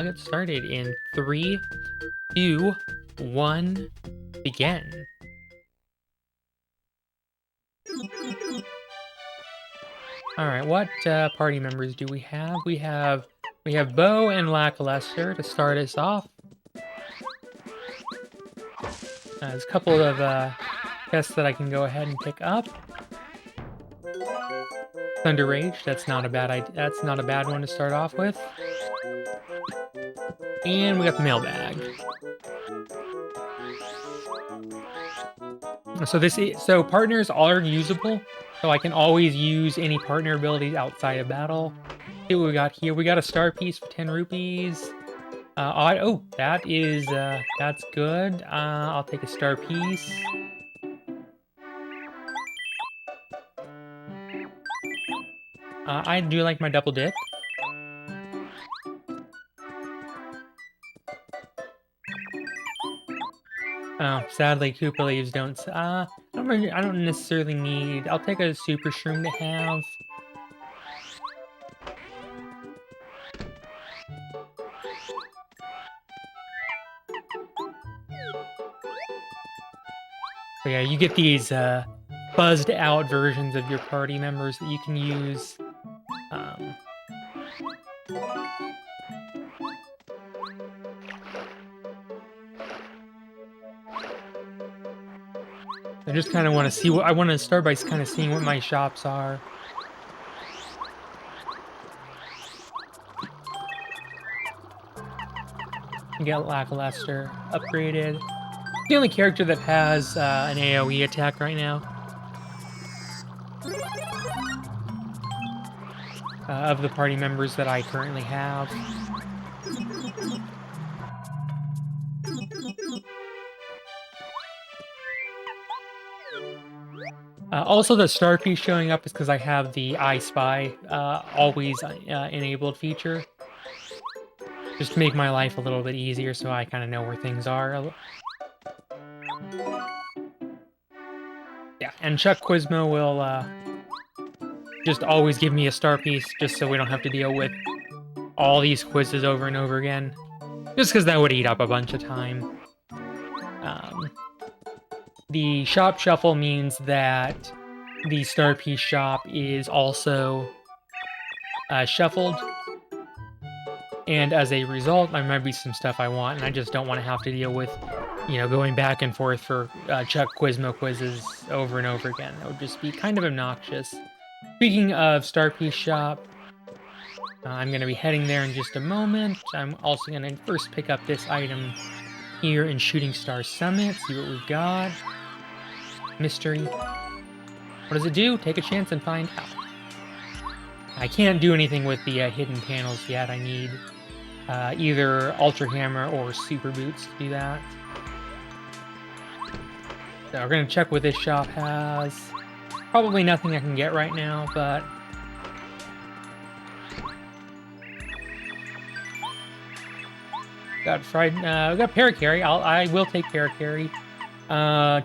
I'll get started in 3, 2, 1, begin. Alright, what party members do we have? We have Bo and Lackluster to start us off. There's a couple of tests that I can go ahead and pick up. Thunder Rage, that's not a bad one to start off with. And we got the mailbag. So partners are usable, so I can always use any partner abilities outside of battle. See what we got here. We got a star piece for 10 rupees. Oh, that's good. I'll take a star piece. I do like my double dip. Oh, sadly, Koopa leaves don't. I don't necessarily need. I'll take a super shroom to have. So yeah, you get these buzzed out versions of your party members that you can use. I just kind of want to see what I want to start by kind of seeing what my shops are. Get Lackluster upgraded. The only character that has an AoE attack right now. Of the party members that I currently have. Also, the star piece showing up is because I have the I Spy always enabled feature. Just to make my life a little bit easier so I kind of know where things are. Yeah, and Chuck Quizmo will just always give me a star piece just so we don't have to deal with all these quizzes over and over again. Just because that would eat up a bunch of time. The shop shuffle means that the star piece shop is also shuffled. And as a result, there might be some stuff I want, and I just don't want to have to deal with, going back and forth for Chuck Quizmo quizzes over and over again. That would just be kind of obnoxious. Speaking of Star Piece Shop, I'm going to be heading there in just a moment. I'm also going to first pick up this item here in Shooting Star Summit, see what we've got. Mystery. What does it do? Take a chance and find out. I can't do anything with the hidden panels yet. I need either Ultra Hammer or Super Boots to do that. So we're going to check what this shop has. Probably nothing I can get right now, but... we got Paracarry. I will take Paracarry.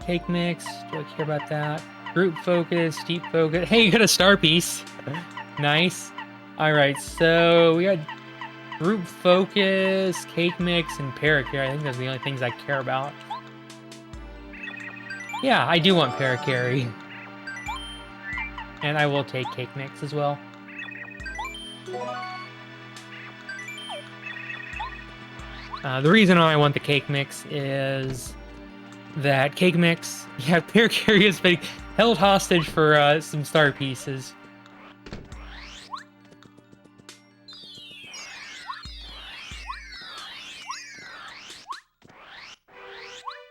Cake Mix. Do I care about that? Group Focus, Deep Focus. Hey, you got a star piece. Nice. Alright, so we got Group Focus, Cake Mix, and Paracarry. I think those are the only things I care about. Yeah, I do want Paracarry. And I will take Cake Mix as well. The reason why I want the Cake Mix is that Cake Mix, yeah, Paracarry has been held hostage for some star pieces.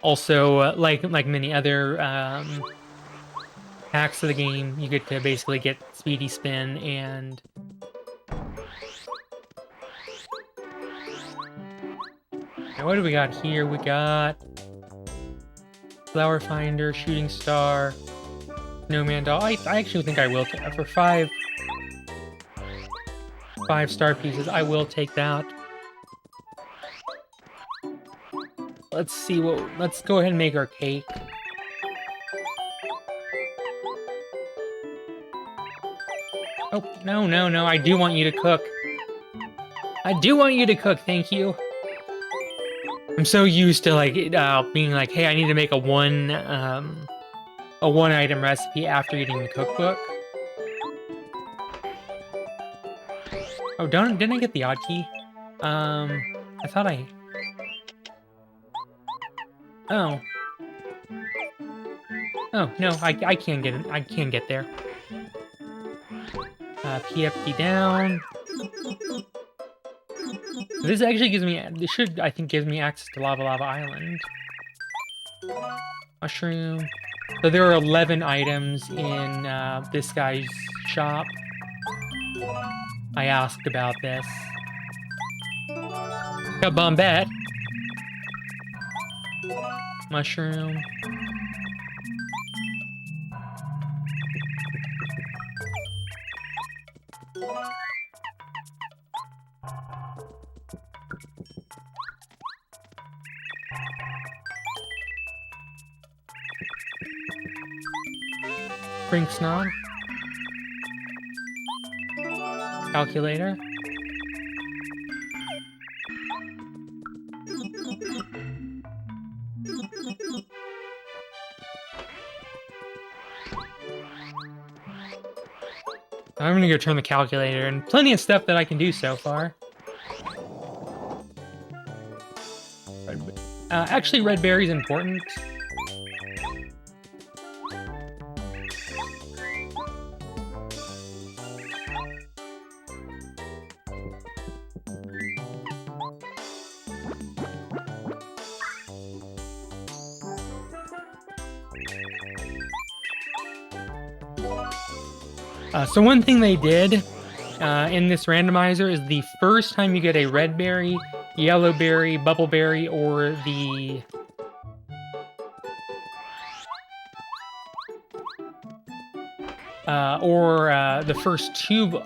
Also, like many other hacks of the game, you get to basically get Speedy Spin and... Now, what do we got here? We got Flower Finder, Shooting Star, Snowman Doll. I actually think I will for five star pieces. I will take that. Let's go ahead and make our cake. Oh, no, I do want you to cook. I do want you to cook, thank you. I'm so used to like being like, hey, I need to make a one item recipe after eating the cookbook. Oh, didn't I get the odd key? I thought I... Oh. Oh, no, I can't get it. I can't get there. PFD down. This actually gives me... This should, I think, give me access to Lava Lava Island. Mushroom. So there are 11 items in this guy's shop. I asked about this. Got Bombette. Mushroom. Drink Snob. Calculator. I'm gonna go turn the calculator, and plenty of stuff that I can do so far. Actually, red berry's important. So one thing they did in this randomizer is the first time you get a red berry, yellow berry, bubble berry, or the... the first two...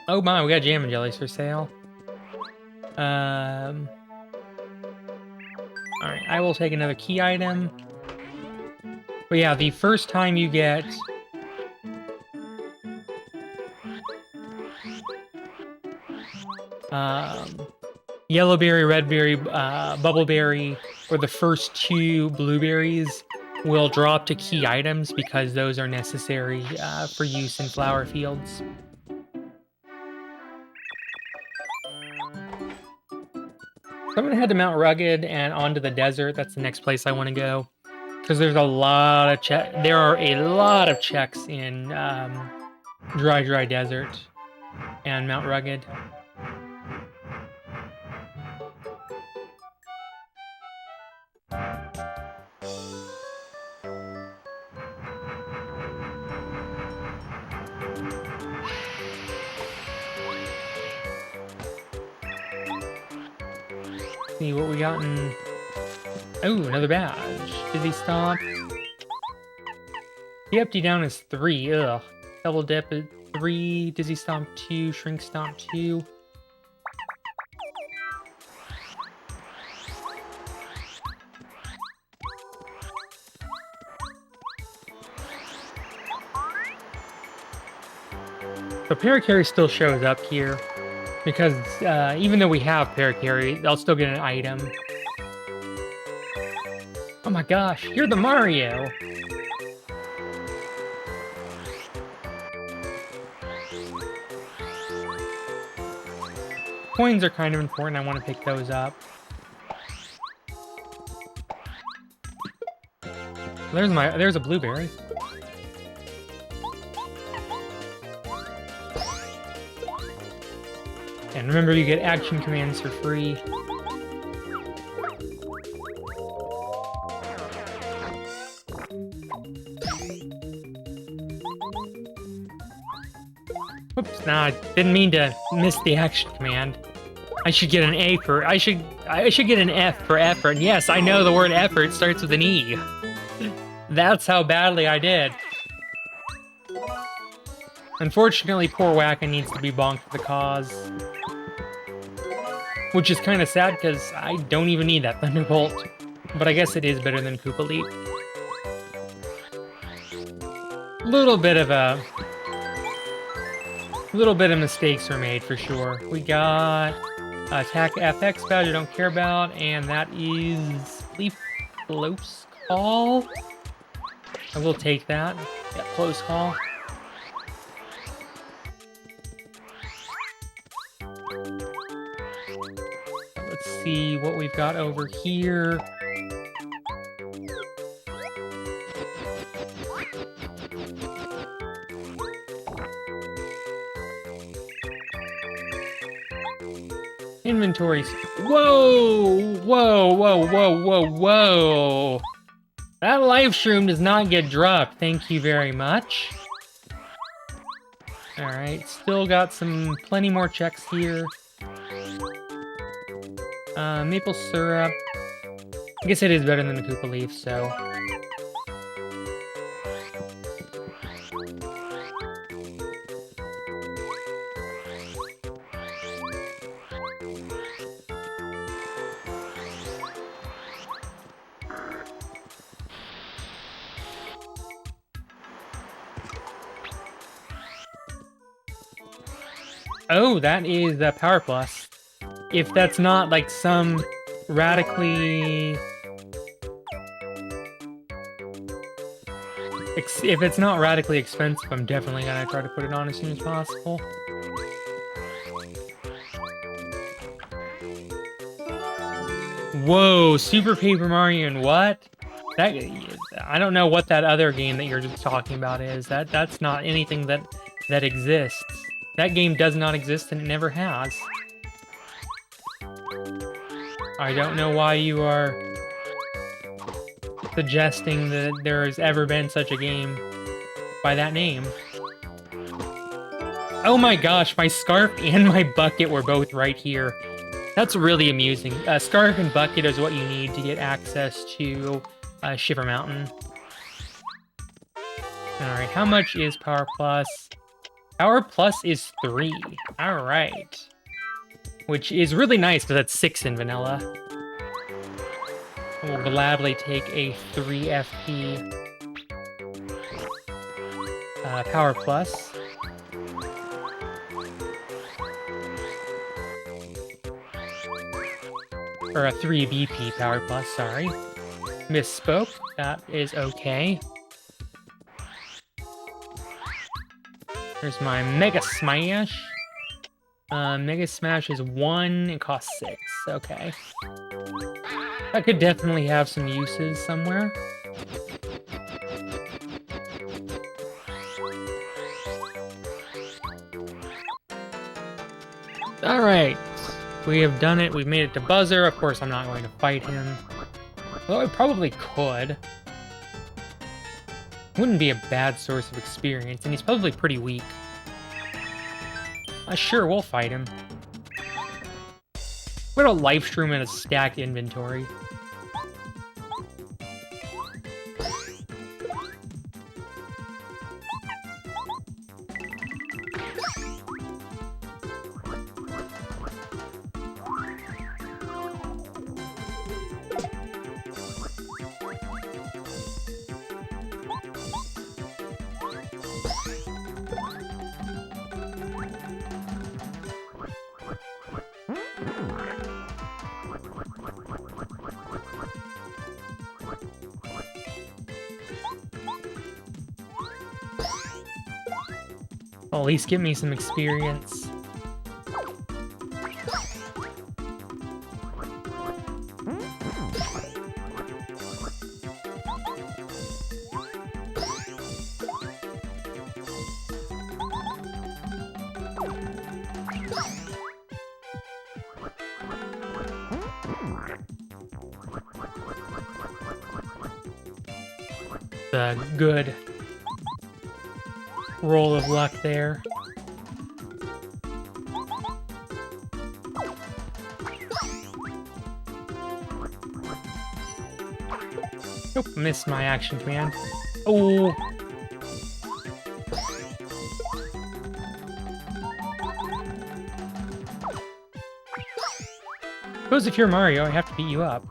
Oh my, we got jam and jellies for sale. Alright, I will take another key item. But yeah, the first time you get... yellow berry, red berry, bubble berry, or the first two blueberries will drop to key items because those are necessary for use in flower fields. So I'm gonna head to Mount Rugged and onto the desert. That's the next place I want to go because there's a lot of there are a lot of checks in dry desert and Mount Rugged. See what we got in... Oh, another badge. Dizzy Stomp. PFD down is 3. Ugh. Double Dip is 3. Dizzy Stomp 2. Shrink Stomp 2. So Paracarry still shows up here. Because even though we have Paracarry, I'll still get an item. Oh my gosh, you're the Mario! Coins are kind of important, I want to pick those up. There's a blueberry. And remember, you get action commands for free. Whoops, nah, I didn't mean to miss the action command. I should get an A for... I should get an F for effort. Yes, I know the word effort starts with an E. That's how badly I did. Unfortunately, poor Wacka needs to be bonked for the cause. Which is kind of sad, because I don't even need that Thunderbolt. But I guess it is better than Koopa Leap. Little bit of mistakes were made, for sure. We got Attack FX badge I don't care about, and that is Leaf Close Call. I will take that. Yeah, close call. Let's see what we've got over here. Inventories. Whoa! Whoa, whoa, whoa, whoa, whoa! That live stream does not get dropped. Thank you very much. Alright, still got plenty more checks here. Maple syrup. I guess it is better than the Koopa Leaf, so... Oh, that is the Power Plus. If that's not, like, some radically... If it's not radically expensive, I'm definitely gonna try to put it on as soon as possible. Whoa, Super Paper Mario and what? That, I don't know what that other game that you're just talking about is. That's not anything that exists. That game does not exist and it never has. I don't know why you are suggesting that there has ever been such a game by that name. Oh my gosh, my scarf and my bucket were both right here. That's really amusing. Scarf and bucket is what you need to get access to Shiver Mountain. Alright, how much is Power Plus? Power Plus is 3. Alright. Which is really nice, because that's 6 in vanilla. I will gladly take a 3 FP Power Plus. Or a 3 BP Power Plus, sorry. Misspoke. That is okay. Here's my Mega Smash. Mega Smash is 1, it costs 6. Okay. That could definitely have some uses somewhere. Alright. We have done it. We've made it to Buzzer. Of course, I'm not going to fight him. Well, I probably could. Wouldn't be a bad source of experience, and he's probably pretty weak. Sure, we'll fight him. What a live stream and a stacked inventory. Well, at least give me some experience. The good roll of luck there. Nope, missed my action command. Oh! Suppose if you're Mario, I have to beat you up.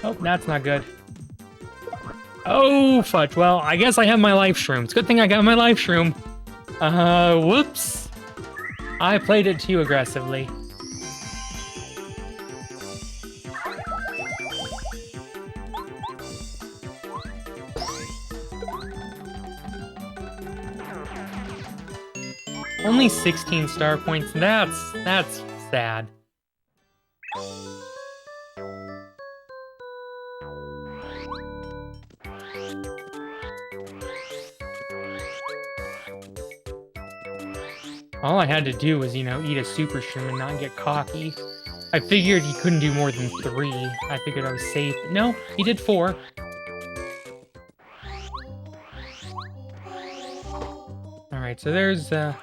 Oh, that's not good. Oh, fudge. Well, I guess I have my life shroom. It's a good thing I got my life shroom. Whoops. I played it too aggressively. Only 16 star points. That's sad. All I had to do was, you know, eat a super shroom and not get cocky. I figured he couldn't do more than 3. I figured I was safe. No, he did 4. Alright, so there's a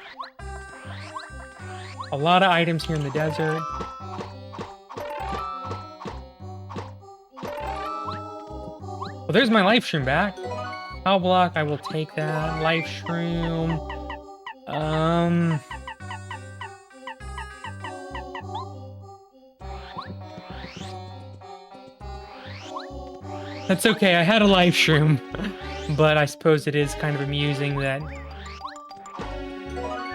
lot of items here in the desert. Well, there's my life shroom back. Power block, I will take that. Life shroom. That's okay, I had a life shroom. But I suppose it is kind of amusing that...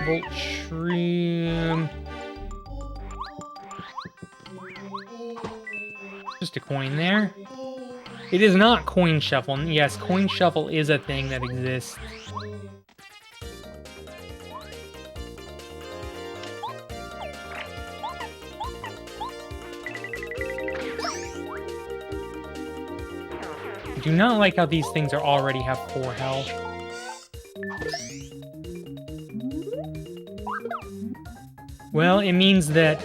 Volt shroom... Just a coin there. It is not coin shuffle. Yes, coin shuffle is a thing that exists. I do not like how these things already have 4 health. Well, it means that...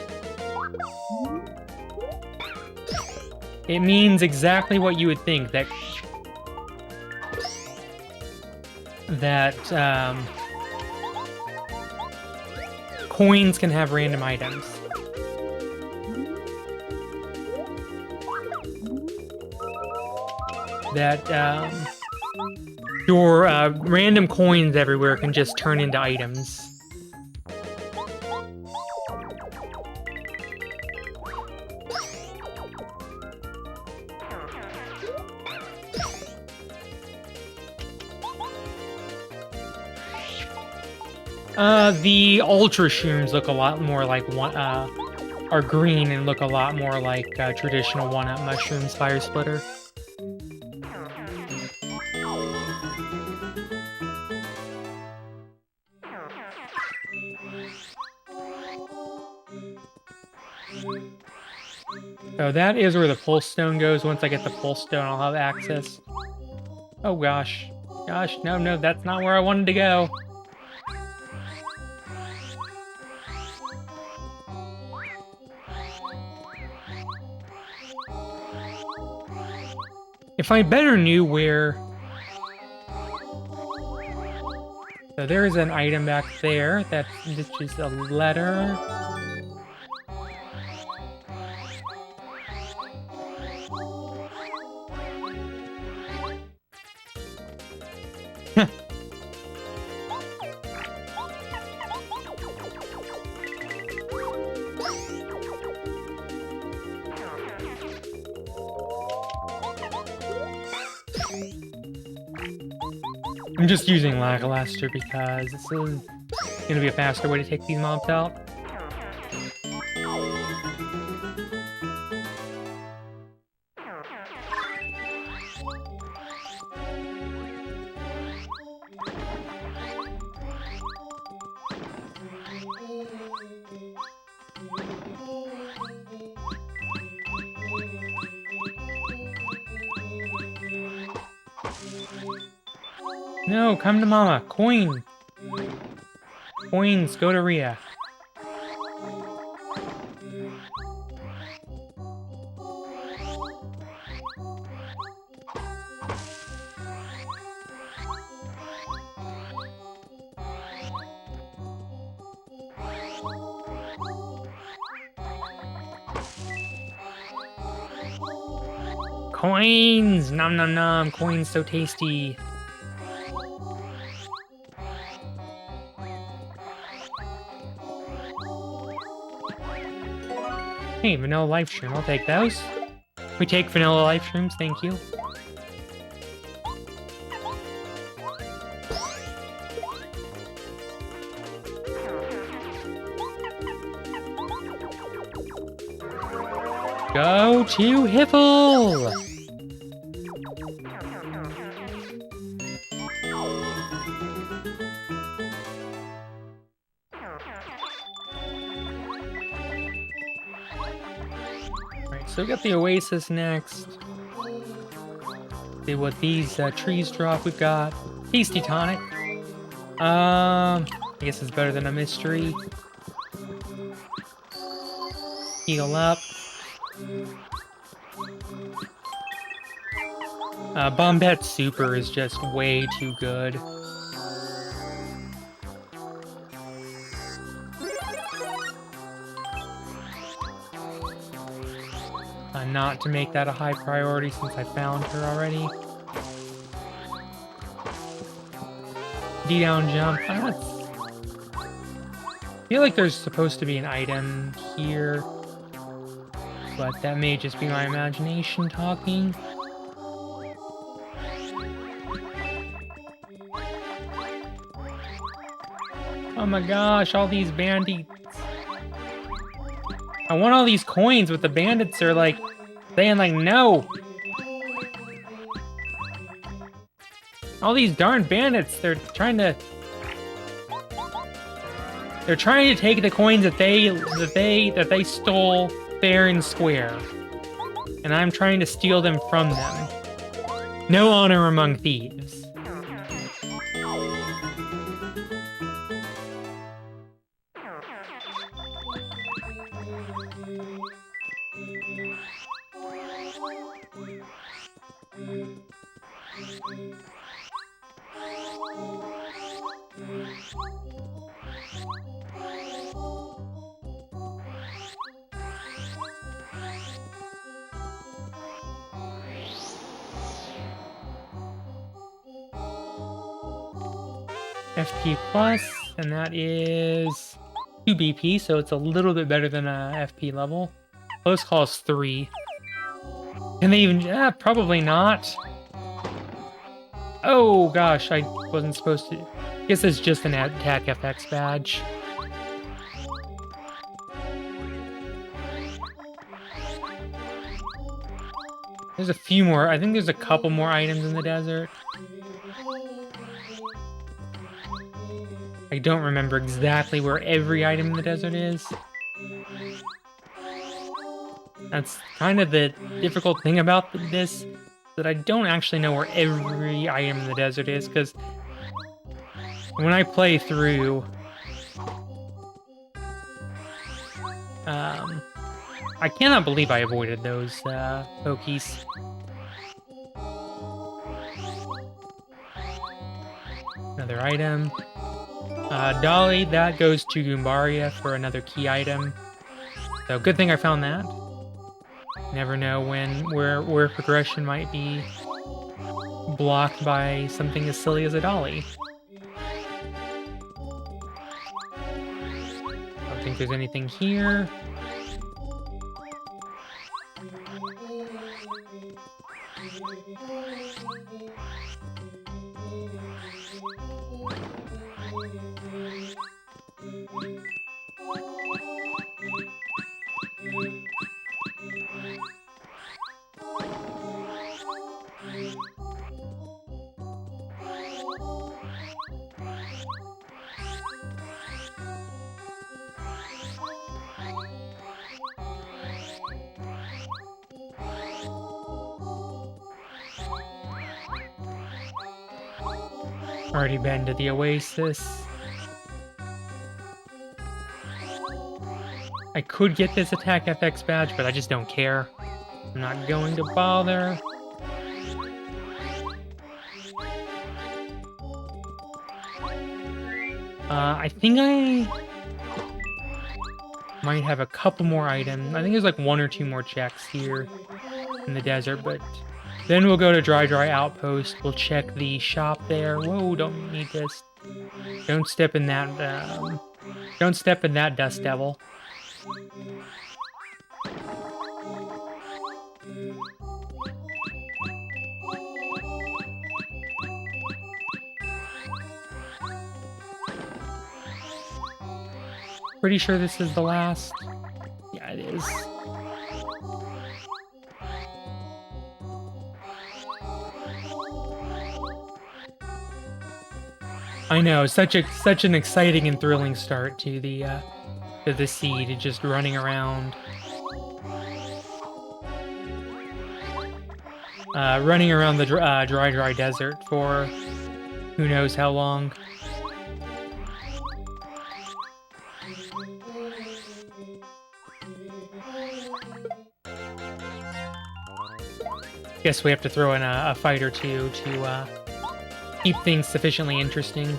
It means exactly what you would think, that coins can have random items. That your random coins everywhere can just turn into items. The Ultra Shrooms look a lot more like are green and look a lot more like traditional 1-Up mushrooms, Fire Splitter. So that is where the Pulse Stone goes. Once I get the Pulse Stone, I'll have access. Oh gosh. Gosh, no, that's not where I wanted to go. If I better knew where... So there is an item back there. This is a letter. I'm just using Lackluster because this is gonna be a faster way to take these mobs out. No, come to Mama. Coin. Coins, go to Rhea. Coins! Nom nom nom. Coins so tasty. Hey, vanilla life shroom, I'll take those. We take vanilla life shrooms, thank you. Go to Hiffle! Alright, so we got the Oasis next. See what these trees drop. We've got Tasty Tonic. I guess it's better than a mystery. Heal up. Bombette Super is just way too good. Not to make that a high priority since I found her already. D-down jump. I feel like there's supposed to be an item here, but that may just be my imagination talking. Oh my gosh, all these bandits. I want all these coins, but the bandits are like saying like no. All these darn bandits, they're trying to take the coins that they stole fair and square. And I'm trying to steal them from them. No honor among thieves. FP plus, and that is 2 BP, so it's a little bit better than a FP level. Close call is 3. Can they even... probably not. Oh gosh, I wasn't supposed to... I guess it's just an attack FX badge. There's a few more. I think there's a couple more items in the desert. I don't remember exactly where every item in the desert is. That's kind of the difficult thing about this, that I don't actually know where every item in the desert is, because when I play through, I cannot believe I avoided those pokies. Another item. Dolly, that goes to Goombaria for another key item. So good thing I found that. Never know where progression might be blocked by something as silly as a dolly. Don't think there's anything here. Already been to the Oasis. I could get this attack FX badge, but I just don't care. I'm not going to bother. I think I might have a couple more items. I think there's like 1 or 2 more checks here in the desert, but then we'll go to Dry Outpost. We'll check the shop there. Whoa, don't need this. Don't step in that, don't step in that dust devil. Pretty sure this is the last. Yeah, it is. I know, such an exciting and thrilling start to the seed, just running around. Running around the dry desert for who knows how long. Guess we have to throw in a fight or two to keep things sufficiently interesting.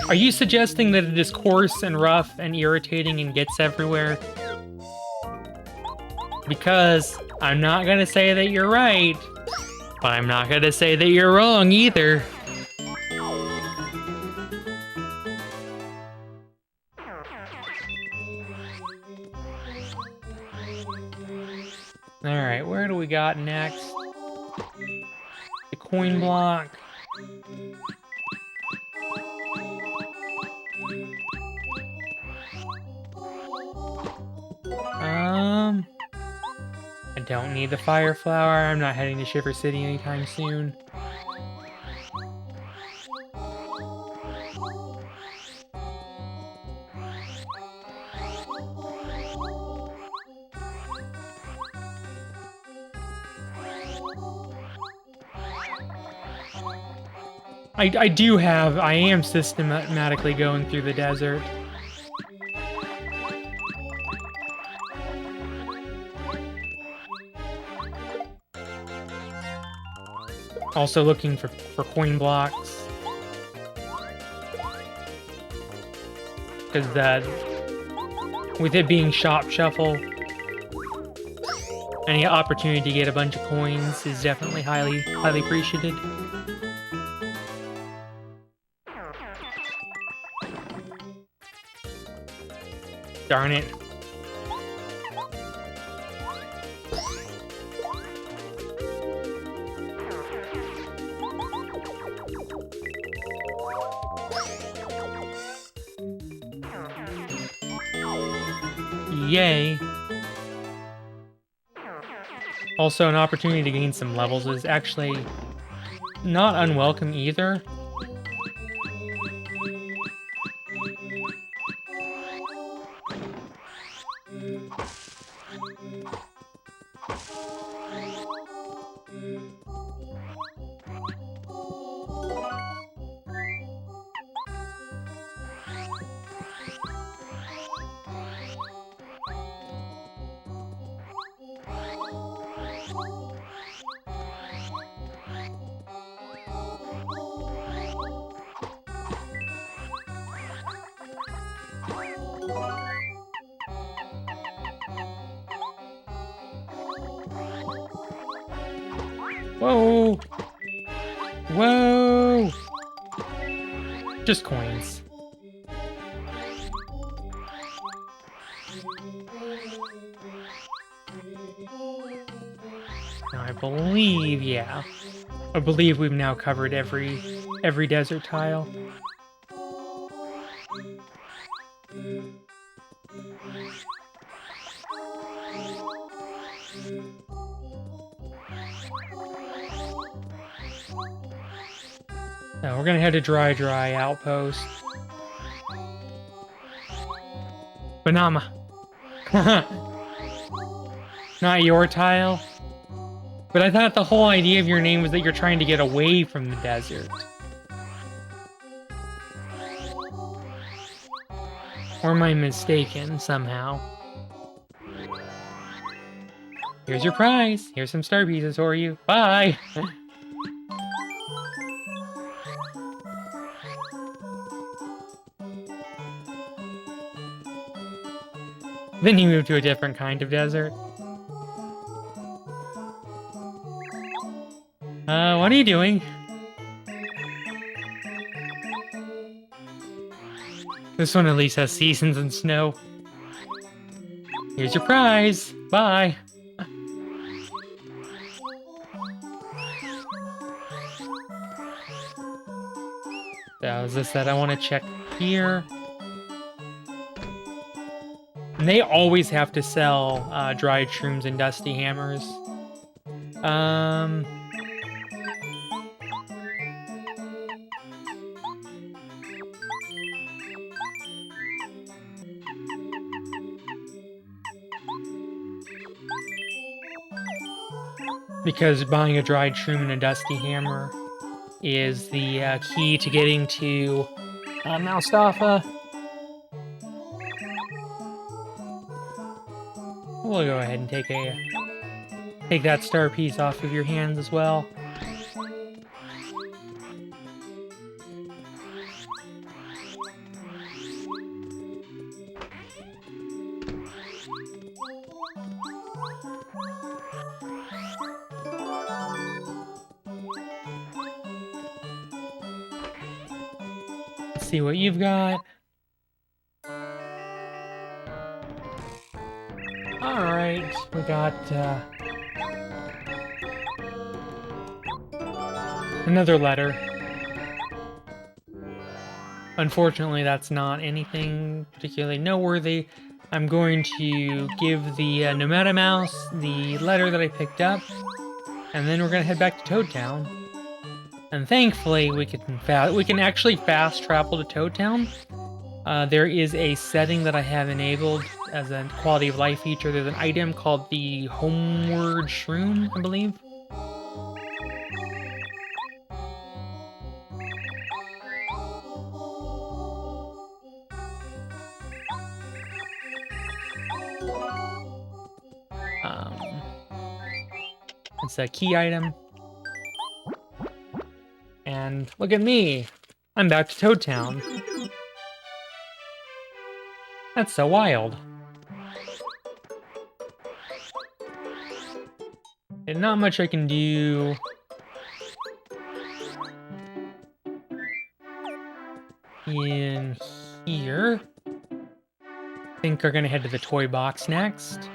Are you suggesting that it is coarse and rough and irritating and gets everywhere? Because I'm not gonna say that you're right, but I'm not gonna say that you're wrong either. Alright, where do we got next? The coin block. I don't need the fire flower. I'm not heading to Shiver City anytime soon. I am systematically going through the desert. Also looking for coin blocks. Because with it being Shop Shuffle, any opportunity to get a bunch of coins is definitely highly appreciated. Darn it. Yay. Also, an opportunity to gain some levels is actually not unwelcome either. Whoa! Whoa! Just coins. Now I believe, yeah. I believe we've now covered every desert tile. Now we're gonna head to Dry Outpost. Banama. Not your tile. But I thought the whole idea of your name was that you're trying to get away from the desert. Or am I mistaken somehow? Here's your prize. Here's some star pieces for you. Bye! Then you move to a different kind of desert. What are you doing? This one at least has seasons and snow. Here's your prize. Bye. So is this that I want to check here? And they always have to sell dried shrooms and dusty hammers. Because buying a dried shroom and a dusty hammer is the key to getting to Malstaffa. We'll go ahead and take that star piece off of your hands as well. Let's see what you've got. Alright, we got another letter. Unfortunately, that's not anything particularly noteworthy. I'm going to give the Nomada Mouse the letter that I picked up, and then we're going to head back to Toad Town. And thankfully, we can actually fast travel to Toad Town. There is a setting that I have enabled as a quality of life feature. There's an item called the Homeward Shroom, I believe. It's a key item. And look at me! I'm back to Toad Town. That's so wild. And not much I can do. In here. I think we're gonna head to the toy box next.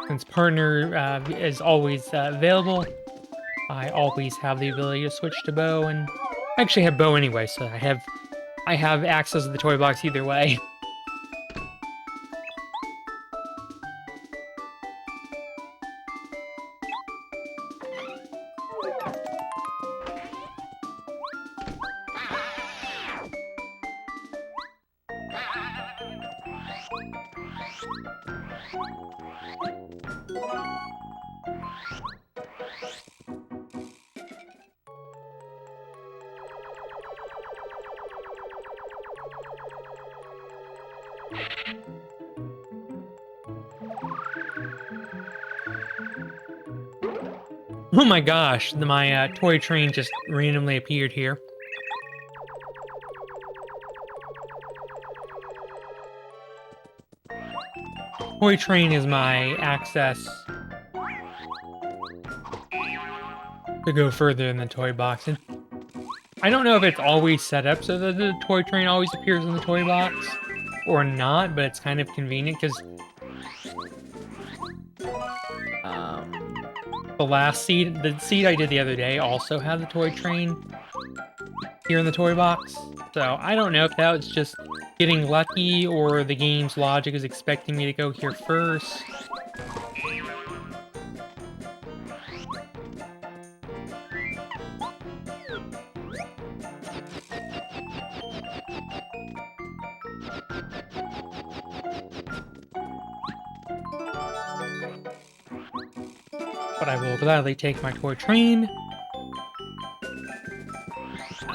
Since partner is always available, I always have the ability to switch to bow, and I actually have bow anyway, so I have access to the toy box either way. Oh my gosh, my toy train just randomly appeared here. Toy train is my access to go further in the toy box. And I don't know if it's always set up so that the toy train always appears in the toy box or not, but it's kind of convenient because the seed I did the other day also had the toy train here in the toy box. So I don't know if that was just getting lucky or the game's logic is expecting me to go here first. But I will gladly take my toy train.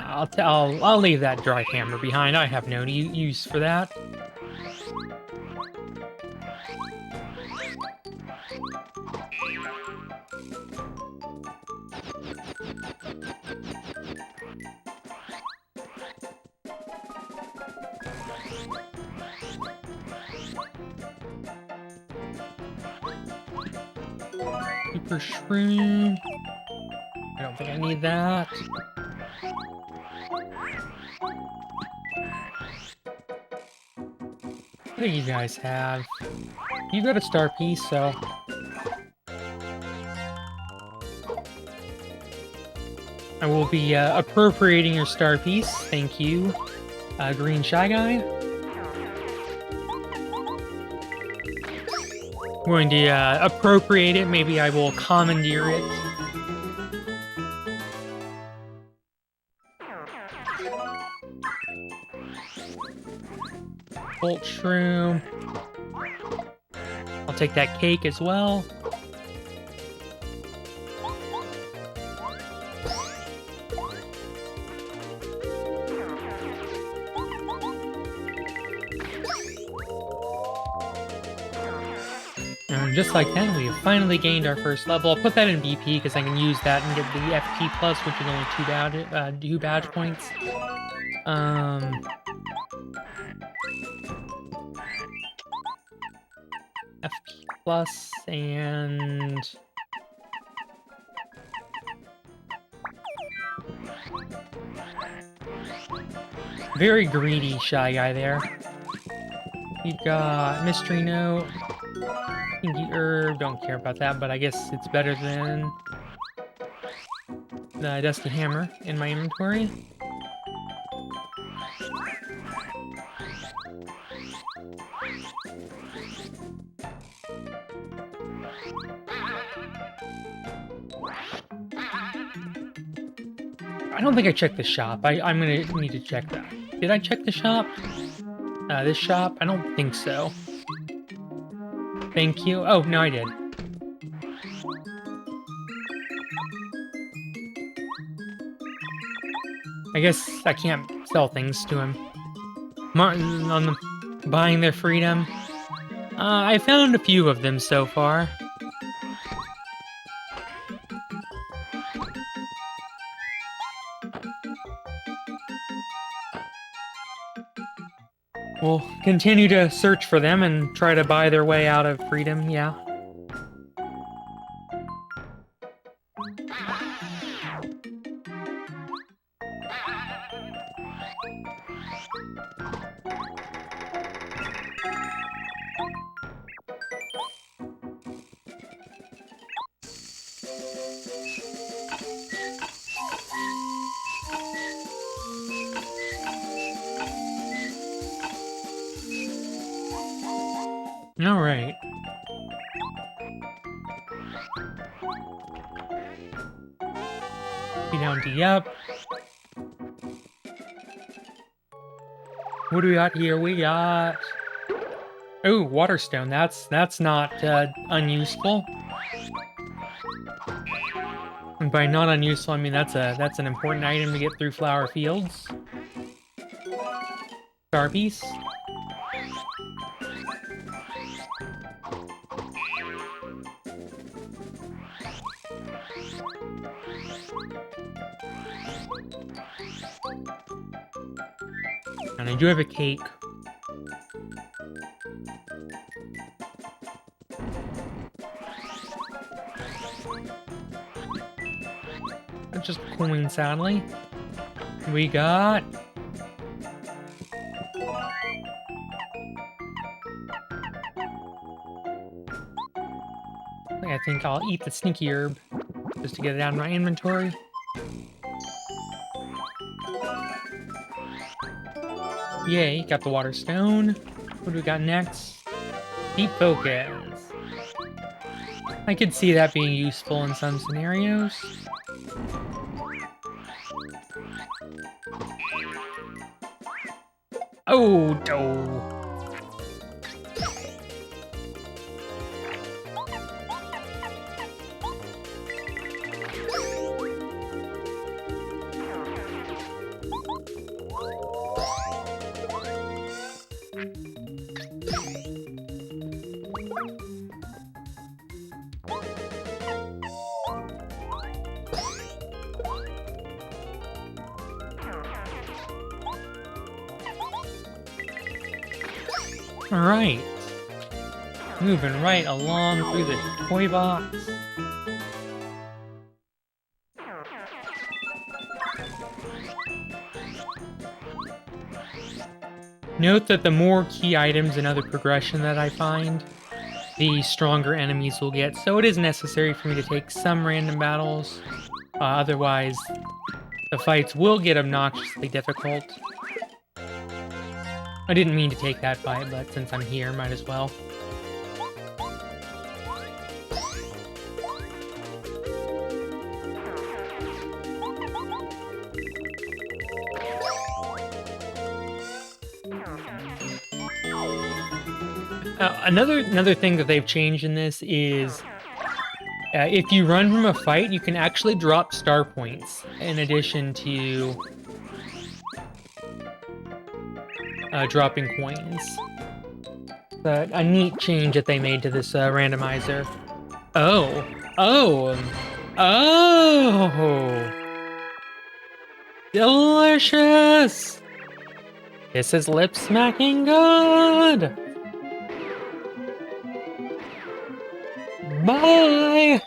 I'll leave that dry hammer behind. I have no use for that. Super shroom. I don't think I need that. What do you guys have? You got a star piece, so I will be appropriating your star piece. Thank you, Green Shy Guy. I'm going to appropriate it. Maybe I will commandeer it. Bolt Shroom. I'll take that cake as well. And just like that, we have finally gained our first level. I'll put that in BP because I can use that and get the FP plus, which is only two badge points. FP plus and very greedy Shy Guy there. You've got Mystery Note, Pinky Herb, don't care about that, but I guess it's better than the Dusty Hammer in my inventory. I don't think I checked the shop. I'm gonna need to check that. Did I check the shop? This shop? I don't think so. Thank you. Oh, no, I did. I guess I can't sell things to him. Martin on buying their freedom. I found a few of them so far. We'll continue to search for them and try to buy their way out of freedom, yeah. All right. Be down D up. What do we got here? We got... Oh, Waterstone. That's not unuseful. And by not unuseful, I mean that's an important item to get through Flower Fields. Star piece. And I do have a cake. That's just a coin, sadly. We got... I think I'll eat the sneaky herb just to get it out of my inventory. Yay, got the water stone. What do we got next? Deep focus. I could see that being useful in some scenarios. Oh, no. Alright. Moving right along through the toy box. Note that the more key items and other progression that I find, the stronger enemies will get, so it is necessary for me to take some random battles. Otherwise, the fights will get obnoxiously difficult. I didn't mean to take that fight, but since I'm here, might as well. Another thing that they've changed in this is if you run from a fight, you can actually drop star points in addition to dropping coins. A neat change that they made to this randomizer. Oh! Delicious! This is lip-smacking good! Bye!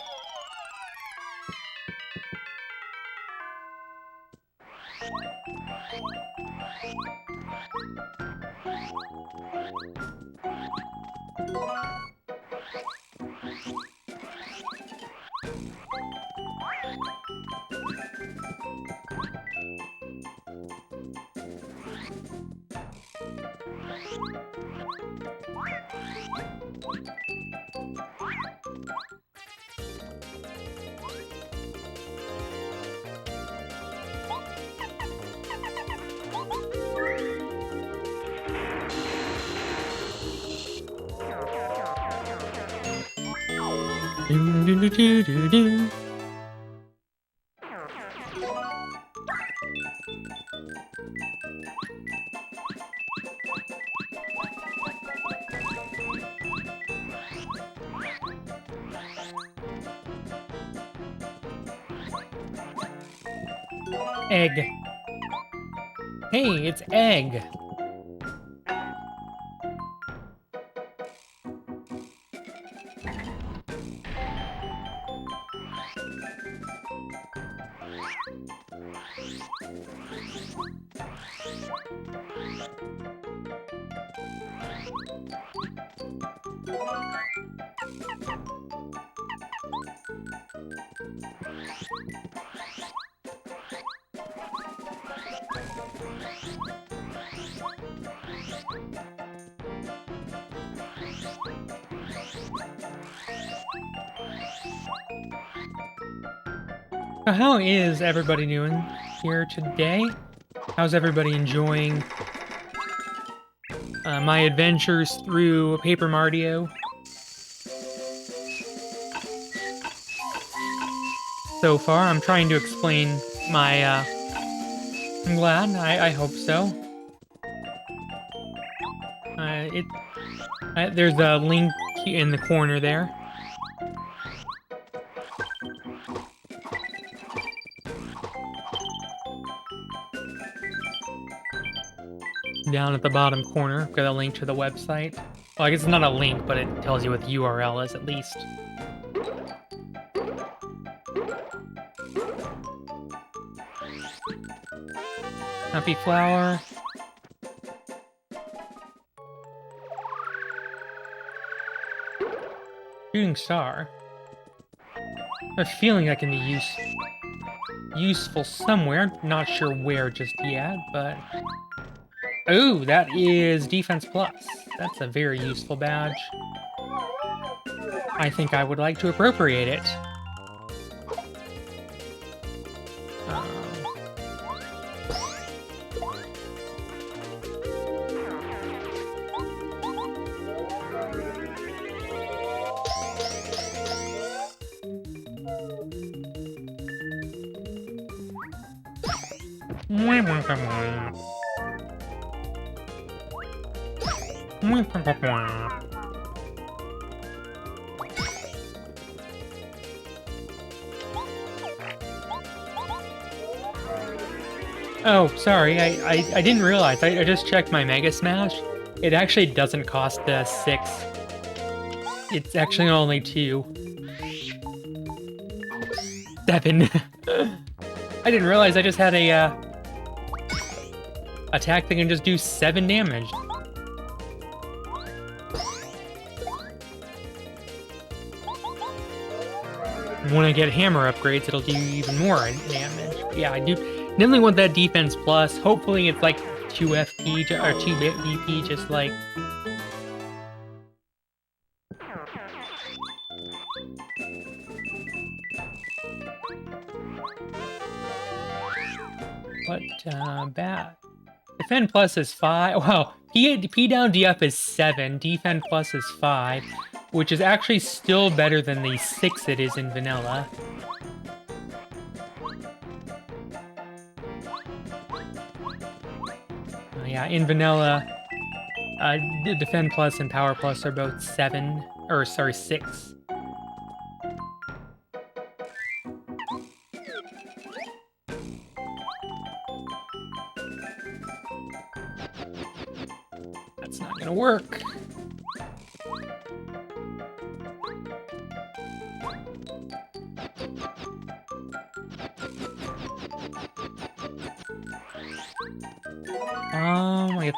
Do. Egg. Hey, it's egg. So how is everybody doing here today? How's everybody enjoying my adventures through Paper Mario? So far, I'm trying to explain my, I'm glad, I hope so. There's a link in the corner there. Down at the bottom corner, got a link to the website. Well, I guess it's not a link, but it tells you what the URL is at least. Happy flower. Shooting star. I have a feeling that can be useful somewhere. Not sure where just yet, but... Oh, that is Defense Plus. That's a very useful badge. I think I would like to appropriate it. Oh, sorry, I didn't realize. I just checked my Mega Smash. It actually doesn't cost 6. It's actually only 2. 7. I didn't realize I just had a attack that can just do 7 damage. When I get hammer upgrades, it'll do even more damage. Yeah, I do definitely want that defense plus. Hopefully it's like 2 FP or 2 BP, just like... What, bad? Defend plus is 5. Wow, P down DF is 7. Defend plus is 5, which is actually still better than the 6 it is in vanilla. Yeah, in vanilla, defend plus and power plus are both 7, or sorry, 6. That's not gonna work.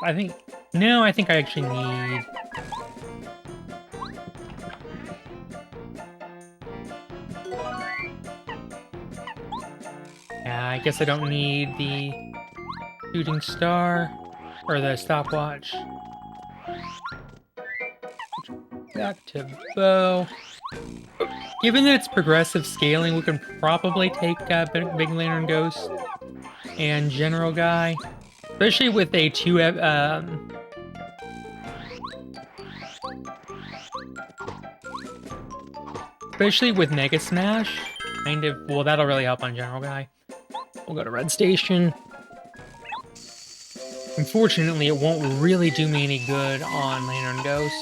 I think... No, I think I actually need... Yeah, I guess I don't need the shooting star or the stopwatch. Back to bow. Given that it's progressive scaling, we can probably take Big Lantern Ghost and General Guy. Especially with a 2... especially with Mega Smash. Kind of... Well, that'll really help on General Guy. We'll go to Red Station. Unfortunately, it won't really do me any good on Lantern Ghost.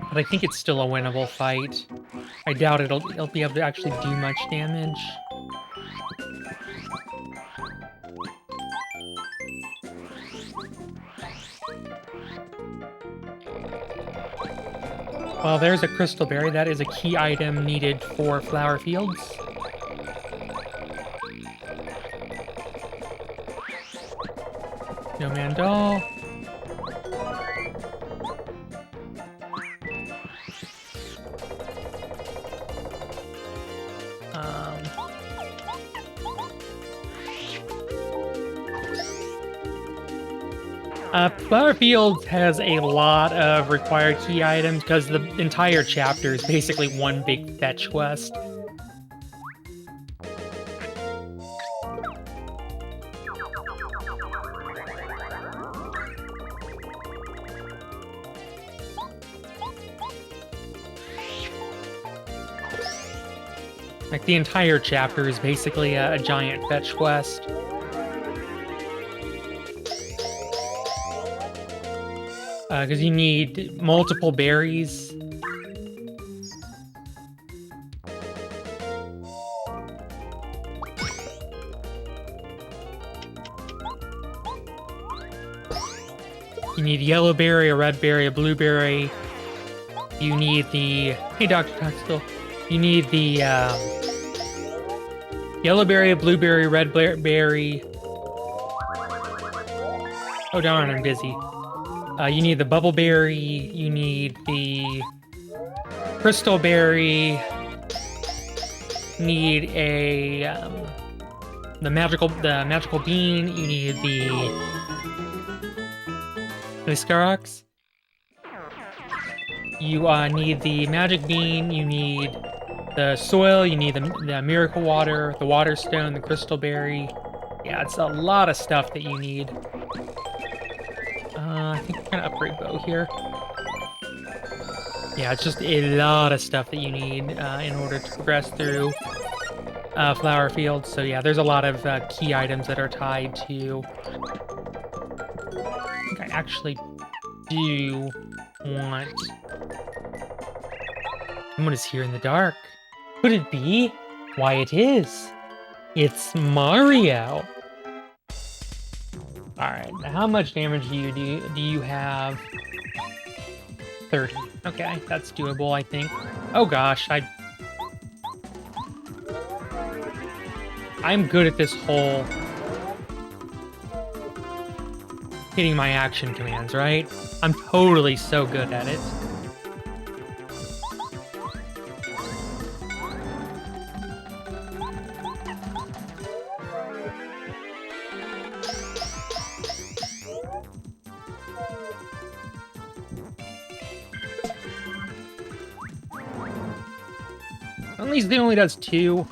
But I think it's still a winnable fight. I doubt it'll be able to actually do much damage. Well, there's a Crystal Berry. That is a key item needed for Flower Fields. Snowman Doll. Flower Fields has a lot of required key items because the entire chapter is basically one big fetch quest. Like, the entire chapter is basically a giant fetch quest. Because you need multiple berries. You need a yellow berry, a red berry, a blueberry. You need the... Hey, Dr. Tunstall. You need the yellow berry, blueberry, red berry. Oh darn, I'm busy. You need the bubble berry. You need the crystal berry. Need a the magical bean. You need the Scarox. You need the magic bean. You need the soil. You need the miracle water, the water stone, the crystal berry. Yeah, it's a lot of stuff that you need. I think we're gonna upgrade bow here. Yeah, it's just a lot of stuff that you need in order to progress through Flower Fields. So yeah, there's a lot of key items that are tied to... I think I actually do want... Someone is here in the dark. Could it be? Why, it is. It's Mario. Alright, how much damage do you have? 30. Okay, that's doable, I think. Oh gosh, I'm good at this whole hitting my action commands, right? I'm totally so good at it. At least it only does 2.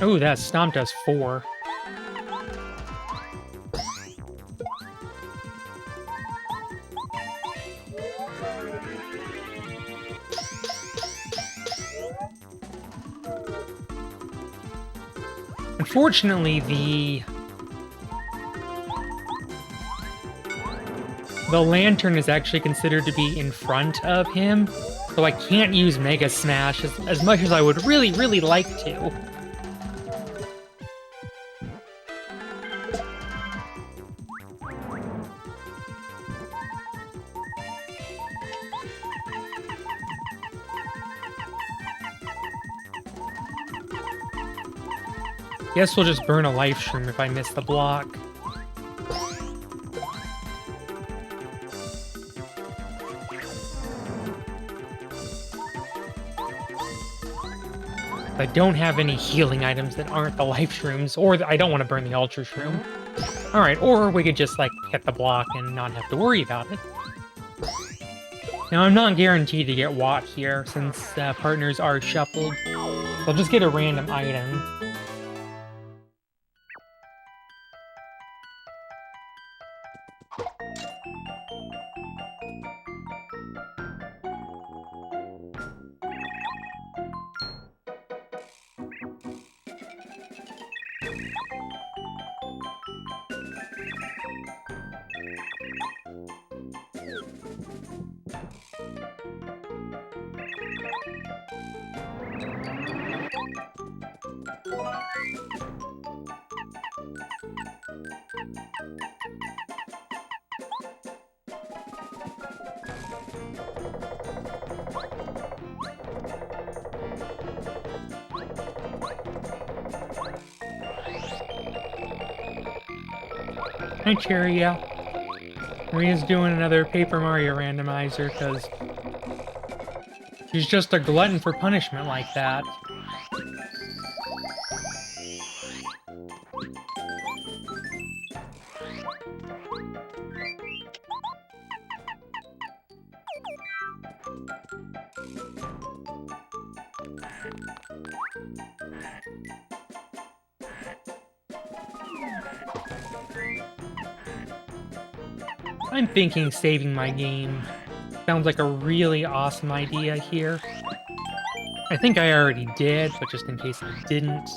Oh, that stomp does 4. Unfortunately, the lantern is actually considered to be in front of him, so I can't use Mega Smash as much as I would really, really like to. Guess we'll just burn a life shroom if I miss the block. I don't have any healing items that aren't the life shrooms, or I don't want to burn the ultra shroom. Alright, or we could just, like, hit the block and not have to worry about it. Now, I'm not guaranteed to get Watt here, since partners are shuffled. I'll just get a random item. Hi, Cheerio. Maria's doing another Paper Mario randomizer, because she's just a glutton for punishment like that. I'm thinking saving my game sounds like a really awesome idea here. I think I already did, but just in case I didn't.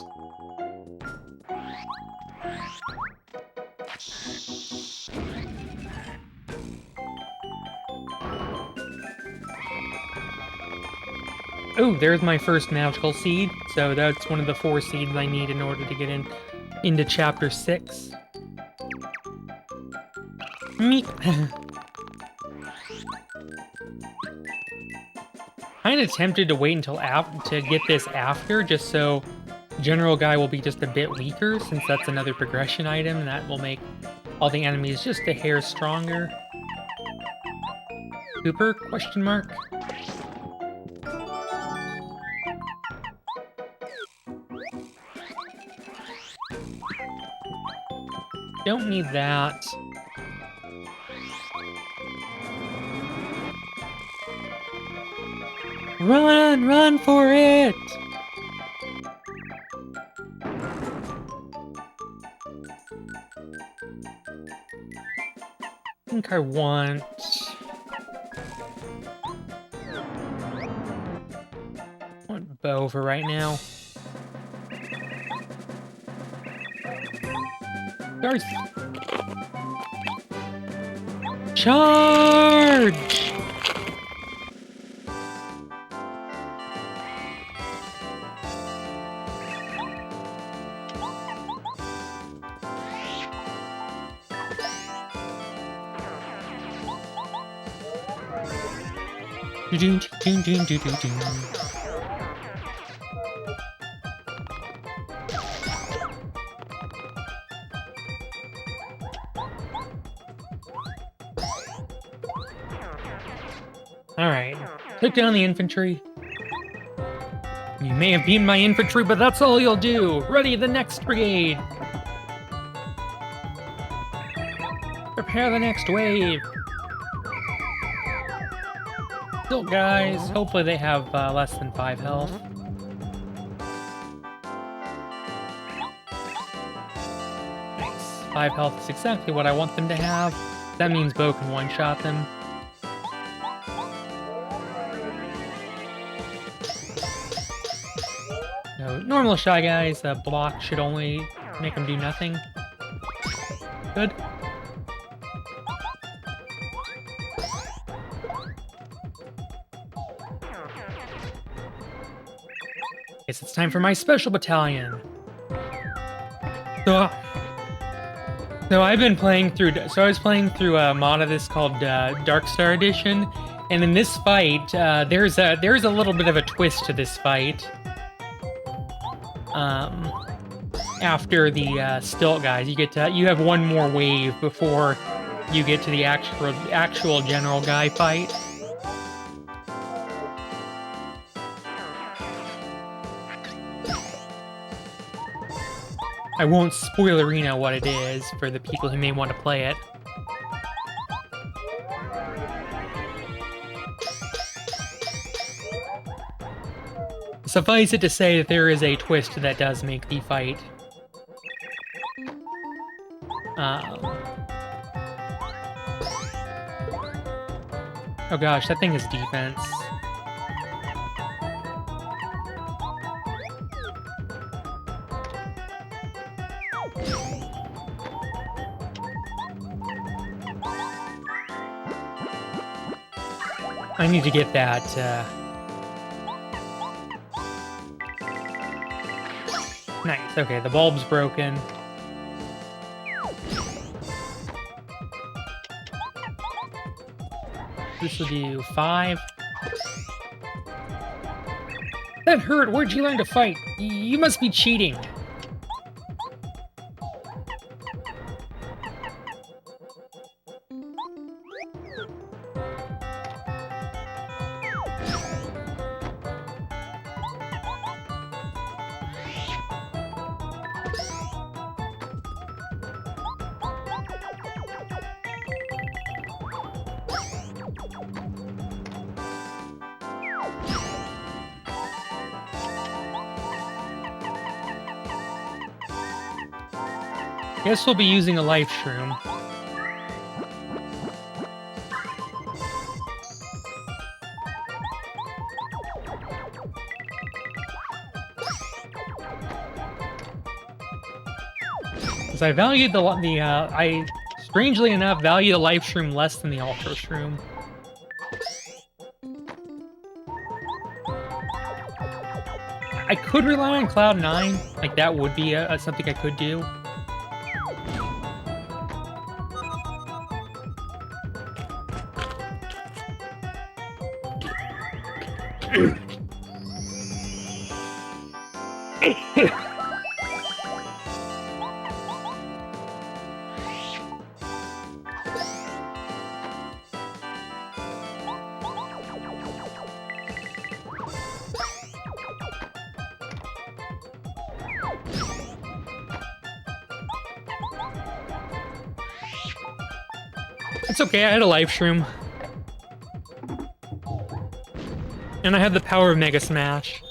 Oh, there's my first magical seed. So that's one of the 4 seeds I need in order to get into Chapter 6. Meep. Kinda tempted to wait until to get this after, just so General Guy will be just a bit weaker, since that's another progression item, and that will make all the enemies just a hair stronger. Cooper? Question mark. Don't need that. Run for it! I think I want bow for right now. Darth. Charge! Alright. Took down the infantry. You may have beaten my infantry, but that's all you'll do! Ready the next brigade! Prepare the next wave! Still, guys. Hopefully they have less than 5 health. Nice. 5 health is exactly what I want them to have. That means Bo can one-shot them. No, normal Shy Guys, block should only make them do nothing. Good. Guess it's time for my special battalion. So I've been playing through. So I was playing through a mod of this called Dark Star Edition, and in this fight, there's a little bit of a twist to this fight. After the stilt guys, you have one more wave before you get to the actual general guy fight. I won't spoilerino what it is for the people who may want to play it. Suffice it to say that there is a twist that does make the fight. Oh gosh, that thing is defense. I need to get that, Nice, okay, the bulb's broken. This will do 5. That hurt! Where'd you learn to fight? You must be cheating. Guess we'll be using a life shroom. Because I valued I strangely enough value the life shroom less than the ultra shroom. I could rely on Cloud 9, like that would be something I could do. It's okay, I had a life shroom. And I have the power of Mega Smash.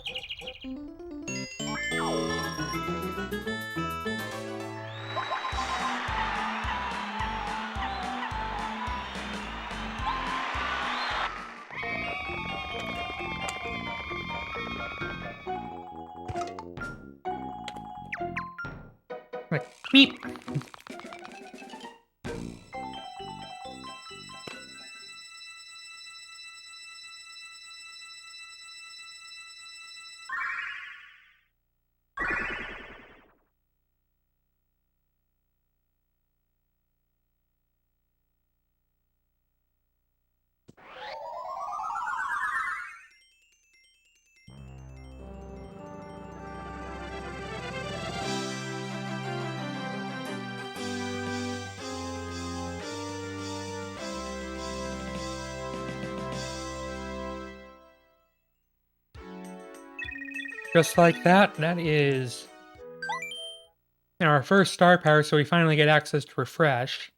Right. Beep. Just like that, that is our first star power, so we finally get access to refresh.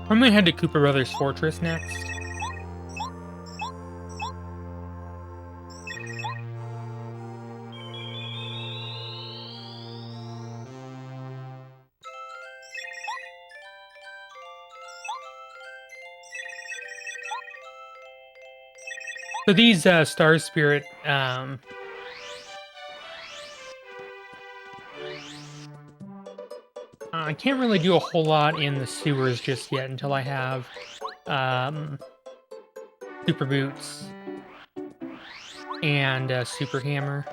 I'm gonna head to Koopa Brothers Fortress next. So these Star Spirit I can't really do a whole lot in the sewers just yet until I have Super Boots and Super Hammer.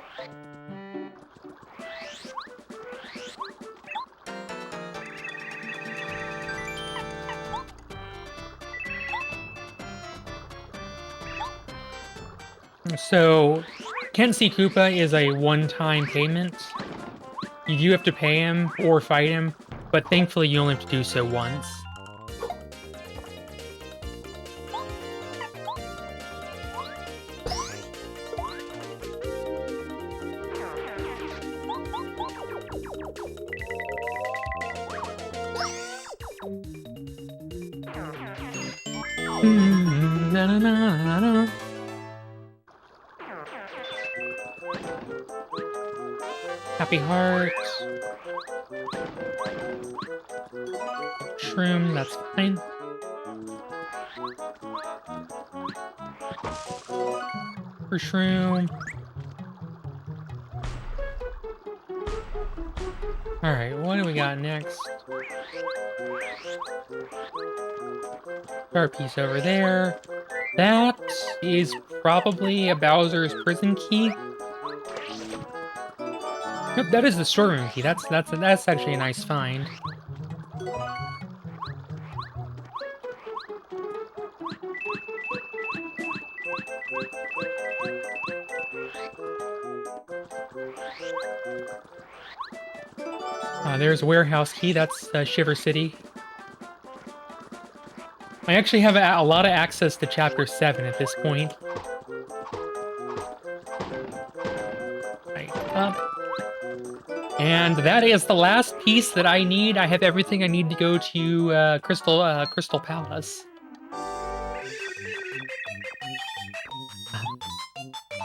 So, Kensi Koopa is a one-time payment. You do have to pay him or fight him, but thankfully you only have to do so once. Na-na-na-na-na. Happy Heart. Shroom, that's fine. For Shroom. Alright, what do we got next? Star piece over there. That is probably a Bowser's prison key. Nope, that is the storeroom key. That's actually a nice find. There's a warehouse key. That's Shiver City. I actually have a lot of access to Chapter 7 at this point. Right up. And that is the last piece that I need. I have everything I need to go to Crystal Palace.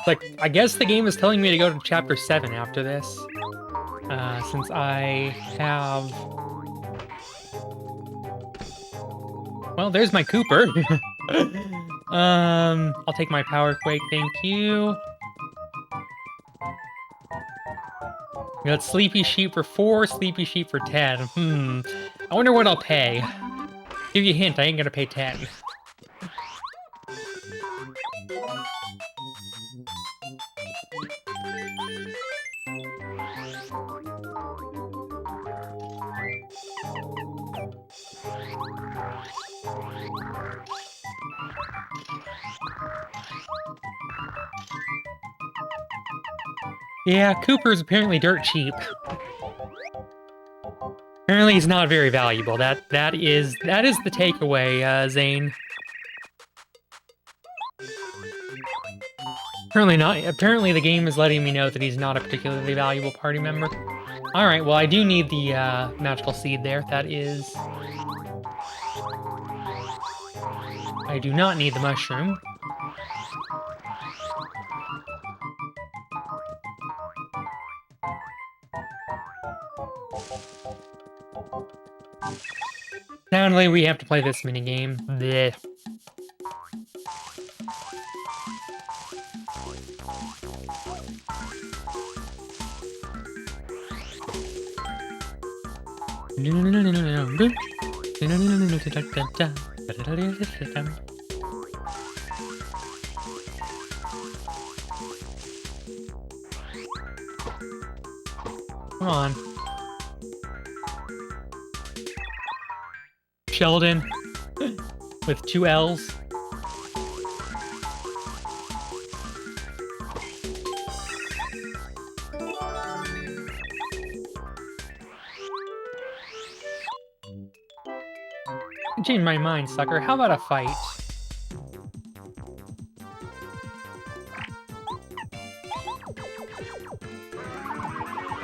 Like, I guess the game is telling me to go to Chapter 7 after this. Since I have... Well, there's my Cooper. I'll take my Power Quake, thank you. We got Sleepy Sheep for 4, Sleepy Sheep for 10. I wonder what I'll pay. Give you a hint, I ain't gonna pay 10. Yeah, Cooper's apparently dirt cheap. Apparently he's not very valuable. That is the takeaway, Zane. Apparently not. Apparently the game is letting me know that he's not a particularly valuable party member. Alright, well I do need the magical seed there. That is... I do not need the mushroom. Sadly, we have to play this minigame. Blech. Come on. Sheldon with 2 L's. changed my mind, sucker. How about a fight?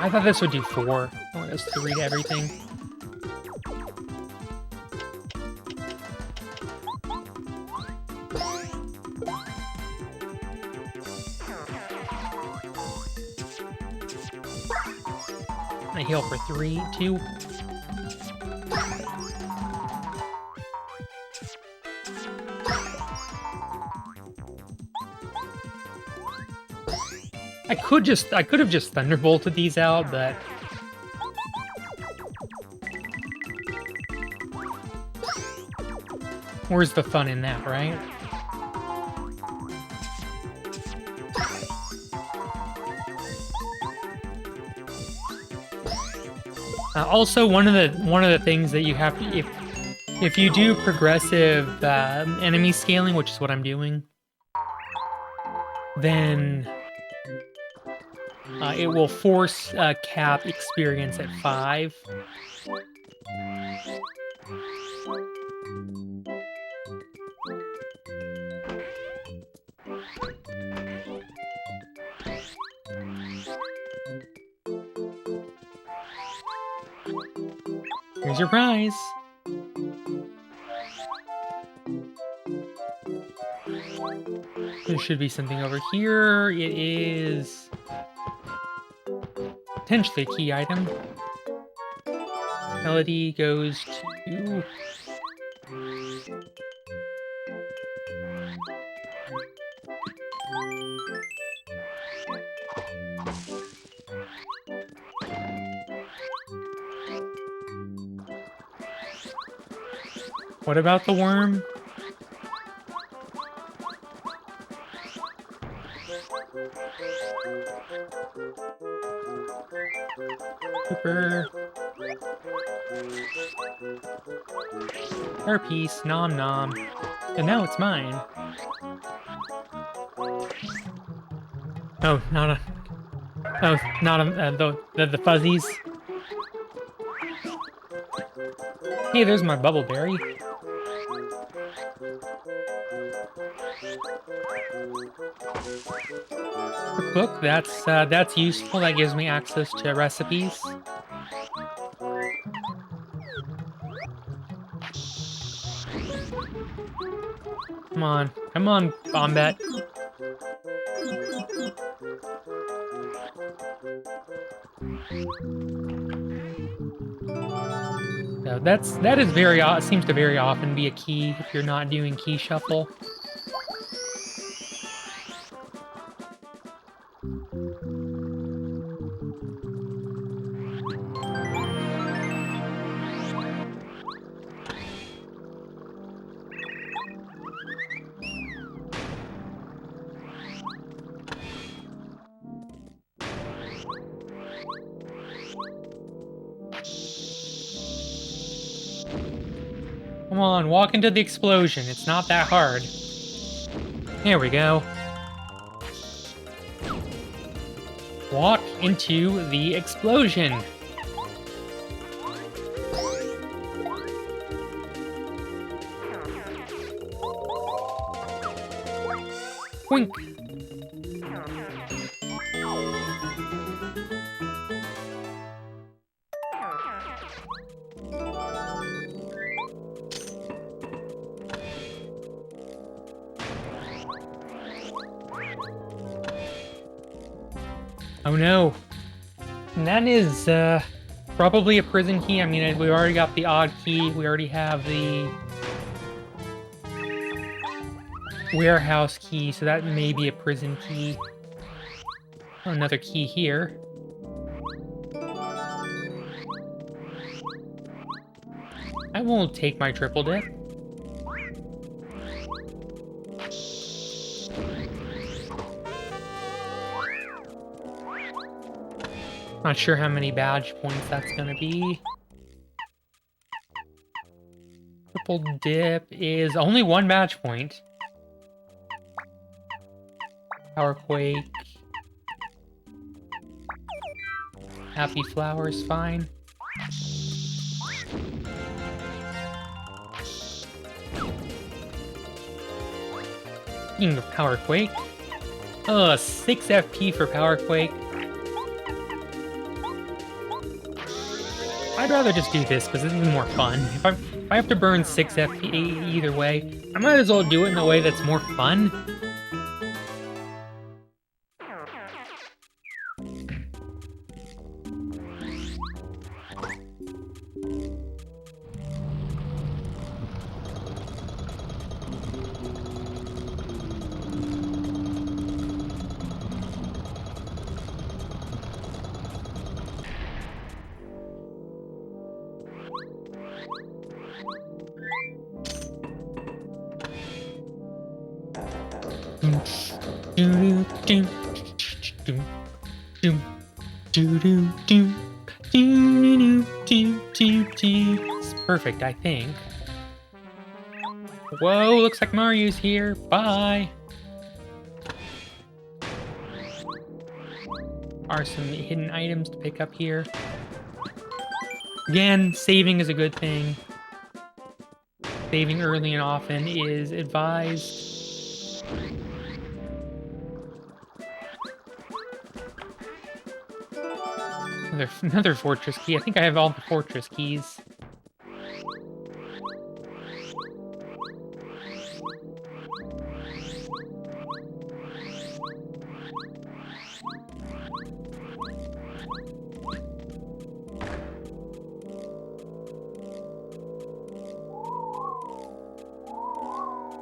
I thought this would do 4. I want us to read everything. I heal for 3, 2. I could have just thunderbolted these out, but where's the fun in that, right? Also, one of the things that you have to, if you do progressive enemy scaling, which is what I'm doing, then it will force cap experience at 5. Here's your prize. There should be something over here. It is potentially a key item. Melody goes to... What about the worm? Super. Her piece, nom nom. And now it's mine. Oh, not a... Oh, not a... the fuzzies. Hey, there's my bubble berry. Cook, that's useful. That gives me access to recipes. Come on, Bombette. So that is seems to very often be a key if you're not doing key shuffle. Come on, walk into the explosion. It's not that hard. Here we go. Walk into the explosion. Wink. Oh no. And that is probably a prison key. I mean, we already got the odd key. We already have the warehouse key, so that may be a prison key. Oh, another key here. I won't take my triple dip. Not sure how many badge points that's gonna be. Triple dip is only 1 badge point. Power Quake. Happy Flowers, fine. Speaking of Power Quake, 6 FP for Power Quake. I'd rather just do this because this is more fun. If I have to burn 6 FP either way, I might as well do it in a way that's more fun. It's perfect, I think. Whoa, looks like Mario's here. Bye. Are some hidden items to pick up here. Again, saving is a good thing. Saving early and often is advised. Another fortress key. I think I have all the fortress keys.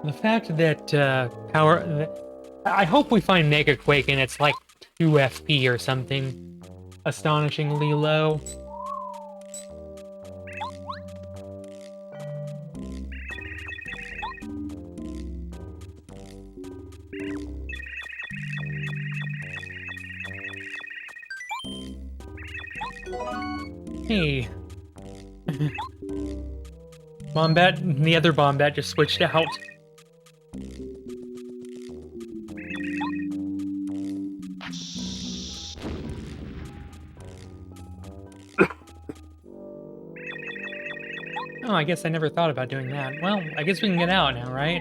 The fact that I hope we find Mega Quake and it's like 2 FP or something astonishingly low. Hey. Bombat, the other Bombat just switched out. Oh, I guess I never thought about doing that. Well, I guess we can get out now, right?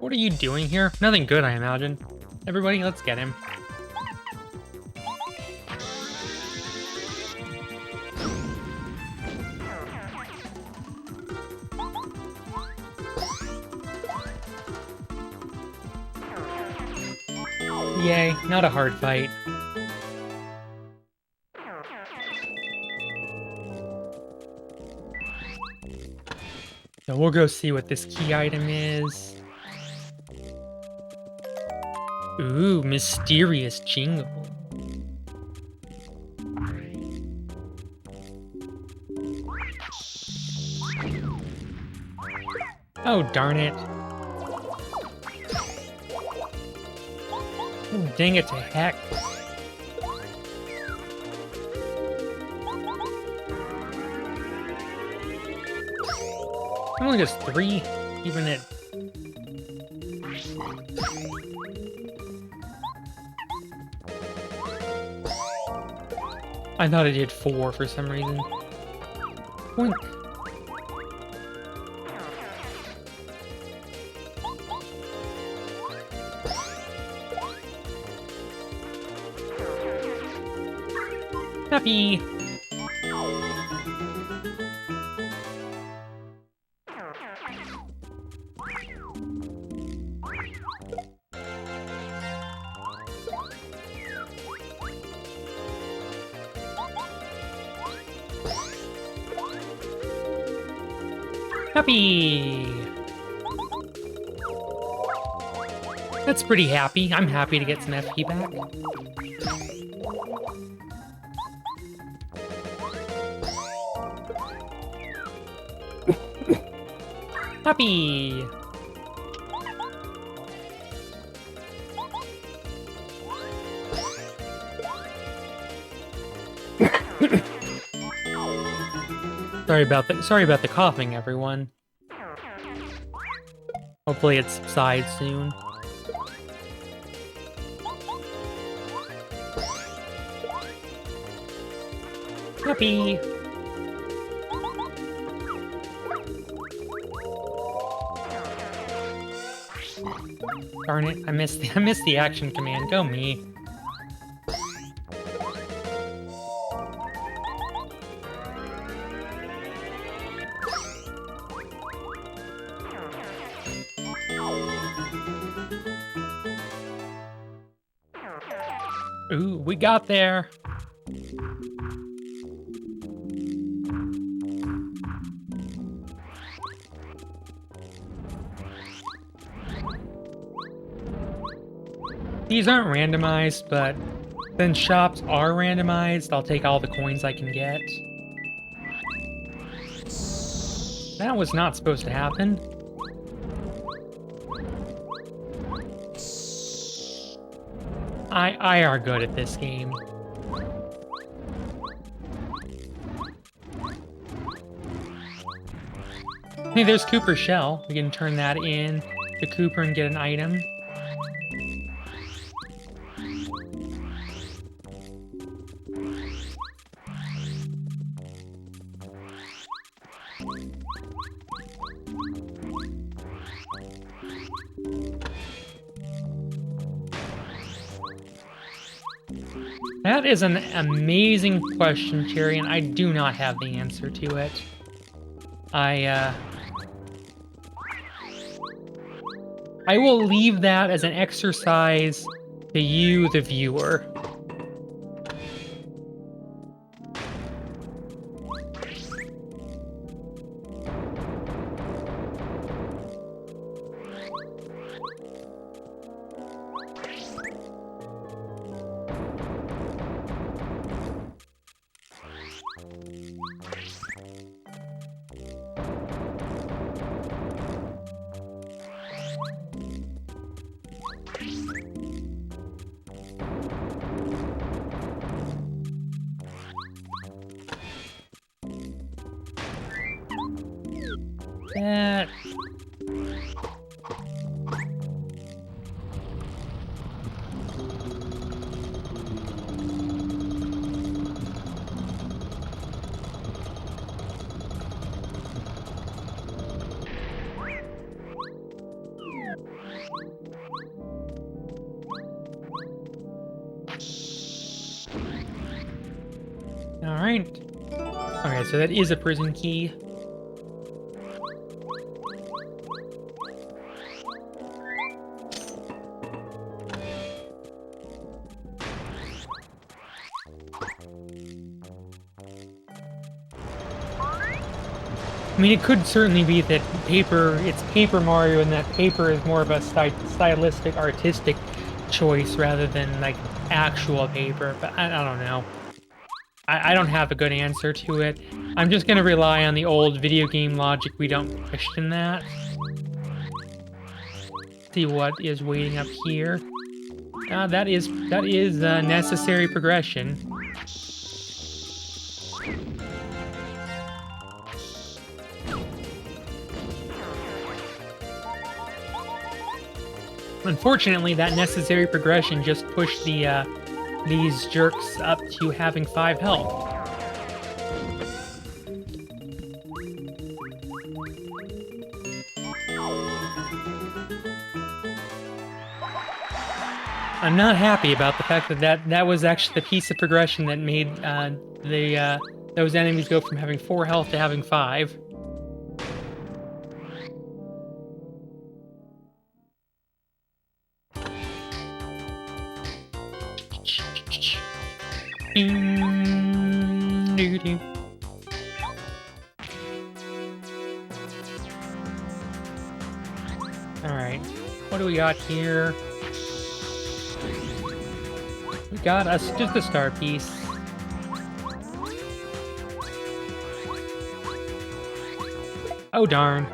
What are you doing here? Nothing good, I imagine. Everybody, let's get him. Yay, not a hard fight. So we'll go see what this key item is. Ooh, mysterious jingle. Oh, darn it. Oh, dang it to heck. Only just 3, even at... I thought it did 4 for some reason. Boink. Happy! Happy! That's pretty happy. I'm happy to get some FP back. Happy! Sorry about the coughing, everyone. Hopefully it subsides soon. Puppy! Darn it, I missed the action command. Go me. Ooh, we got there. These aren't randomized, but since shops are randomized, I'll take all the coins I can get. That was not supposed to happen. I are good at this game. Hey, there's Cooper's shell. We can turn that in to Cooper and get an item. That is an amazing question, Cherry, and I do not have the answer to it. I will leave that as an exercise to you, the viewer. That... Alright. Okay, so that is a prison key. I mean, it could certainly be that it's Paper Mario, and that paper is more of a stylistic, artistic choice rather than, like, actual paper, but I don't know. I don't have a good answer to it. I'm just gonna rely on the old video game logic. We don't question that. See what is waiting up here. That is necessary progression. Unfortunately, that necessary progression just pushed these jerks up to having 5 health. I'm not happy about the fact that was actually the piece of progression that made those enemies go from having 4 health to having 5. Alright, what do we got here? We got us just a star piece. Oh darn.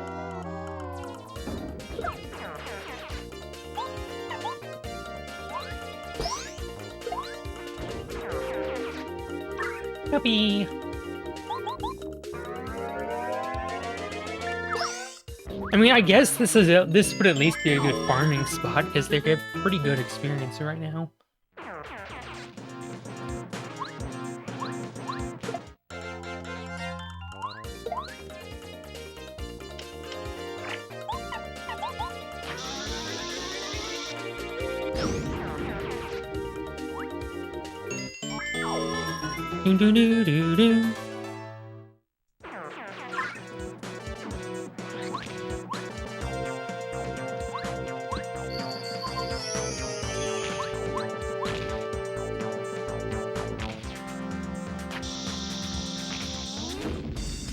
Puppy. I mean, I guess this would at least be a good farming spot because they have pretty good experience right now. Do do do do do.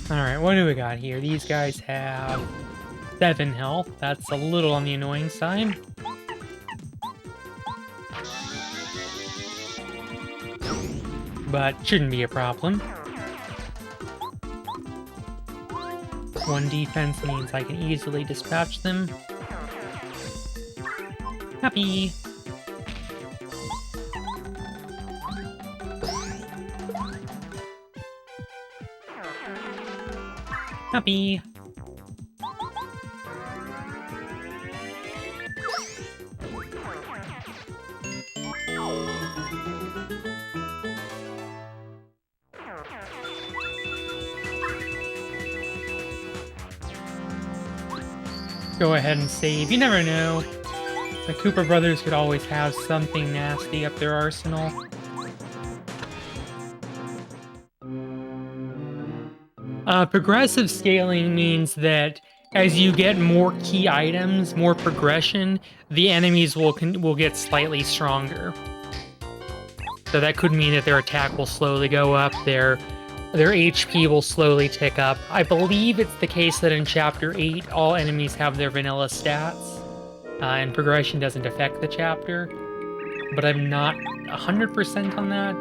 Alright, what do we got here? These guys have 7 health. That's a little on the annoying side. But shouldn't be a problem. 1 defense means I can easily dispatch them. Happy! Happy! Go ahead and save. You never know. The Cooper brothers could always have something nasty up their arsenal. Progressive scaling means that as you get more key items, more progression, the enemies will get slightly stronger. So that could mean that their attack will slowly go up, their HP will slowly tick up. I believe it's the case that in Chapter 8, all enemies have their vanilla stats, and progression doesn't affect the chapter, but I'm not 100% on that.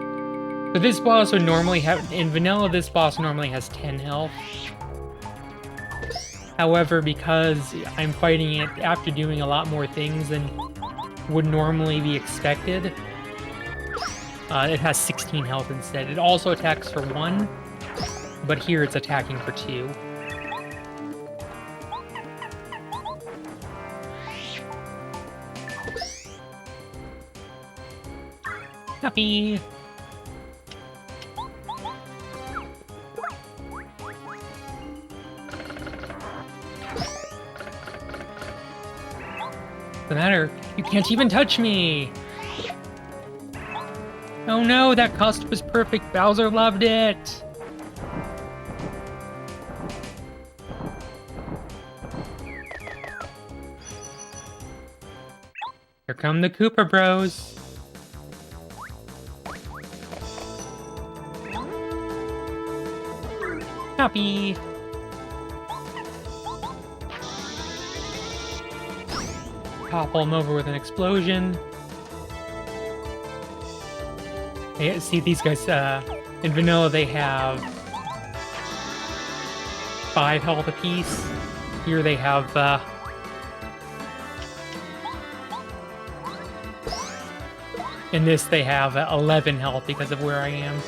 So this boss would normally have, in vanilla, this boss normally has 10 health. However, because I'm fighting it after doing a lot more things than would normally be expected, it has 16 health instead. It also attacks for 1, but here it's attacking for 2. Happy! What's the matter? You can't even touch me! Oh no, that cusp was perfect. Bowser loved it! Here come the Koopa Bros. Happy! Topple them over with an explosion. Hey, see, these guys, in vanilla, they have 5 health apiece. Here they have, in this they have 11 health because of where I am.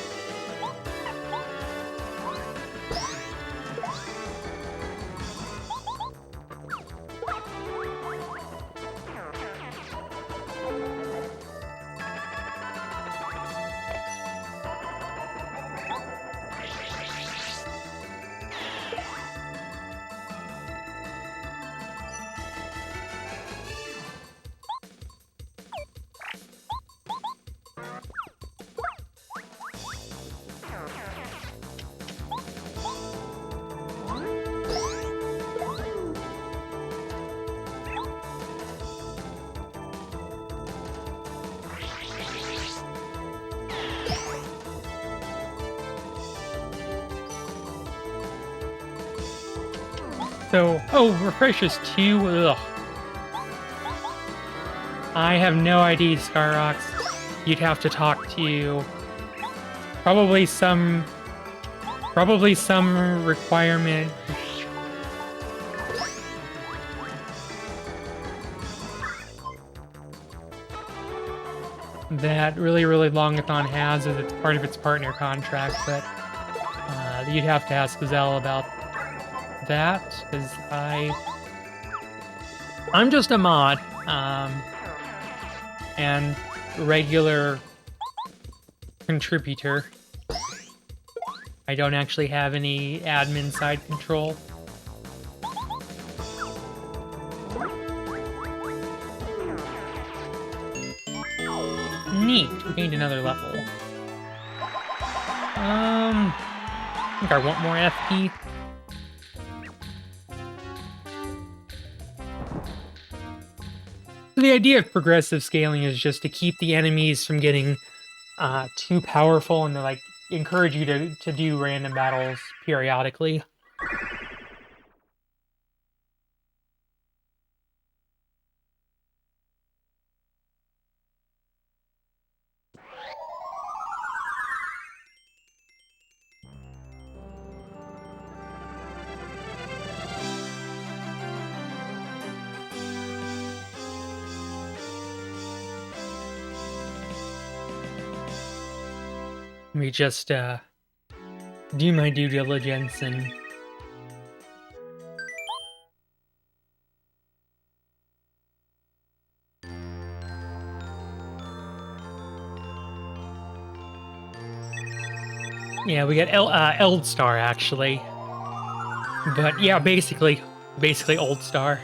So, oh, refreshers 2, ugh. I have no idea, Skyrox. You'd have to talk to probably some requirement. That Really Really Long-A-Thon has as it's part of its partner contract, but you'd have to ask Zell about that, because I'm just a mod, and regular contributor. I don't actually have any admin side control. Neat, we gained another level. I think I want more FP. The idea of progressive scaling is just to keep the enemies from getting too powerful and to like encourage you to do random battles periodically. Let me just do my due diligence and yeah, we got Eld Star actually, but yeah, basically Old Star.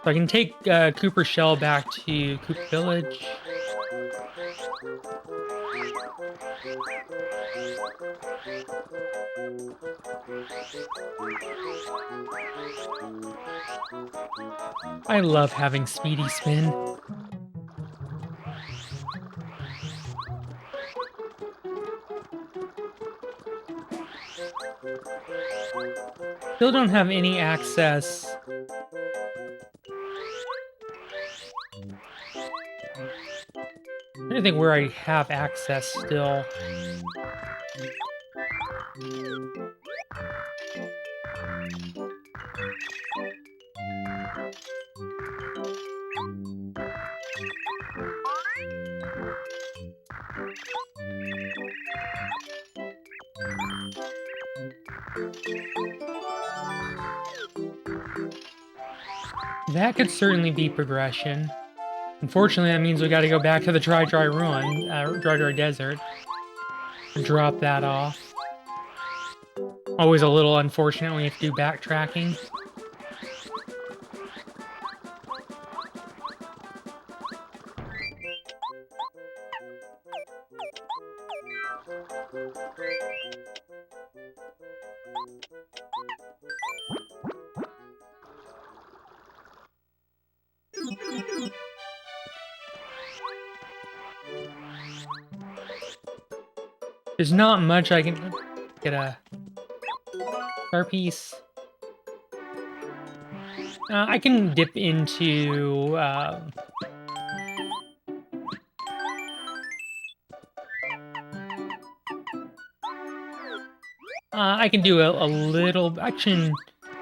So I can take Cooper Shell back to Coop Village. I love having Speedy Spin. Still don't have any access. I don't think where I have access still. That could certainly be progression. Unfortunately, that means we gotta go back to the Dry Ruin, Dry Desert. Drop that off. Always a little unfortunate when you have to do backtracking. There's not much I can get a star piece. I can dip into I can do a little action.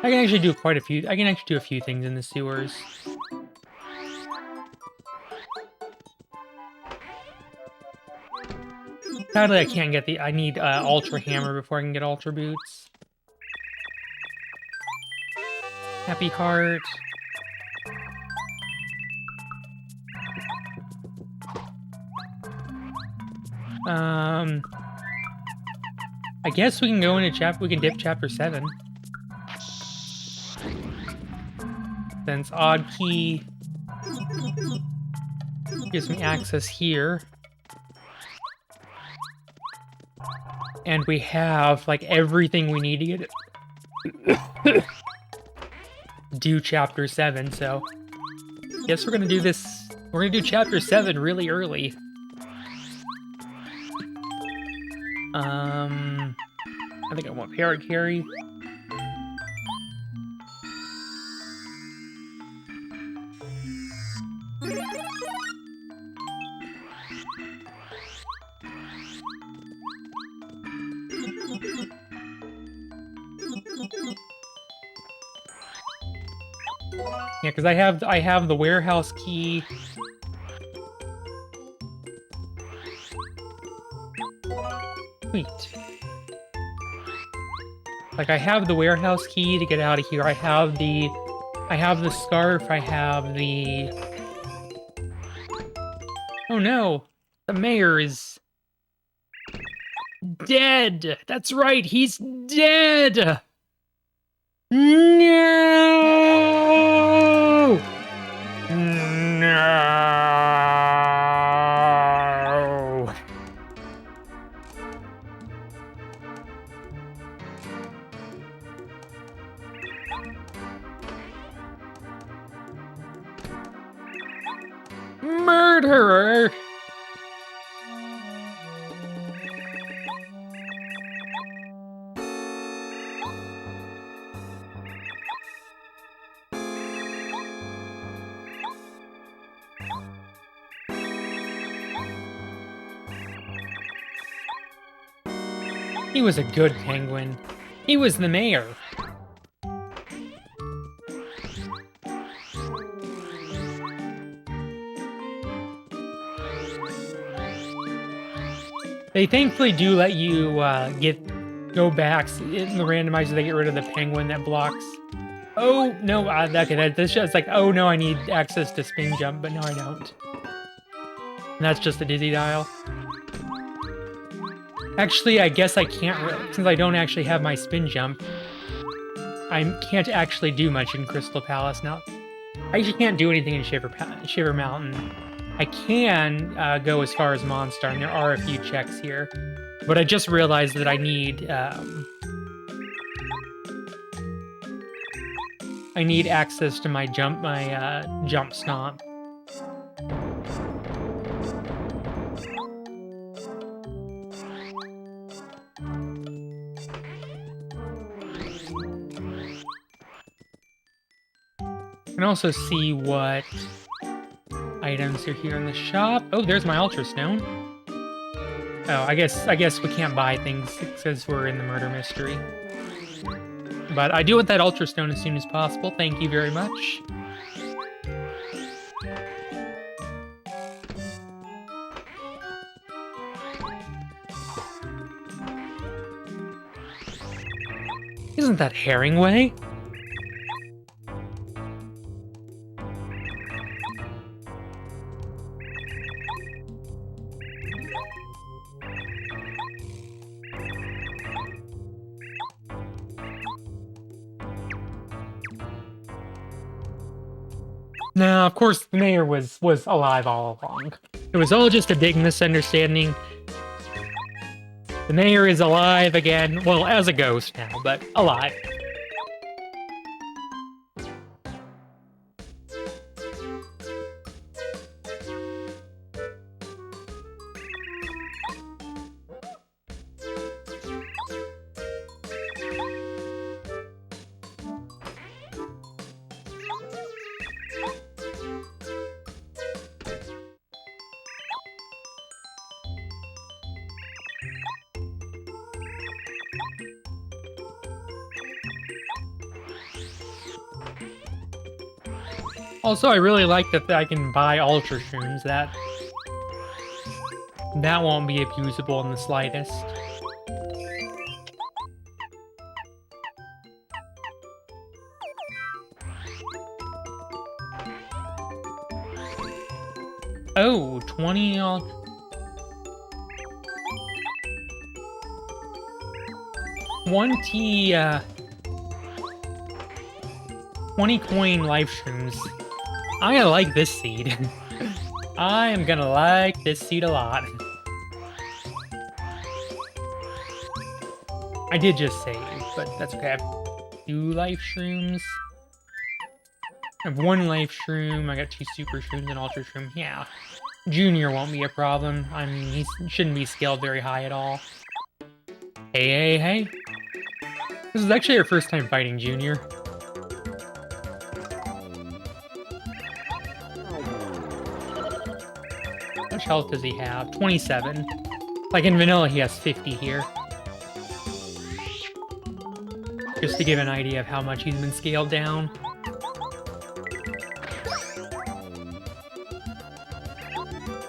I can actually do quite a few. I can actually do a few things in the sewers. Sadly, I can't get the. I need Ultra Hammer before I can get Ultra Boots. Happy Heart. I guess we can go into chapter. We can dip chapter 7. Since Odd Key gives me access here. And we have, like, everything we need to get do chapter 7, so guess we're gonna do this. We're gonna do chapter 7 really early. I think I want Parrot Carry. Yeah, because I have the warehouse key. Sweet. Like I have the warehouse key to get out of here. I have the scarf. I have the. Oh no, the mayor is. Dead! That's right, he's dead! No! No! Murderer! He was a good penguin. He was the mayor. They thankfully do let you go back in the randomizer. They get rid of the penguin that blocks. Oh no! Okay, this just like, oh no, I need access to spin jump, but no, I don't. And that's just the dizzy dial. Actually, I guess I can't, since I don't actually have my spin jump. I can't actually do much in Crystal Palace now. I actually can't do anything in Shiver Mountain. I can go as far as Monstar, and there are a few checks here. But I just realized that I need access to my jump stomp. I can also see what items are here in the shop. Oh, there's my Ultra Stone. Oh, I guess we can't buy things because we're in the murder mystery. But I do want that Ultra Stone as soon as possible. Thank you very much. Isn't that Herringway? No, of course, the mayor was alive all along. It was all just a big misunderstanding. The mayor is alive again. Well, as a ghost now, but alive. Also, I really like that I can buy Ultra Shrooms. That won't be abusable in the slightest. Oh, 20 all... 20 coin life shrooms. I'm gonna like this seed. I am gonna like this seed a lot. I did just save, but that's okay. I have 2 life shrooms. I have 1 life shroom. I got 2 super shrooms and ultra shroom. Yeah. Junior won't be a problem. I mean, he shouldn't be scaled very high at all. Hey, hey, hey. This is actually our first time fighting Junior. How much health does he have? 27. Like in vanilla, he has 50 here. Just to give an idea of how much he's been scaled down.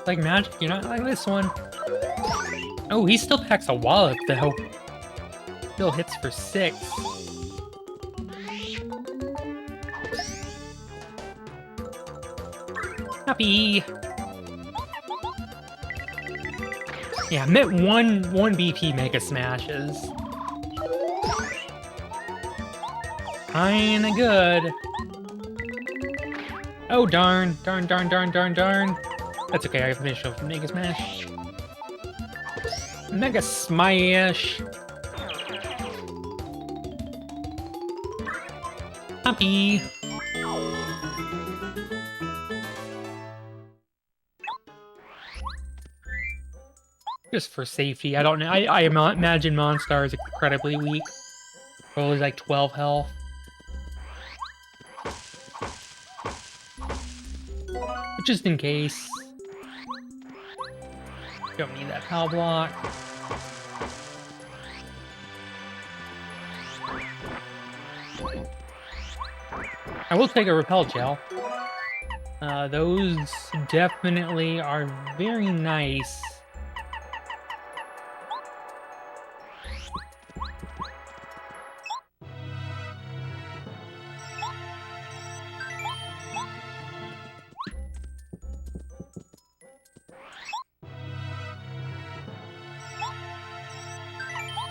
Like magic, you're not like this one. Oh, he still packs a wallop though. Still hits for 6. Happy. Yeah, one BP Mega Smashes. Kinda good. Oh darn, darn, darn, darn, darn, darn. That's okay, I can finish off Mega Smash. Mega Smash. Happy. Just for safety, I don't know. I imagine Monstar is incredibly weak. Probably like 12 health. But just in case. Don't need that power block. I will take a Repel Gel. Those definitely are very nice.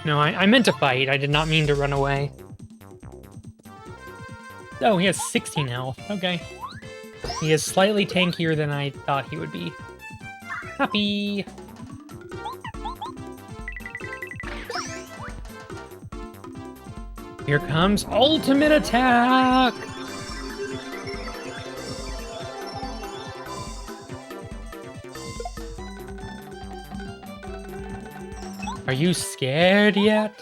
No, I meant to fight. I did not mean to run away. Oh, he has 16 health. Okay. He is slightly tankier than I thought he would be. Happy! Here comes Ultimate Attack! Are you scared yet?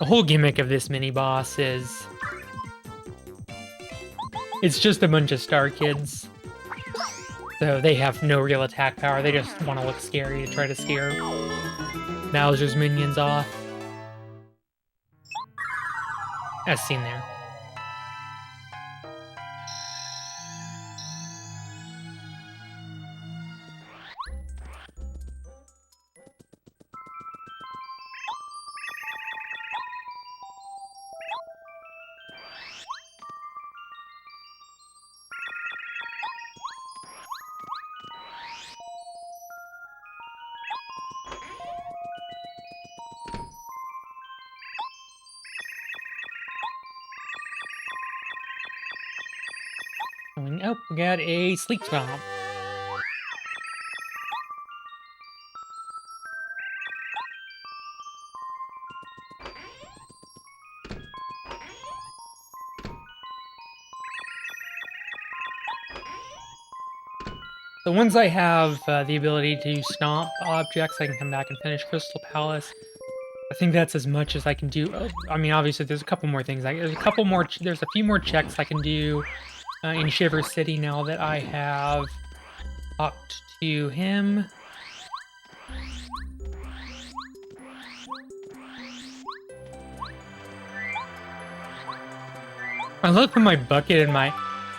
The whole gimmick of this mini-boss is... it's just a bunch of star kids. So they have no real attack power, they just want to look scary to try to scare Bowser's minions off. As seen there. Oh, we got a Sleep Stomp. The ones I have the ability to stomp objects, I can come back and finish Crystal Palace. I think that's as much as I can do. I mean, obviously, there's a couple more things. There's a few more checks I can do in Shiver City now that I have talked to him. I love when my bucket and my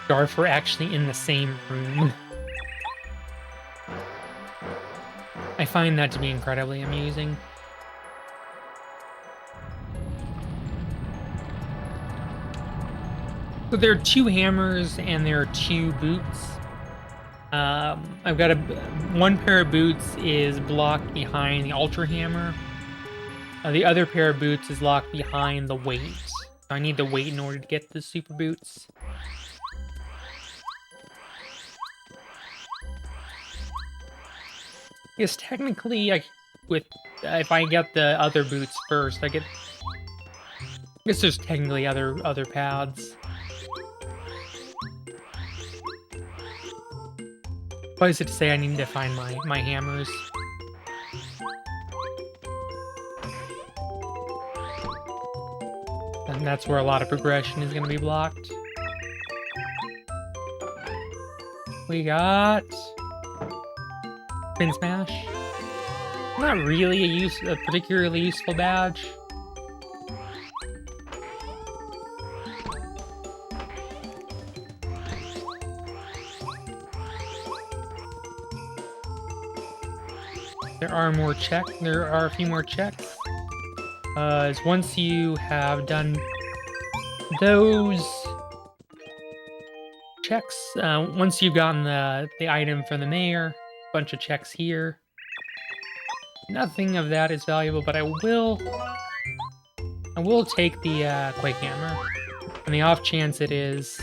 scarf are actually in the same room. I find that to be incredibly amusing. So there are 2 hammers and there are 2 boots. I've got one pair of boots is blocked behind the Ultra Hammer. The other pair of boots is locked behind the weight. So I need the weight in order to get the super boots. Yes, technically, if I get the other boots first, I guess there's technically other paths. Why is it to say I need to find my hammers? And that's where a lot of progression is going to be blocked. We got... Spin Smash. Not really a particularly useful badge. There are a few more checks. Once you have done those checks, once you've gotten the item from the mayor, bunch of checks here. Nothing of that is valuable, but I will take the Quake Hammer. On the off chance it is...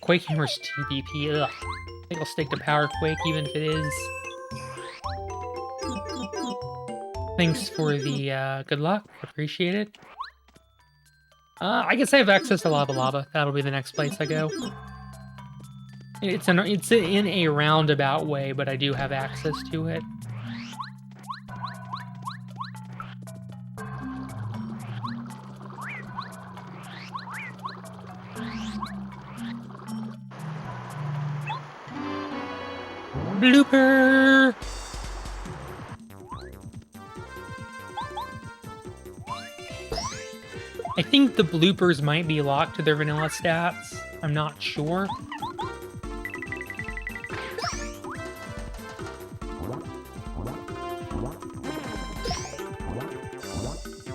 Quake Hammer's 2 BP, ugh. I think I'll stick to Power Quake even if it is. Thanks for the good luck, appreciate it. I guess I have access to Lava Lava. That'll be the next place I go. It's in a roundabout way, but I do have access to it. Blooper! I think the bloopers might be locked to their vanilla stats. I'm not sure.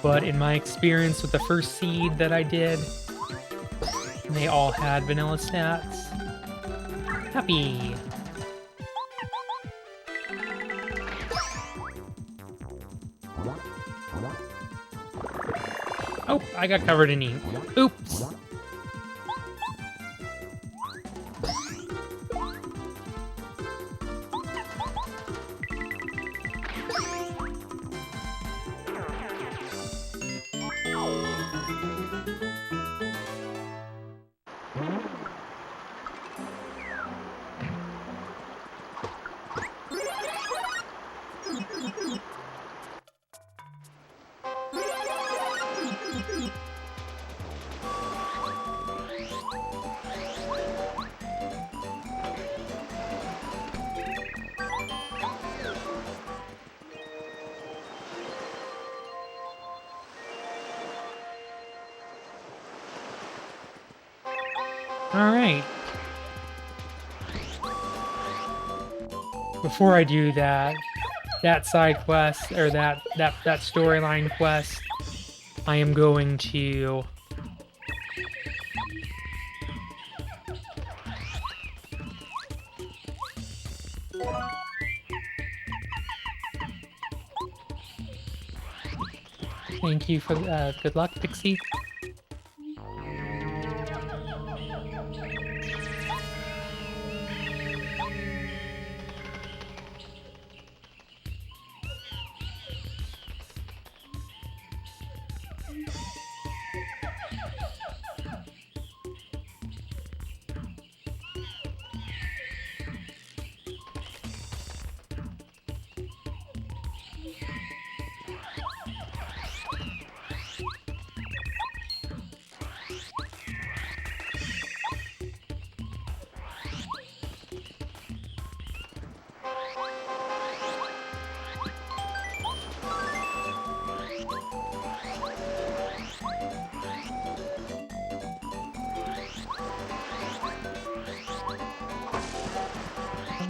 But in my experience with the first seed that I did, they all had vanilla stats. Happy! Oh, I got covered in ink. Oops! Alright. Before I do that side quest, or that storyline quest, I am going to... Thank you for good luck, Pixie.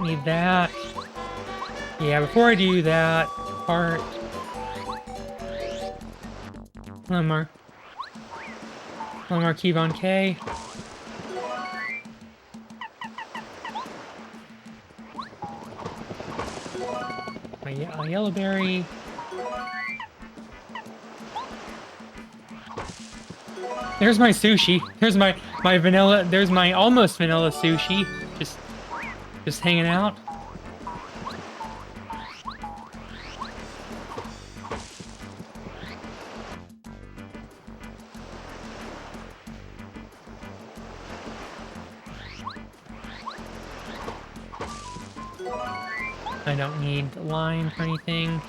Need that. Yeah, before I do that part... Lemar Keyvon K. My yellow berry. There's my sushi. There's my vanilla. There's my almost vanilla sushi. Just hanging out. I don't need lime for anything.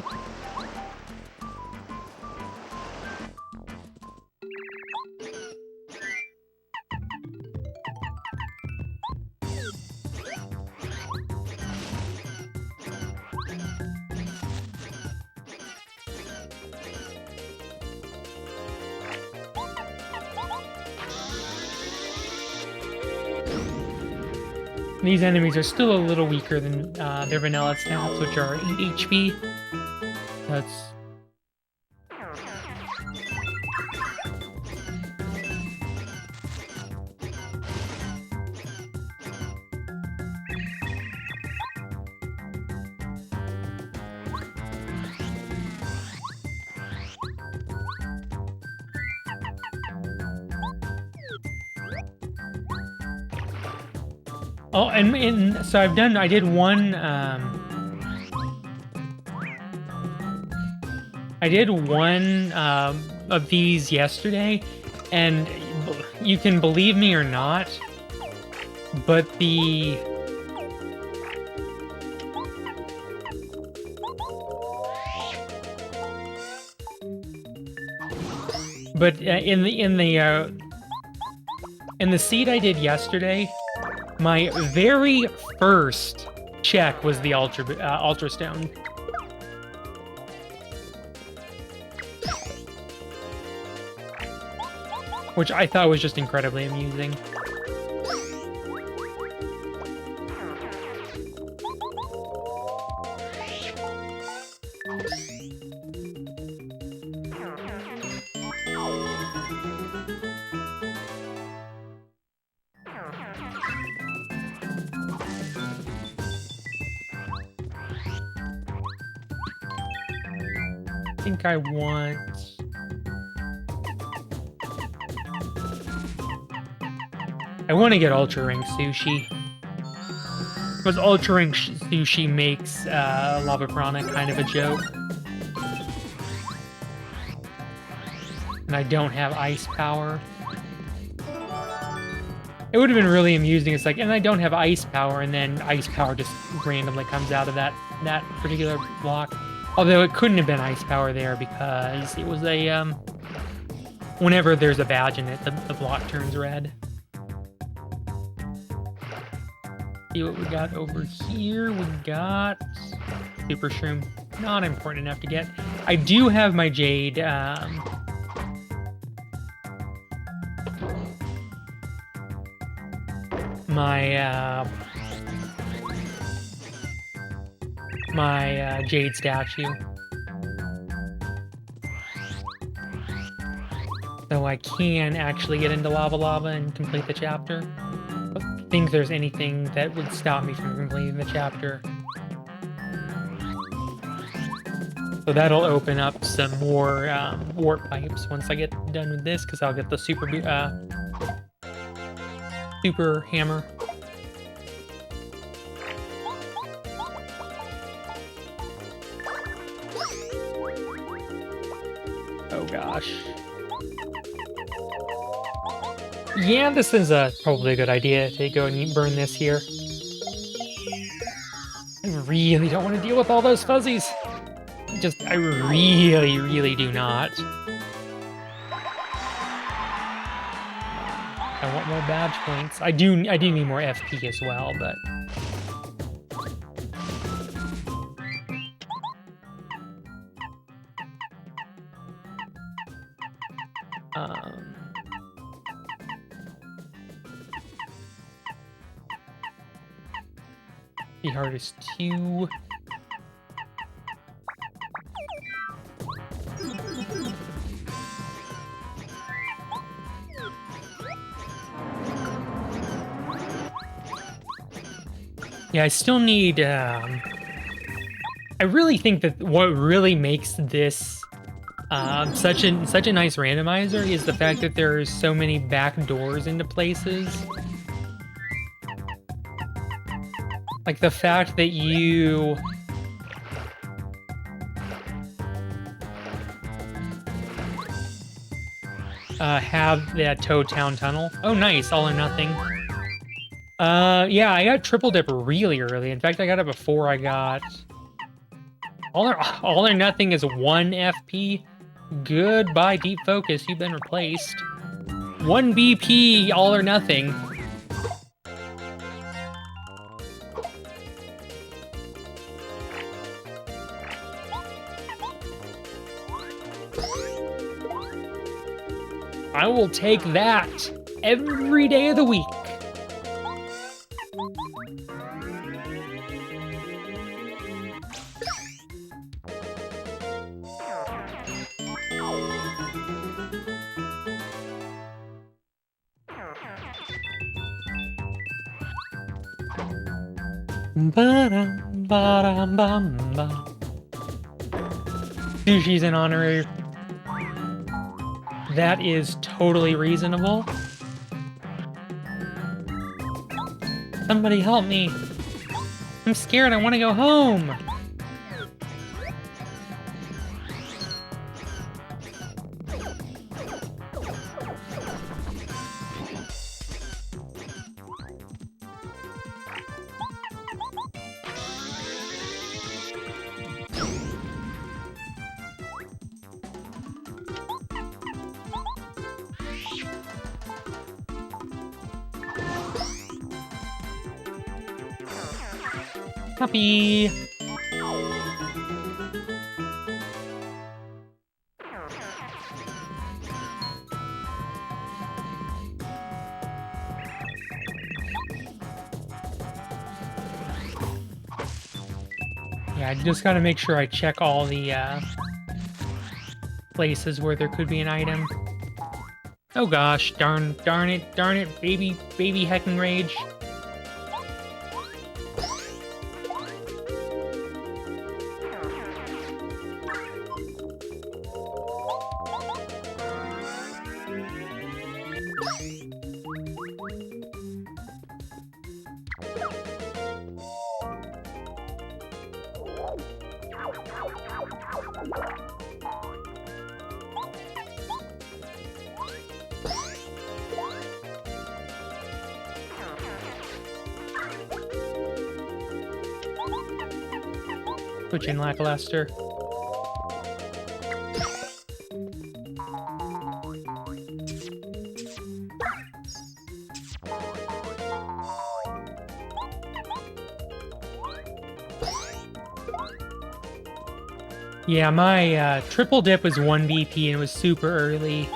These enemies are still a little weaker than their vanilla stats, which are 8 HP. That's... Oh, and so I did one, of these yesterday, and you can believe me or not, but in the seed I did yesterday, my very first check was the Ultra Stone. Which I thought was just incredibly amusing. I think I want... I want to get Ultra Ring Sushi. Because Ultra Ring Sushi makes Lava Piranha kind of a joke. And I don't have Ice Power. It would have been really amusing. It's like, and I don't have Ice Power, and then Ice Power just randomly comes out of that particular block. Although it couldn't have been Ice Power there because it was a, whenever there's a badge in it, the block turns red. See what we got over here. We got Super Shroom. Not important enough to get. I do have my Jade, my Jade statue. So I can actually get into Lava Lava and complete the chapter. I think there's anything that would stop me from completing the chapter. So that'll open up some more warp pipes once I get done with this, because I'll get the super hammer. Oh gosh. Yeah, this is probably a good idea to go and burn this here. I really don't want to deal with all those fuzzies. I really, really do not. I want more badge points. I do need more FP as well, but... the hardest 2. Yeah, I still need, I really think that what really makes this such a nice randomizer is the fact that there's so many back doors into places. Like the fact that you have that Toad Town tunnel. Oh, nice, all or nothing. Yeah, I got triple dip really early. In fact, I got it before I got all or nothing is 1 FP. Goodbye, deep focus. You've been replaced. 1 BP, all or nothing. I will take that every day of the week. Sushi's an honorary. That is totally reasonable. Somebody help me. I'm scared. I want to go home. Puppy. Yeah, I just gotta make sure I check all the places where there could be an item. Oh gosh, darn it, baby heckin' rage. Switching lackluster. Yeah, my triple dip was 1 BP and it was super early.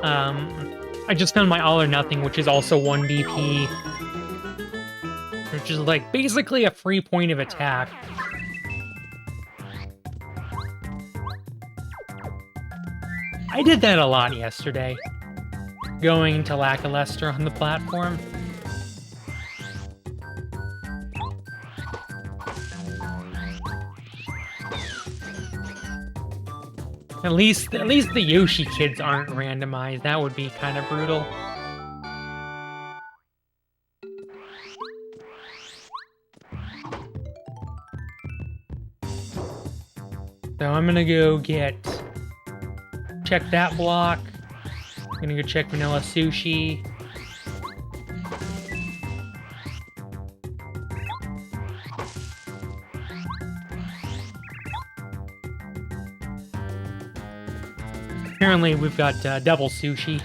I just found my all or nothing, which is also 1 BP. Which is like basically a free point of attack. I did that a lot yesterday. Going to lackluster on the platform. At least the Yoshi kids aren't randomized. That would be kind of brutal. So I'm gonna go check that block. I'm gonna go check Vanilla Sushi. Apparently we've got double sushi.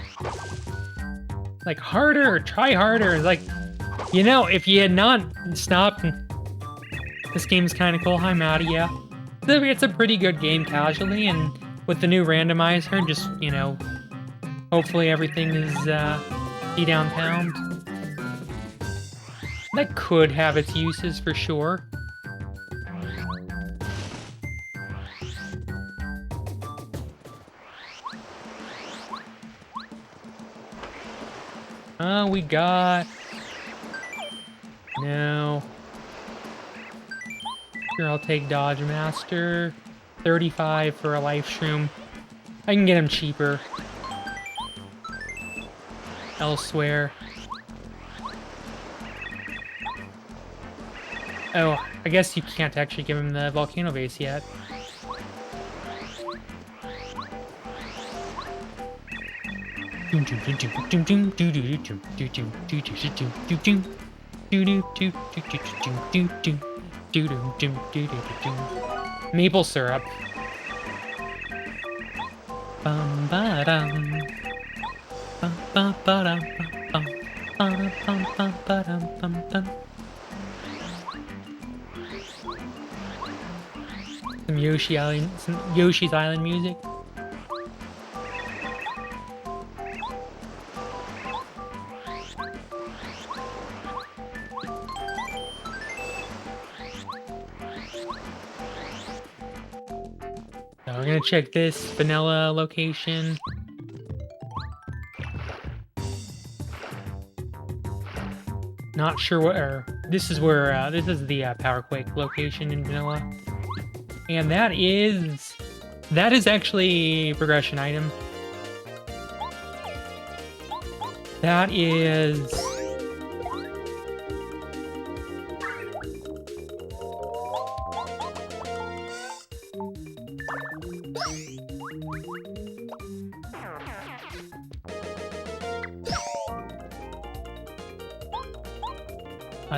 Like, harder, try harder. Like, you know, if you had not stopped, this game's kind of cool. Hi, Maddie, yeah. It's a pretty good game casually, and with the new randomizer, just, you know, hopefully everything is be down pound. That could have its uses for sure. We got... No. Here, I'll take Dodge Master. 35 for a life shroom. I can get him cheaper elsewhere. Oh, I guess you can't actually give him the volcano base yet. Maple syrup. Bum ba dum. Bum ba ba dum bum bum bum bum ba dum bum bum. Some Yoshi's Island music. So we're gonna check this vanilla location. Not sure where. This is where. This is the Power Quake location in vanilla, and that is actually a progression item. That is...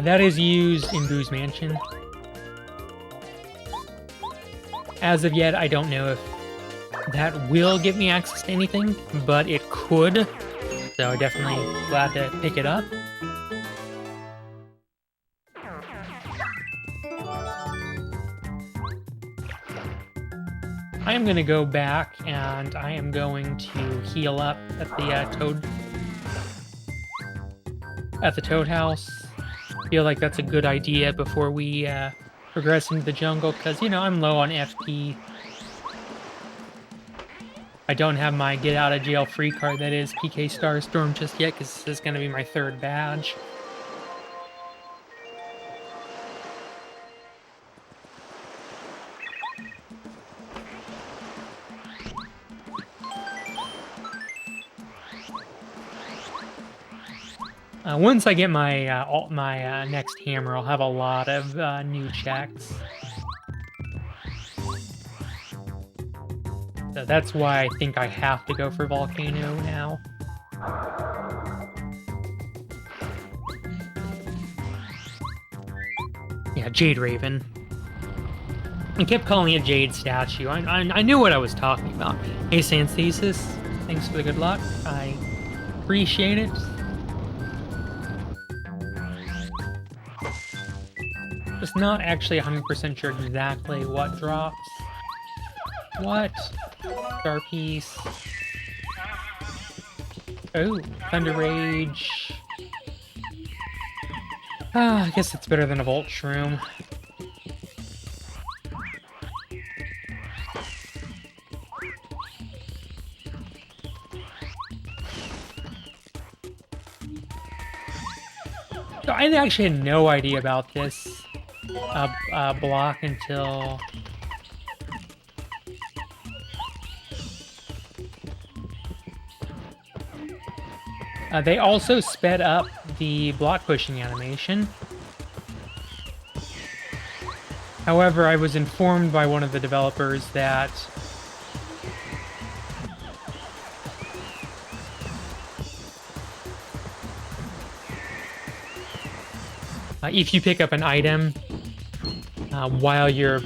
that is used in Boo's Mansion. As of yet, I don't know if that will give me access to anything, but it could. So definitely glad to pick it up. I am going to go back and I am going to heal up at the Toad House. Feel like that's a good idea before we progress into the jungle, because, you know, I'm low on FP. I don't have my get out of jail free card, that is PK Starstorm, just yet, because this is going to be my 3rd badge. Once I get my next hammer, I'll have a lot of new checks. So that's why I think I have to go for Volcano now. Yeah, Jade Raven. I kept calling it Jade Statue. I knew what I was talking about. Hey, Sansthesis, thanks for the good luck. I appreciate it. Just not actually 100% sure exactly what drops. What? Star Piece. Oh, Thunder Rage. I guess it's better than a Volt Shroom. So I actually had no idea about this block until... they also sped up the block pushing animation. However, I was informed by one of the developers that if you pick up an item while you're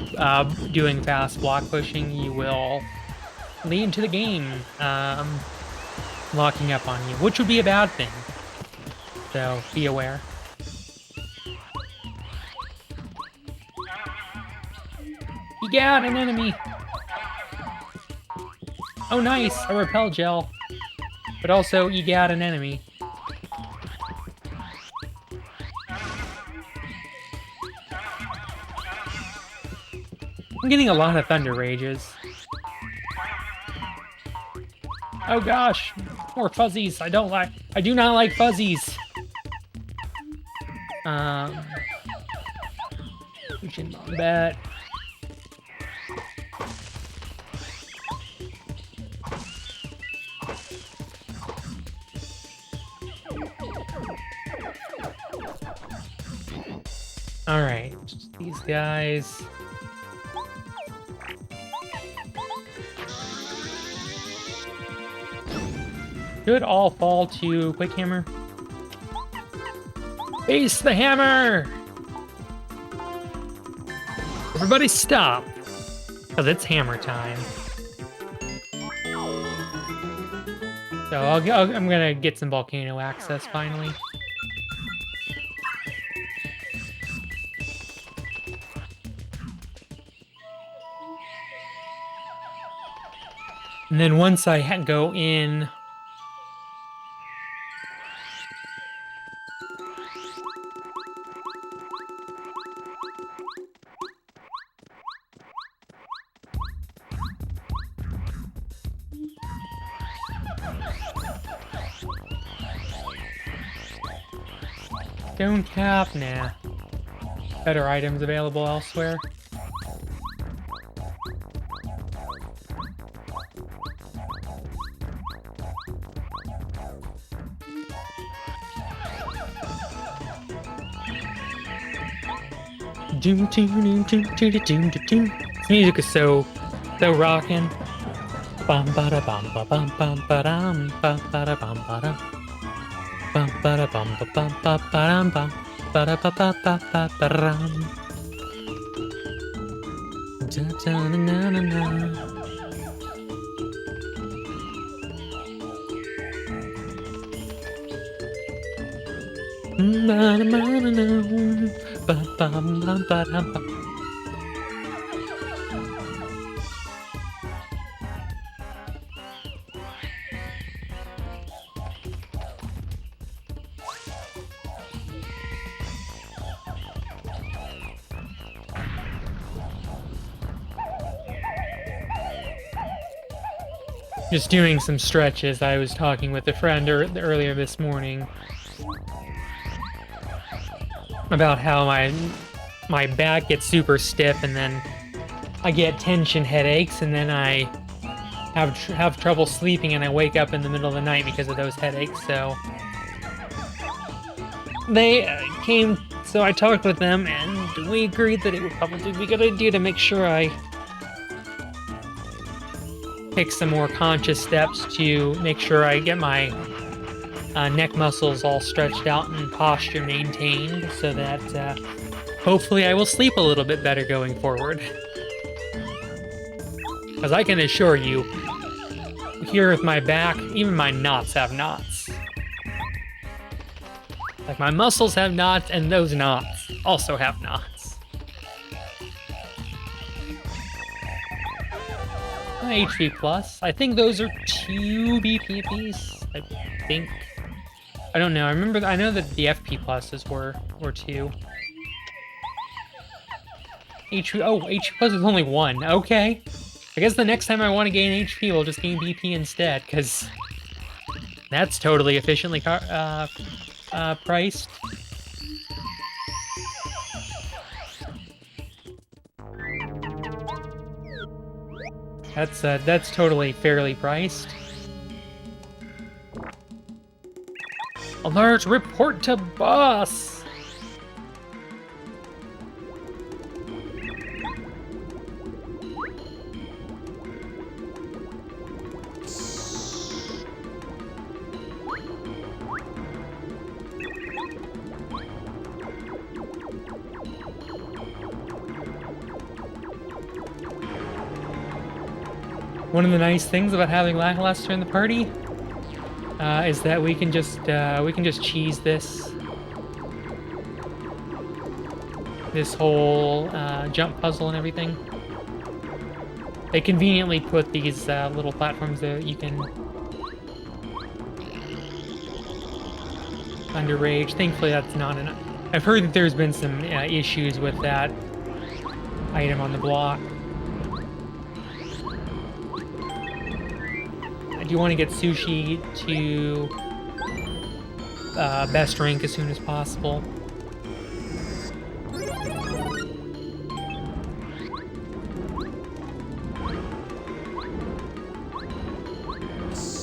doing fast block pushing, you will lead to the game locking up on you, which would be a bad thing. So, be aware. You got an enemy! Oh nice, a repel gel. But also, you got an enemy. I'm getting a lot of Thunder Rages. Oh gosh, more fuzzies. I do not like fuzzies. We should bet. All right, these guys. Should all fall to Quick Hammer. Base the hammer! Everybody stop! Because it's hammer time. So I'm gonna get some volcano access finally. And then once I go in... Stone cap? Nah. Better items available elsewhere. This music is so rockin'. Bum ba da bum ba bum bum ba dum bum ba da bum ba dum bum ba da bum ba bum ba ba dum bum ba da ba ba ba ba ba dum. Da da na na na. Just doing some stretches. I was talking with a friend earlier this morning about how my back gets super stiff, and then I get tension headaches, and then I have trouble sleeping, and I wake up in the middle of the night because of those headaches. So they came. So I talked with them, and we agreed that it would probably be a good idea to make sure I take some more conscious steps to make sure I get my neck muscles all stretched out and posture maintained, so that hopefully I will sleep a little bit better going forward. Because I can assure you, here with my back, even my knots have knots. Like, my muscles have knots, and those knots also have knots. HP plus. I think those are 2 BP piece. I think. I don't know. I know that the FP pluses were 2. HP. Oh, HP plus is only 1. Okay. I guess the next time I want to gain HP, we'll just gain BP instead, because that's totally efficiently priced. That's totally fairly priced. Alert! Report to boss! One of the nice things about having Lackluster in the party is that we can just cheese this whole jump puzzle and everything. They conveniently put these little platforms that you can under rage. Thankfully, that's not enough. I've heard that there's been some issues with that item on the block. Do you want to get Sushi to best rank as soon as possible?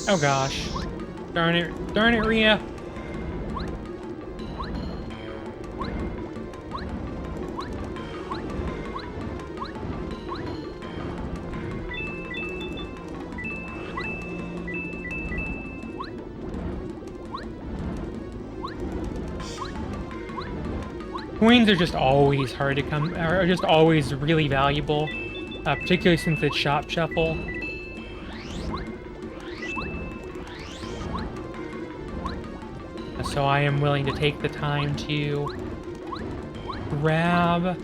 Oh gosh. Darn it, Rhea. Coins are just always hard to come, are just always really valuable, particularly since it's shop shuffle. So I am willing to take the time to grab.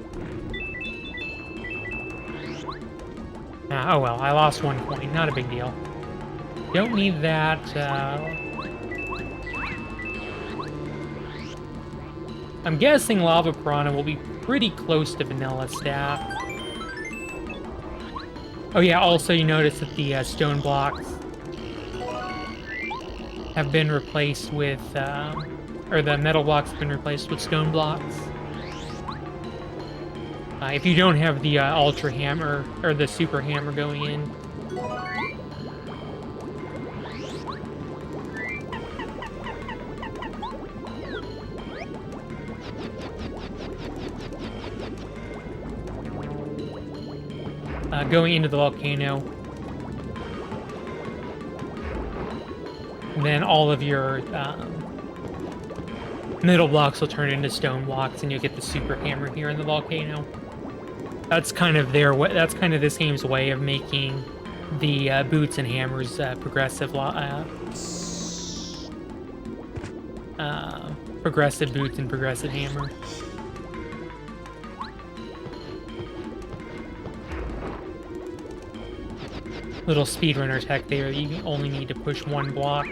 Oh well, I lost 1 coin, not a big deal. Don't need that. I'm guessing Lava Piranha will be pretty close to Vanilla Staff. Oh yeah, also you notice that the stone blocks have been replaced with, or the metal blocks have been replaced with stone blocks. If you don't have the Ultra Hammer, or the Super Hammer going in. going into the volcano. And then all of your middle blocks will turn into stone blocks, and you'll get the super hammer here in the volcano. That's kind of that's kind of this game's way of making the boots and hammers progressive progressive boots and progressive hammer. Little speedrunner tech there. You only need to push one block.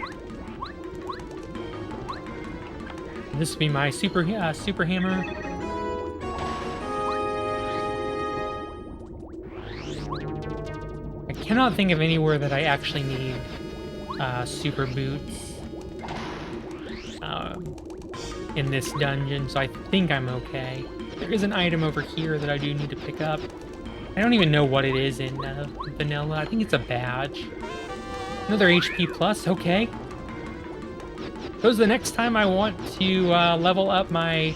And this will be my super hammer. I cannot think of anywhere that I actually need super boots in this dungeon, so I think I'm okay. There is an item over here that I do need to pick up. I don't even know what it is in vanilla. I think it's a badge. Another HP plus, okay. Suppose the next time I want to level up my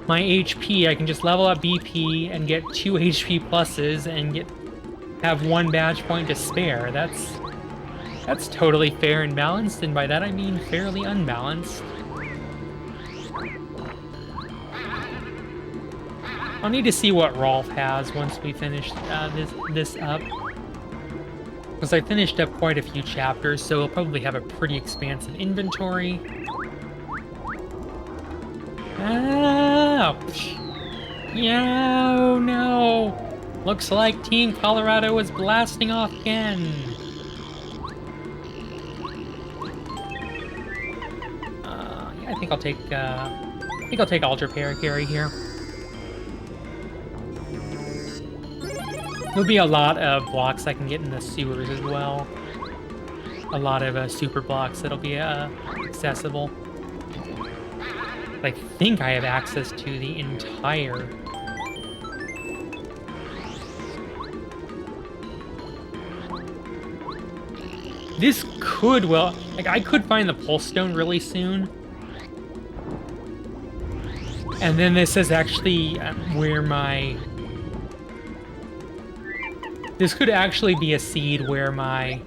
HP, I can just level up BP and get 2 HP pluses and have 1 badge point to spare. That's totally fair and balanced, and by that I mean fairly unbalanced. I'll need to see what Rolf has once we finish this up. Because I finished up quite a few chapters, so he'll probably have a pretty expansive inventory. Oh! Yeah, no! Looks like Team Colorado is blasting off again. Yeah, I think I'll take Ultra Paracarry here. There'll be a lot of blocks I can get in the sewers as well. A lot of super blocks that'll be accessible. I think I have access to the entire... This could, well, like, I could find the Pulse Stone really soon. And then this is actually where my... This could actually be a seed where my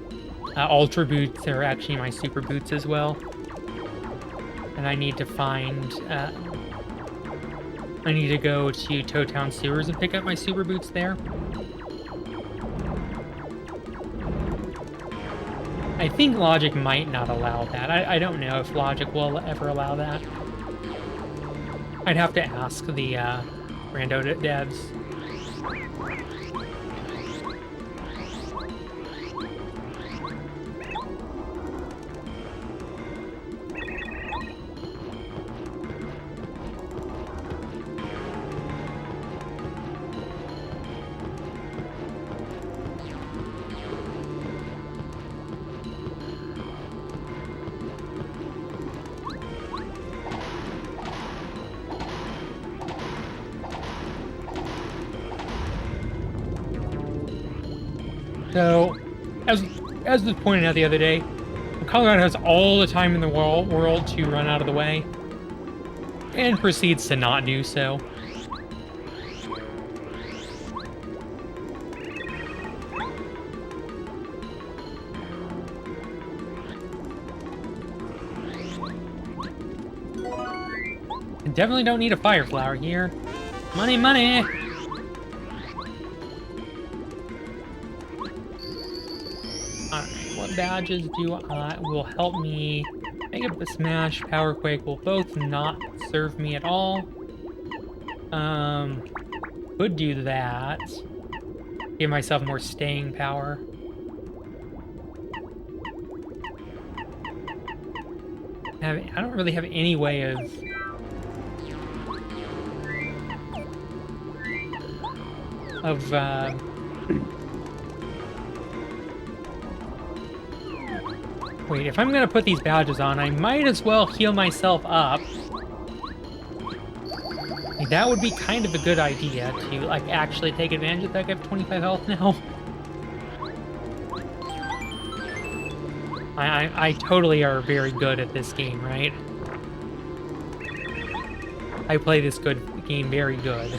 Ultra Boots are actually my Super Boots as well. And I need to find... I need to go to Toad Town Sewers and pick up my Super Boots there. I think Logic might not allow that. I don't know if Logic will ever allow that. I'd have to ask the Rando devs. So, as was pointed out the other day, Colorado has all the time in the world to run out of the way, and proceeds to not do so. I definitely don't need a fire flower here. Money, money! Badges will help me make up the Smash. Power Quake will both not serve me at all. Could do that. Give myself more staying power. I don't really have any way of wait, if I'm gonna put these badges on, I might as well heal myself up. Like, that would be kind of a good idea to, like, actually take advantage of that. I have 25 health now. I totally are very good at this game, right? I play this game very good.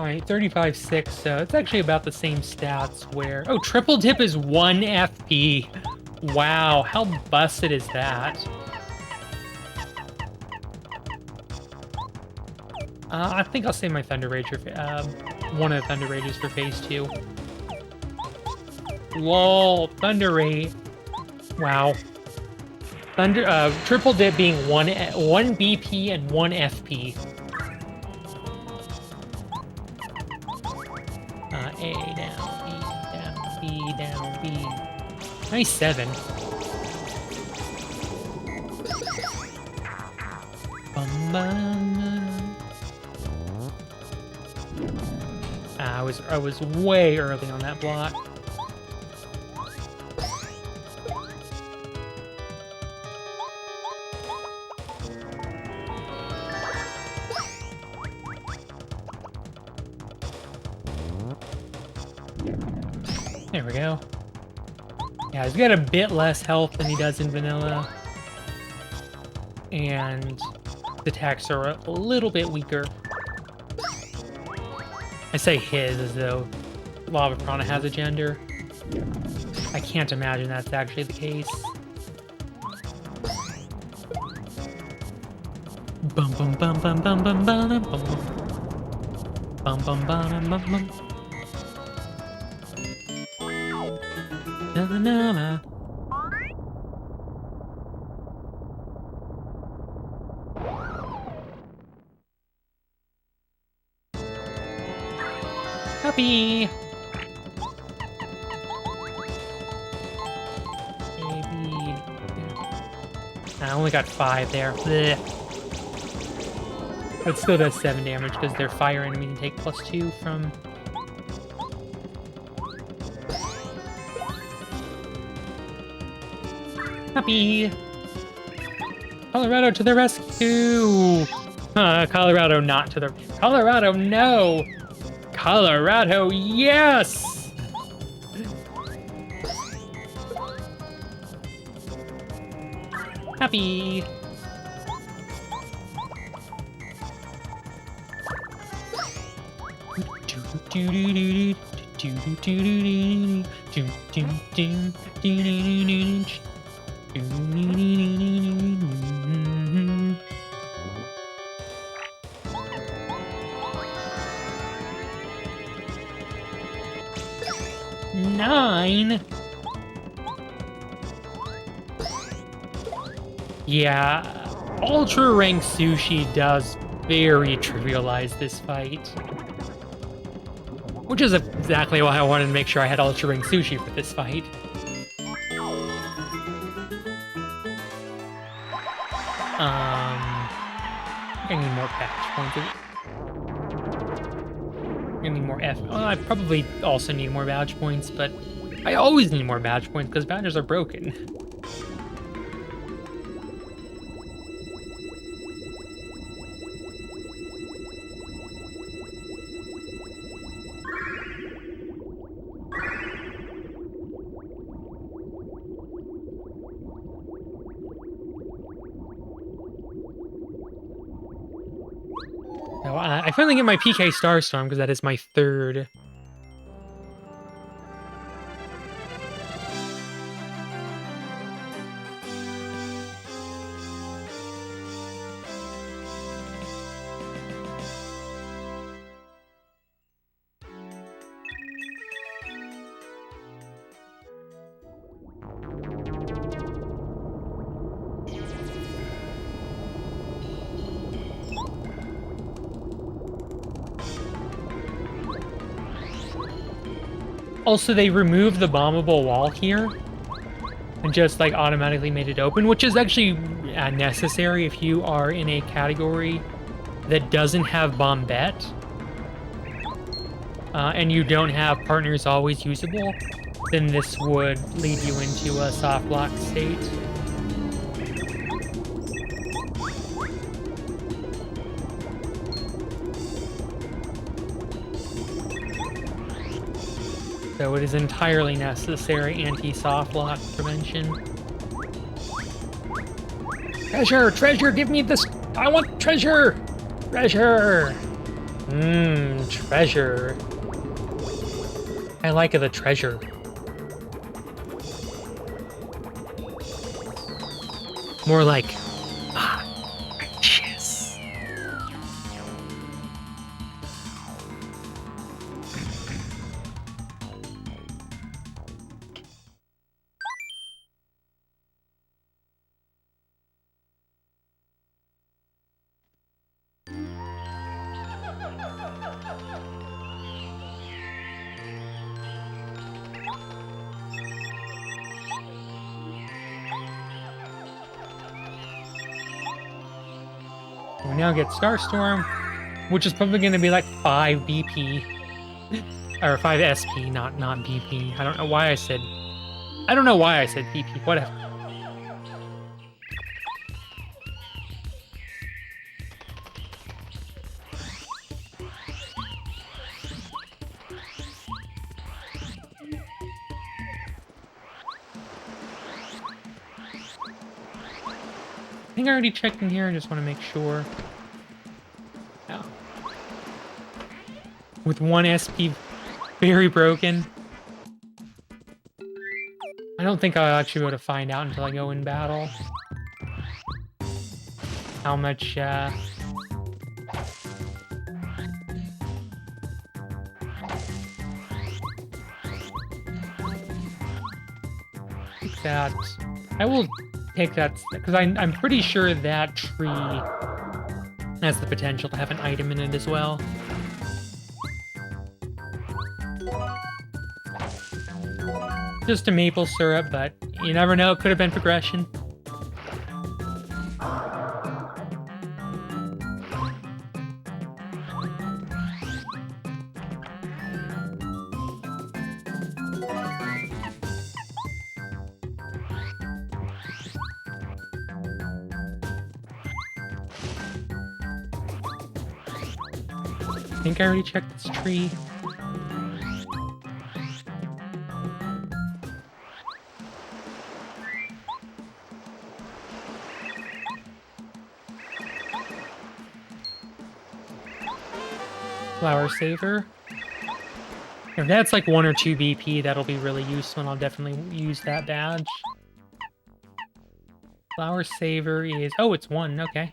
Alright, 35.6, so it's actually about the same stats where... Oh, triple dip is 1 FP. Wow, how busted is that? I think I'll save my Thunder Rage for... one of the Thunder Rages for Phase 2. Lol, Thunder Rage. Wow. Triple dip being 1 BP and 1 FP. A down, B down, B. Nice 7. I was way early on that block. There we go. Yeah, he's got a bit less health than he does in vanilla. And the attacks are a little bit weaker. I say his as though Lava Piranha has a gender. I can't imagine that's actually the case. Bum bum bum bum bum bum bum bum bum bum bum bum bum. Na na na na. Happy. Maybe. I only got 5 there. Blech. But still does 7 damage because their fire enemy can take +2 from. Happy. Colorado to the rescue. Colorado not to the. Colorado no. Colorado, yes! Happy! Nine. Yeah, Ultra Rank Sushi does very trivialize this fight. Which is exactly why I wanted to make sure I had Ultra Rank Sushi for this fight. I need more patch points. I need more F. Oh, I probably also need more badge points, but I always need more badge points because badges are broken. So, I finally get my PK Starstorm because that is my 3rd. Also, they removed the bombable wall here and just like automatically made it open, which is actually necessary if you are in a category that doesn't have Bombette and you don't have partners always usable, then this would lead you into a soft lock state. So it is entirely necessary anti-soft lock prevention. Treasure! Treasure! Give me this! I want treasure! Treasure! Treasure. I like the treasure. More like, riches. We now get Starstorm, which is probably going to be like 5 BP. Or 5 SP, not BP. I don't know why I said BP. Whatever. I think I already checked in here. I just want to make sure. Yeah. With 1 SP very broken. I don't think I'll actually be able to find out until I go in battle. How much, that. I will take that, because I'm pretty sure that tree has the potential to have an item in it as well. Just a maple syrup, but you never know, it could have been progression. I think I already checked this tree. Flower Saver. If that's like 1 or 2 BP, that'll be really useful, and I'll definitely use that badge. Flower Saver is... Oh, it's 1. Okay.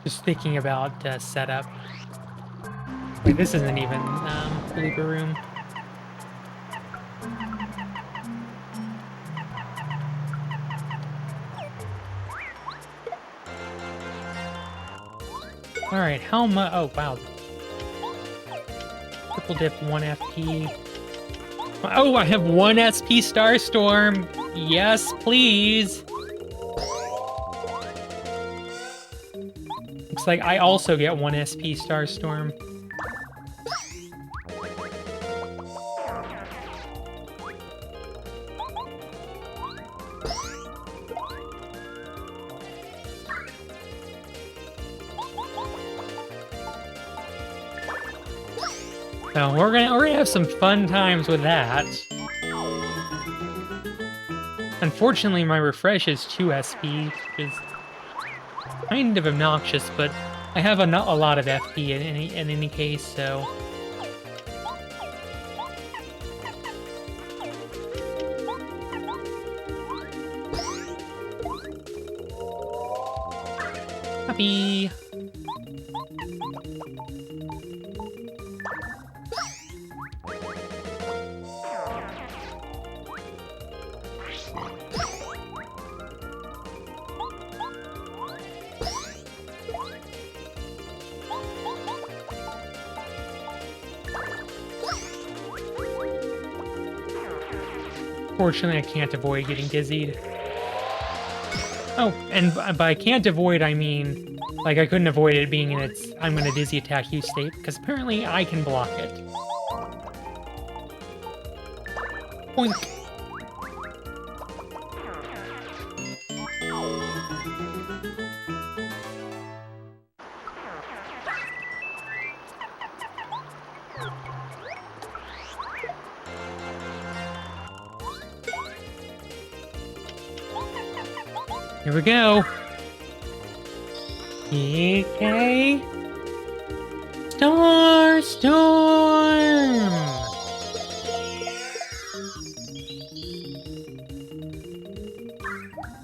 Just thinking about setup. Wait, this isn't even Blooper Room. Alright, how much? Oh, wow. Triple dip 1 FP. Oh, I have 1 SP Starstorm! Yes, please! Looks like I also get 1 SP Starstorm. So we're gonna have some fun times with that. Unfortunately, my refresh is 2 SP, which is kind of obnoxious, but I have a lot of FP in any case, so... Happy! Fortunately, I can't avoid getting dizzied. Oh, and by can't avoid, I mean, like, I couldn't avoid it being in its I'm gonna dizzy attack you state, because apparently I can block it. Boink. Here we go. Okay. Storm!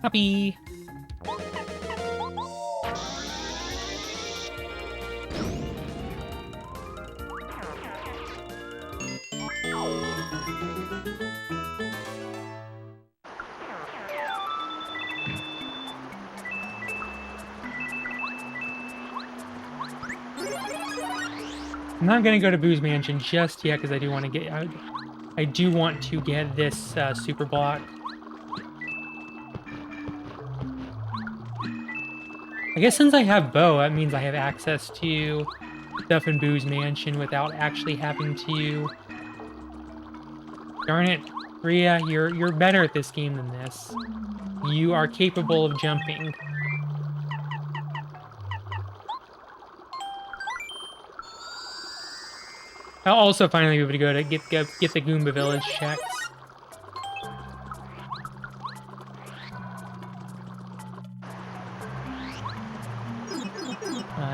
Happy. I'm not gonna go to Boo's Mansion just yet because I do want to get I do want to get this super block. I guess since I have Bo, that means I have access to stuff in Boo's Mansion without actually having to. Darn it, Rhea, you're better at this game than this. You are capable of jumping. I'll also finally be able to go to get the Goomba Village checks.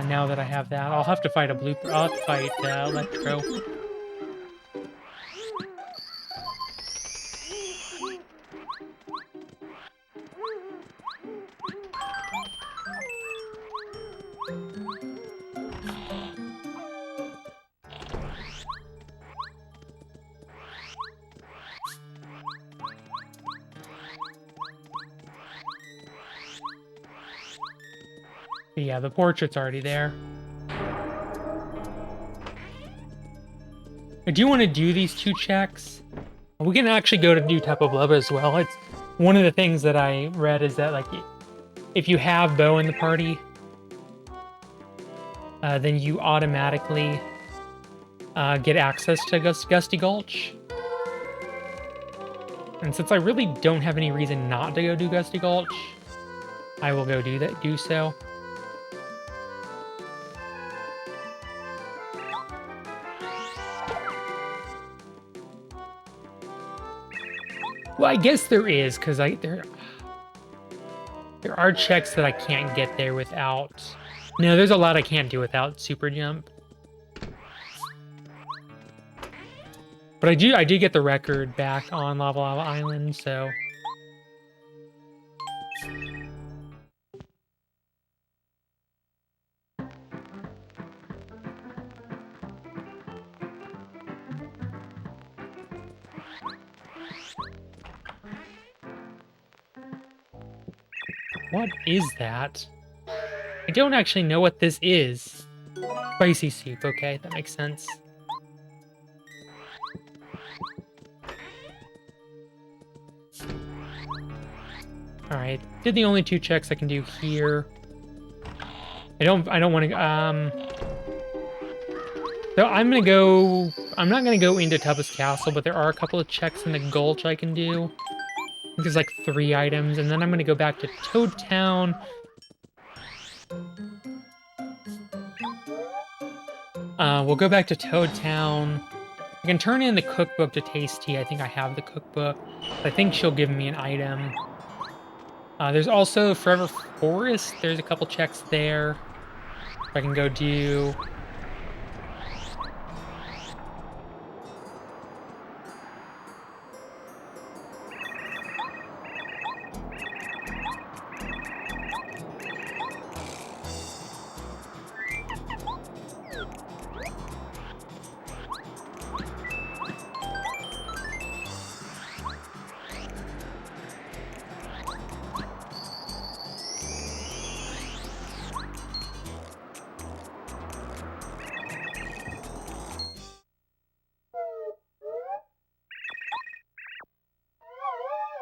Now that I have that, I'll have to fight a blooper. I'll have to fight Electro. But yeah, the portrait's already there. I do want to do these 2 checks. We can actually go to do Tapo Blubba as well. It's one of the things that I read is that, like, if you have Bo in the party, then you automatically get access to Gusty Gulch. And since I really don't have any reason not to go do Gusty Gulch, I will go do so. Well, I guess there is, because there are checks that I can't get there without. No, there's a lot I can't do without Super Jump. But I do get the record back on Lava Lava Island, so. What is that? I don't actually know what this is. Spicy soup, okay, that makes sense. Alright, did the only 2 checks I can do here. I don't want to, so I'm not gonna go into Tubba's Castle, but there are a couple of checks in the Gulch I can do. I think there's like 3 items, and then I'm gonna go back to Toad Town. We'll go back to Toad Town. I can turn in the cookbook to Tasty. I think I have the cookbook. I think she'll give me an item. There's also Forever Forest. There's a couple checks there. I can go do.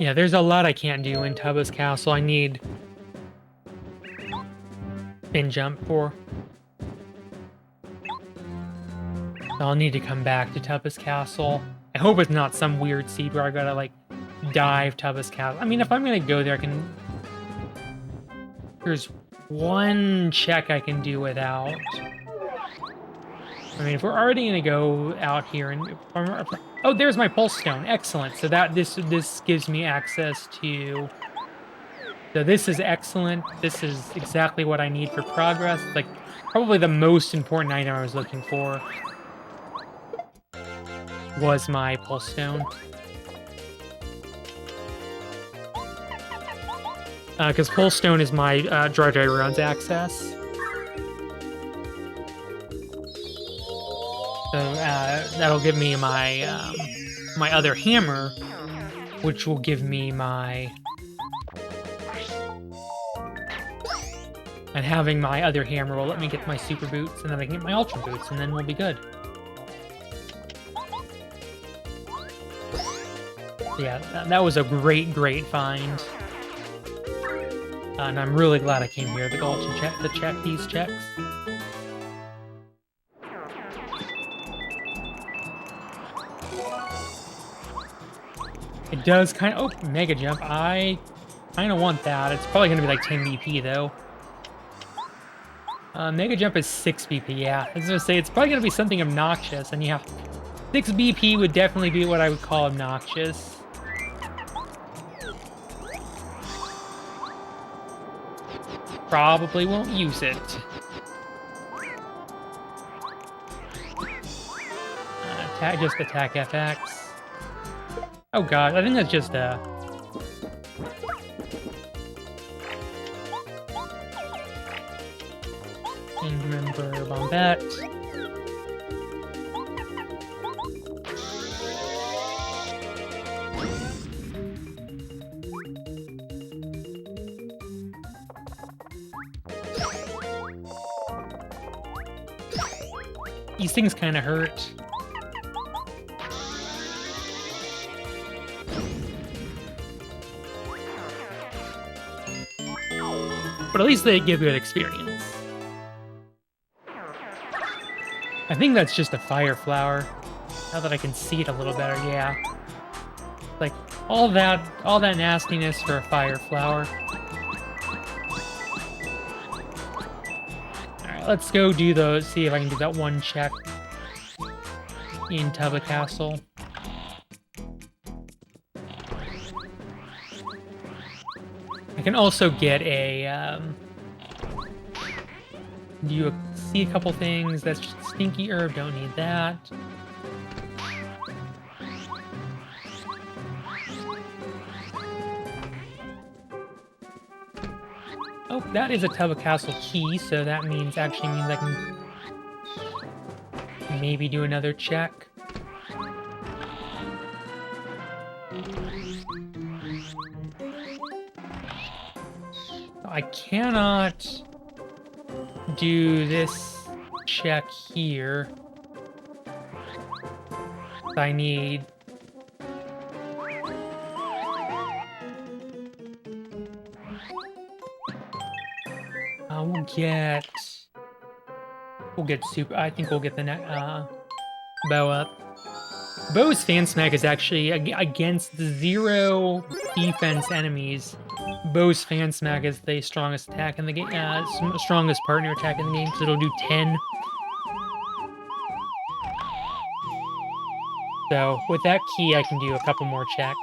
Yeah, there's a lot I can't do in Tubba's Castle. I need spin jump for. So I'll need to come back to Tubba's Castle. I hope it's not some weird seed where I gotta, like, dive Tubba's Castle. I mean, if I'm gonna go there, I can... There's one check I can do without. I mean, if we're already gonna go out here and... Oh, there's my Pulse Stone. Excellent. So that this gives me access to... So this is excellent. This is exactly what I need for progress. Like, probably the most important item I was looking for was my Pulse Stone. Because Pulse Stone is my Dry Runs access. So that'll give me my my other hammer, which will give me my... And having my other hammer will let me get my super boots, and then I can get my ultra boots, and then we'll be good. Yeah, that was a great, great find. And I'm really glad I came here to go to check these checks. It does kind of... Oh, Mega Jump. I kind of want that. It's probably going to be like 10 BP, though. Mega Jump is 6 BP, yeah. I was going to say, it's probably going to be something obnoxious, and yeah. 6 BP would definitely be what I would call obnoxious. Probably won't use it. Just attack FX. Oh god, I think that's just a... Remember Bombette. These things kind of hurt. But at least they give good experience. I think that's just a fire flower. Now that I can see it a little better, yeah. Like, all that nastiness for a fire flower. Alright, let's go do those, see if I can do that one check in Tubba Castle. I can also get a, see a couple things. That's just Stinky Herb, don't need that. Oh, that is a Tubba Castle key, so that means I can maybe do another check. I cannot do this check here. I need... We'll get super... I think we'll get the bow up. Bow's Fan Smack is actually against the 0 defense enemies. Bow's Fan Smack is the strongest attack in the game, strongest partner attack in the game, so it'll do 10. So, with that key, I can do a couple more checks.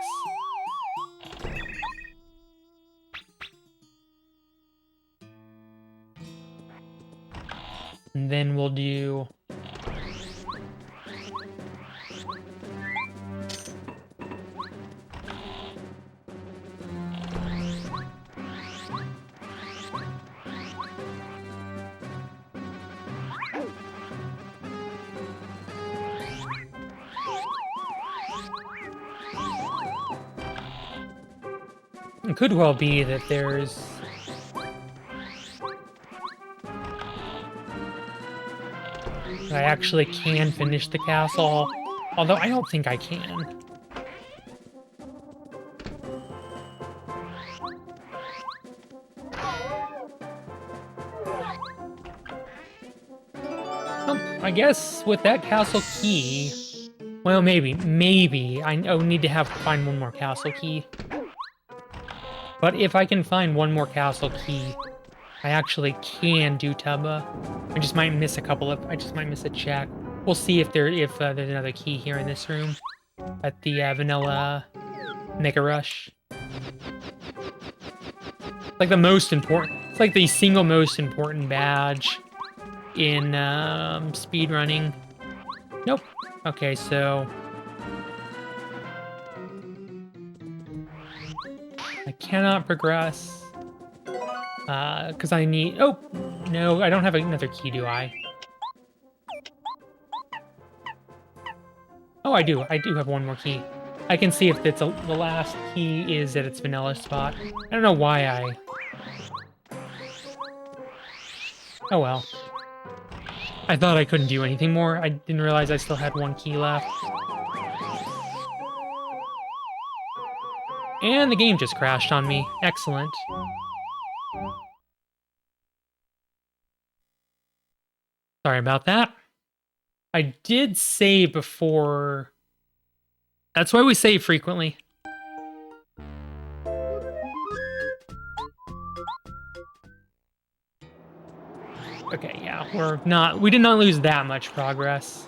And then we'll do... It could well be that there's... I actually can finish the castle, although I don't think I can. I guess with that castle key... Well, maybe. I need to find one more castle key. But if I can find one more castle key, I actually can do Tubba. I just might miss I just might miss a check. We'll see if there's another key here in this room at the vanilla Mega Rush. Like the most important. It's like the single most important badge in speedrunning. Nope. Okay, so I cannot progress because I need. Oh no, I don't have another key, do I? Oh, I do. I do have one more key. I can see if it's the last key is at its vanilla spot. I don't know why I... Oh well. I thought I couldn't do anything more. I didn't realize I still had one key left. And the game just crashed on me. Excellent. Sorry about that. I did save before... That's why we save frequently. Okay, yeah, we did not lose that much progress.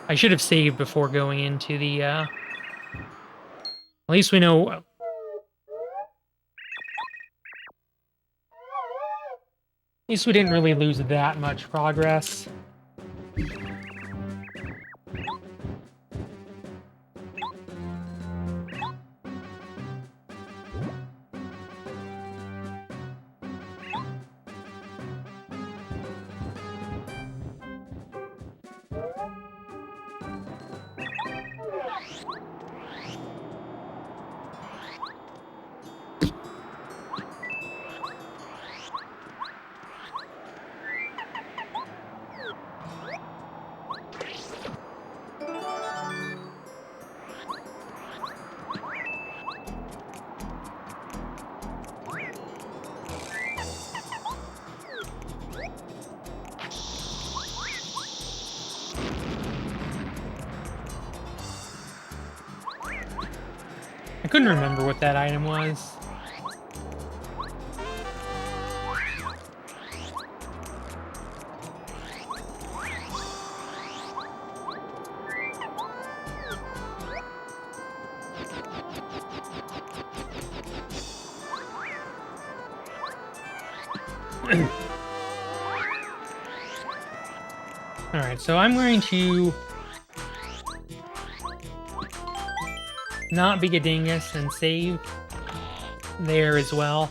I should have saved before going into the, At least we know... At least we didn't really lose that much progress. I couldn't remember what that item was. Alright, so I'm going to not be a dingus and save there as well.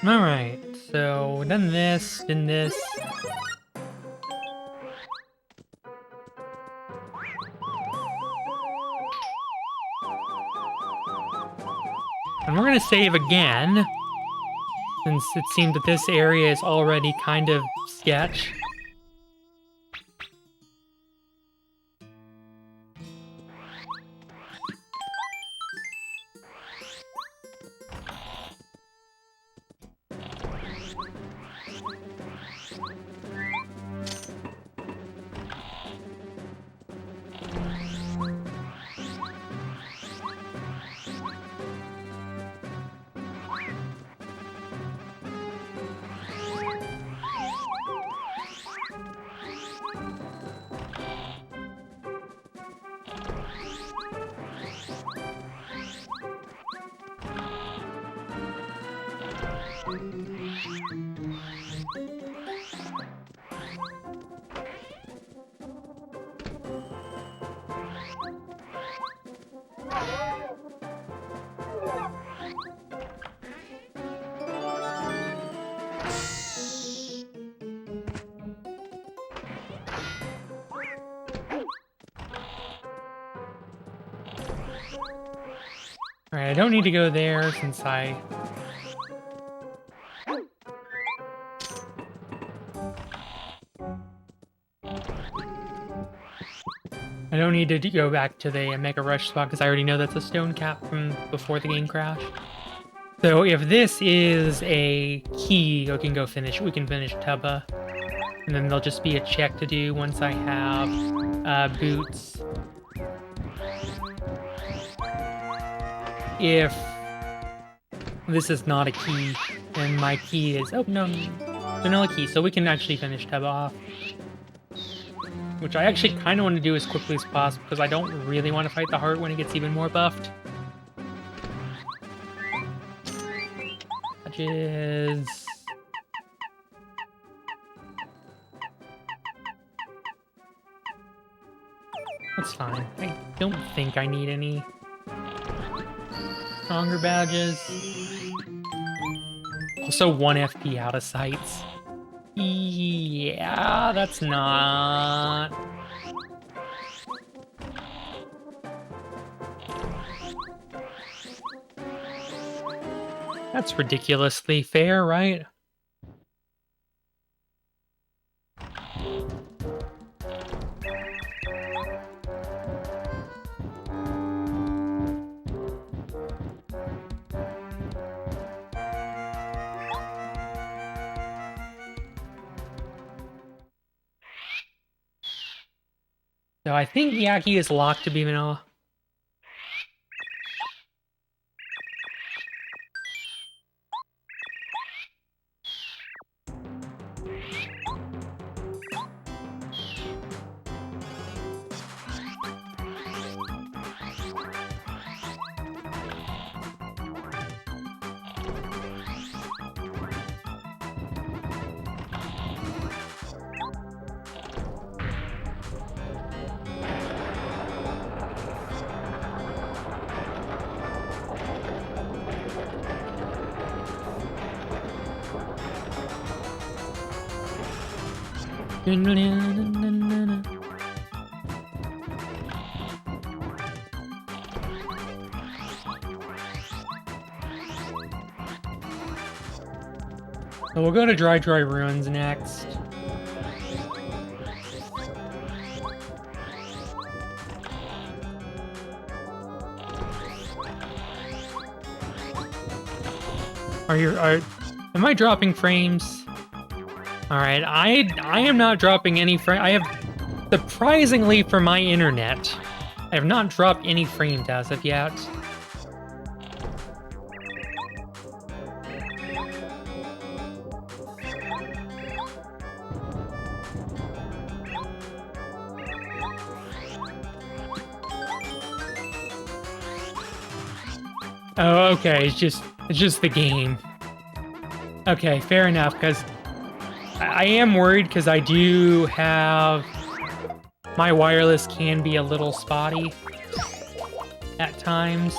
Alright, so done this, done this. And we're gonna save again, since it seemed that this area is already kind of sketch. Alright, I don't need to go there since I don't need to go back to the Mega Rush spot because I already know that's a stone cap from before the game crashed. So if this is a key, we can go finish. We can finish Tubba, and then there'll just be a check to do once I have boots. If this is not a key, then my key is vanilla key, so we can actually finish Tubba off. Which I actually kind of want to do as quickly as possible, because I don't really want to fight the heart when it gets even more buffed. Dodges. That's fine. I don't think I need any stronger badges. Also 1 FP out of sights. Yeah, that's not... That's ridiculously fair, right? So I think Yaki is locked to be vanilla. So we'll go to Dry Ruins next. Am I dropping frames? Alright, I am not dropping any frame. I have, surprisingly for my internet, I have not dropped any frames as of yet. Oh, okay, it's just the game. Okay, fair enough, because I am worried because I do have... My wireless can be a little spotty at times.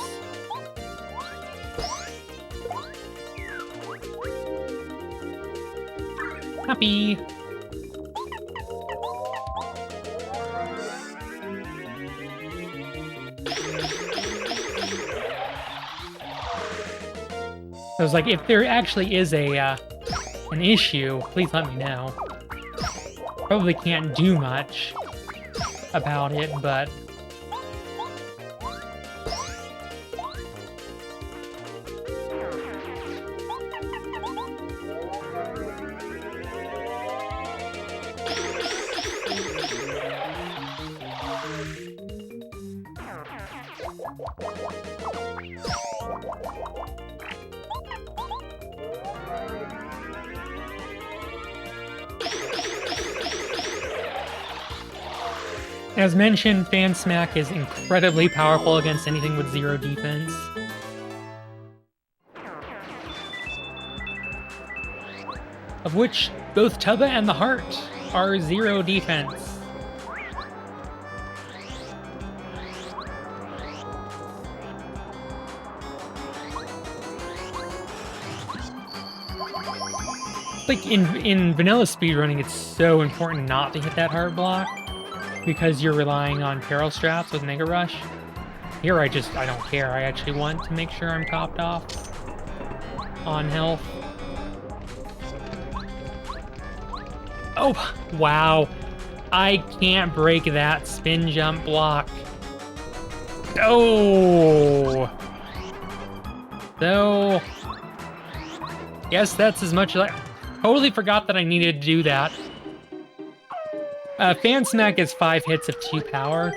Happy. I was like, if there actually is an issue, please let me know. Probably can't do much about it, but... As mentioned, Fan Smack is incredibly powerful against anything with 0 defense. Of which both Tubba and the Heart are 0 defense. Like in vanilla speedrunning, it's so important not to hit that heart block because you're relying on peril straps with Mega Rush. Here I don't care. I actually want to make sure I'm topped off on health. Oh, wow. I can't break that spin jump block. Oh. So, yes, that's as much as I totally forgot that I needed to do that. Fan Smack is 5 hits of 2 power.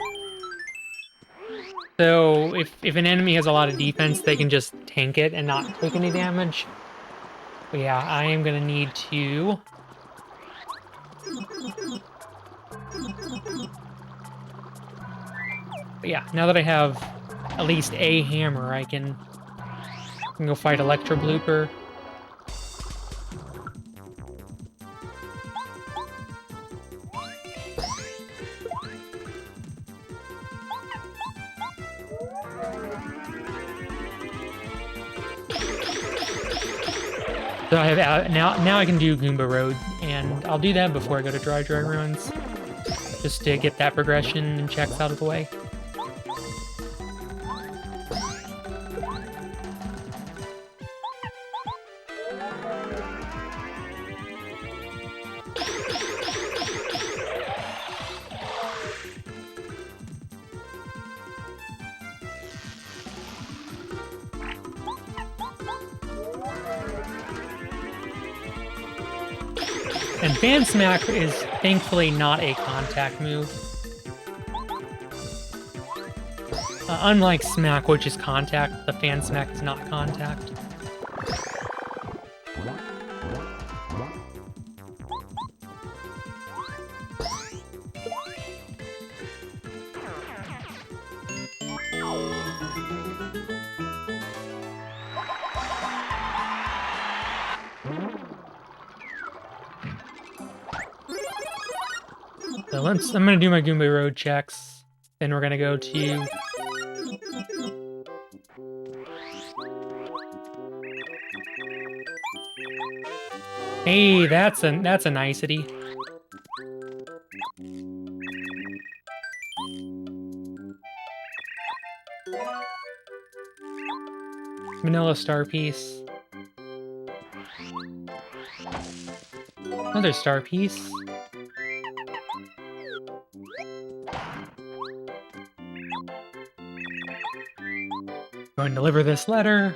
So if an enemy has a lot of defense, they can just tank it and not take any damage. But yeah, I am gonna need to... But yeah, now that I have at least a hammer, I can go fight Electro Blooper. So I have now I can do Goomba Road, and I'll do that before I go to Dry Ruins, just to get that progression and checks out of the way. And Fan Smack is thankfully not a contact move. Unlike Smack, which is contact, the Fan Smack is not contact. So I'm gonna do my Goomba Road checks. Then we're gonna go to... Hey, that's a nicety. Vanilla Star Piece. Another Star Piece. Go and deliver this letter.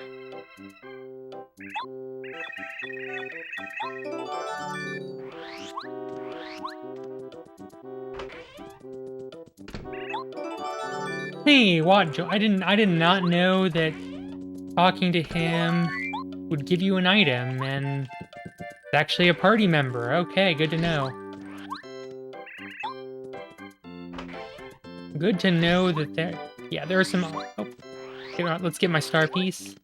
Hey, what? I did not know that talking to him would give you an item, and it's actually a party member. Okay, good to know. Good to know that there... Yeah, there are some... Oh, let's get my star piece.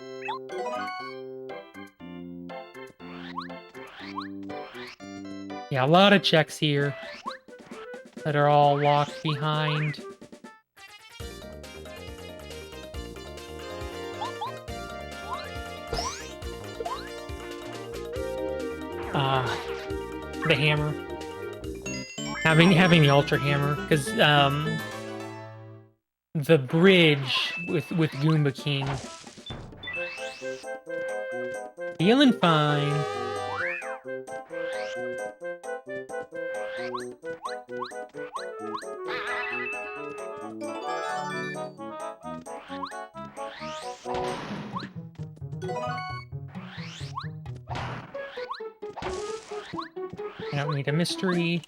Yeah, a lot of checks here that are all locked behind. The hammer. Having the Ultra Hammer, because the bridge with Goomba King. Feeling fine. I don't need a mystery.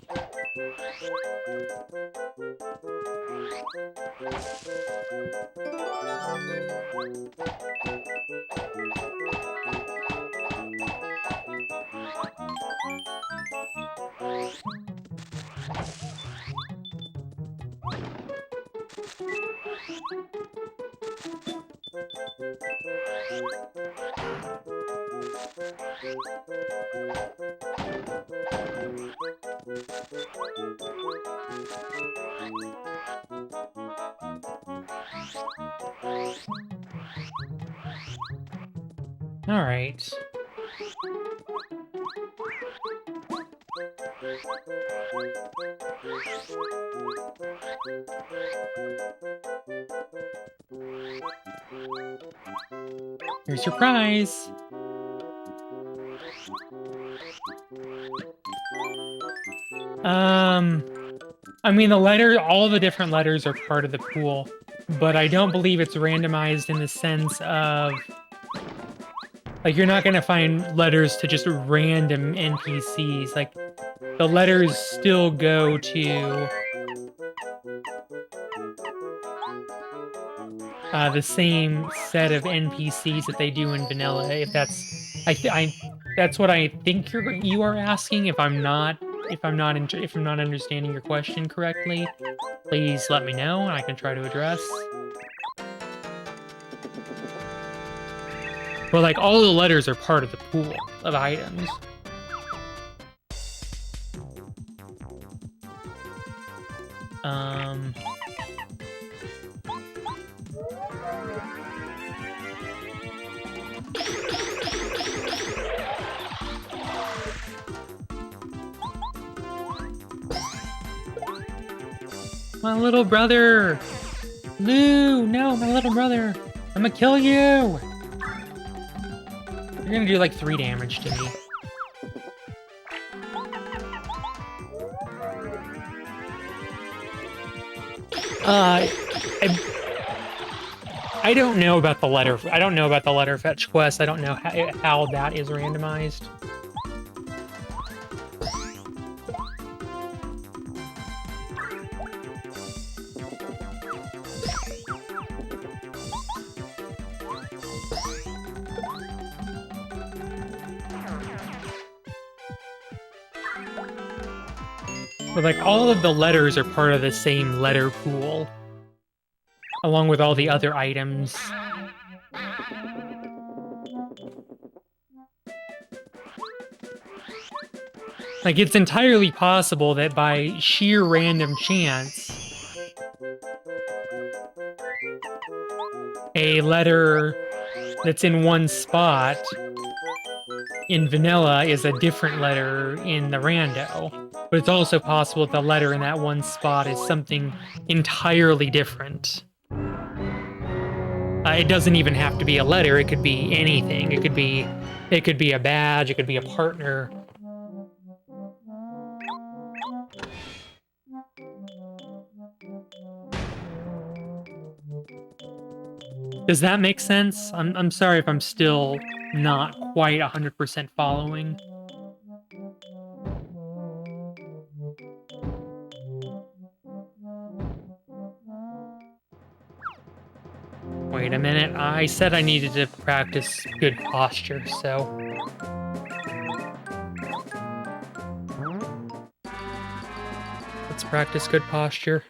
All right. Here's your prize. I mean, all the different letters are part of the pool, but I don't believe it's randomized in the sense of, like, you're not gonna find letters to just random NPCs. Like, the letters still go to the same set of NPCs that they do in vanilla. If that's, that's what I think you are asking. If I'm not understanding your question correctly, please let me know and I can try to address. But like, all the letters are part of the pool of items. My little brother! Lou! No, my little brother! I'm gonna kill you! You're gonna do like 3 damage to me. I don't know about the letter. I don't know about the letter fetch quest. I don't know how that is randomized. But like, all of the letters are part of the same letter pool, along with all the other items. Like, it's entirely possible that by sheer random chance, a letter that's in one spot in vanilla is a different letter in the rando. But it's also possible that the letter in that one spot is something entirely different. It doesn't even have to be a letter. It could be anything. It could be a badge. It could be a partner. Does that make sense? I'm sorry if I'm still not quite 100% following. Wait a minute, I said I needed to practice good posture, so... let's practice good posture.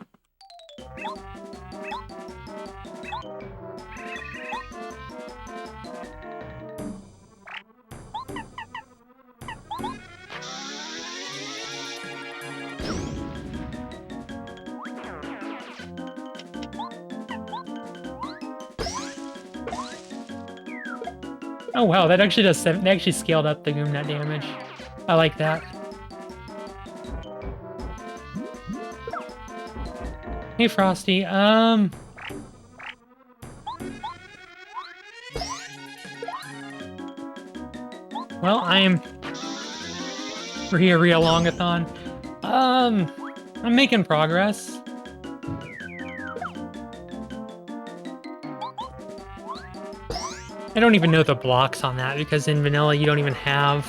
Oh wow, that actually does 7. They actually scaled up the Goomba damage. I like that. Hey Frosty, well, I am Really Really Long-A-Thon. I'm making progress. I don't even know the blocks on that, because in vanilla you don't even have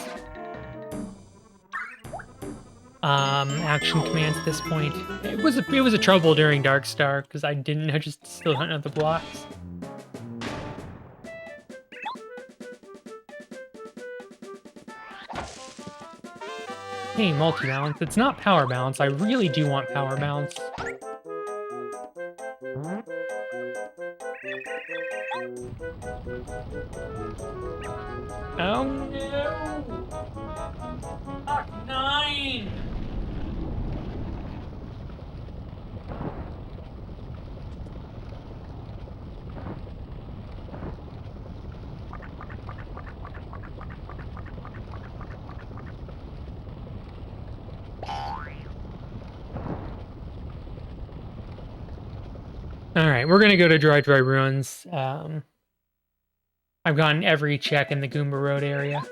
action commands at this point. It was a trouble during Dark Star because I still don't know the blocks. Hey, multi-balance. It's not power balance. I really do want power balance. Oh no! Mach 9! Alright, we're gonna go to Dry Dry Ruins. I've gotten every check in the Goomba Road area.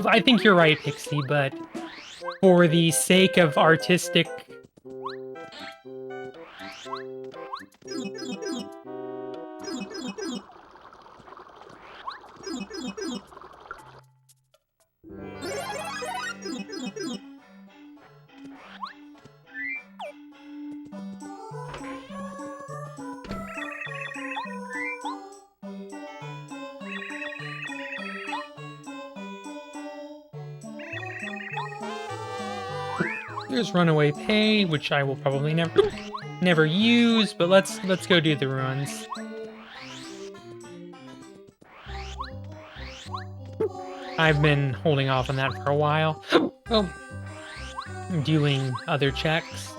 I think you're right, Pixie, but for the sake of artistic... There's Runaway Pay, which I will probably never use, but let's go do the ruins. I've been holding off on that for a while. Oh, doing other checks.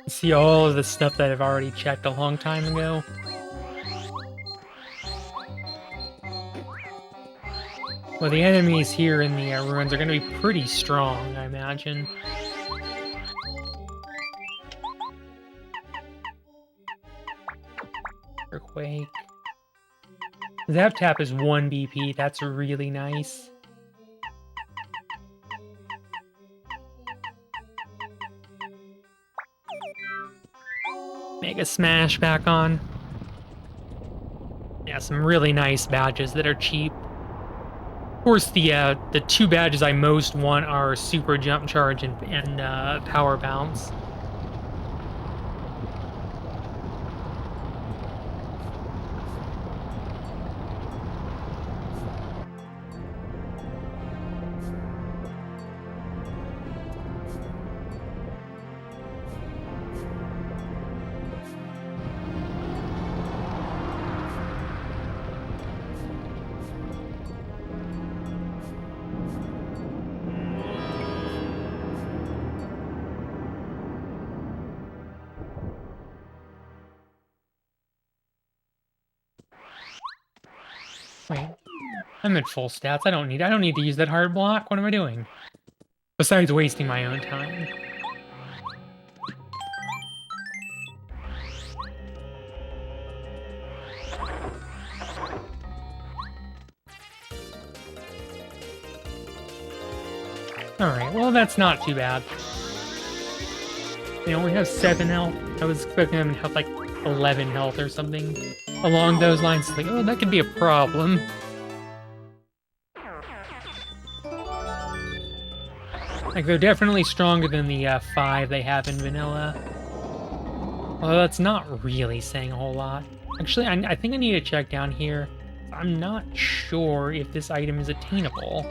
See all of the stuff that I've already checked a long time ago. Well, the enemies here in the ruins are going to be pretty strong, I imagine. Earthquake. Zap Tap is 1 BP. That's really nice. Mega Smash back on. Yeah, some really nice badges that are cheap. Of course, the 2 badges I most want are Super Jump Charge and Power Bounce. Wait, I'm at full stats. I don't need to use that hard block. What am I doing? Besides wasting my own time. Alright, well that's not too bad. They only have 7 health. I was expecting them to have like 11 health or something along those lines. It's like, oh, that could be a problem. Like, they're definitely stronger than the 5 they have in vanilla. Although that's not really saying a whole lot. Actually, I think I need to check down here. I'm not sure if this item is attainable.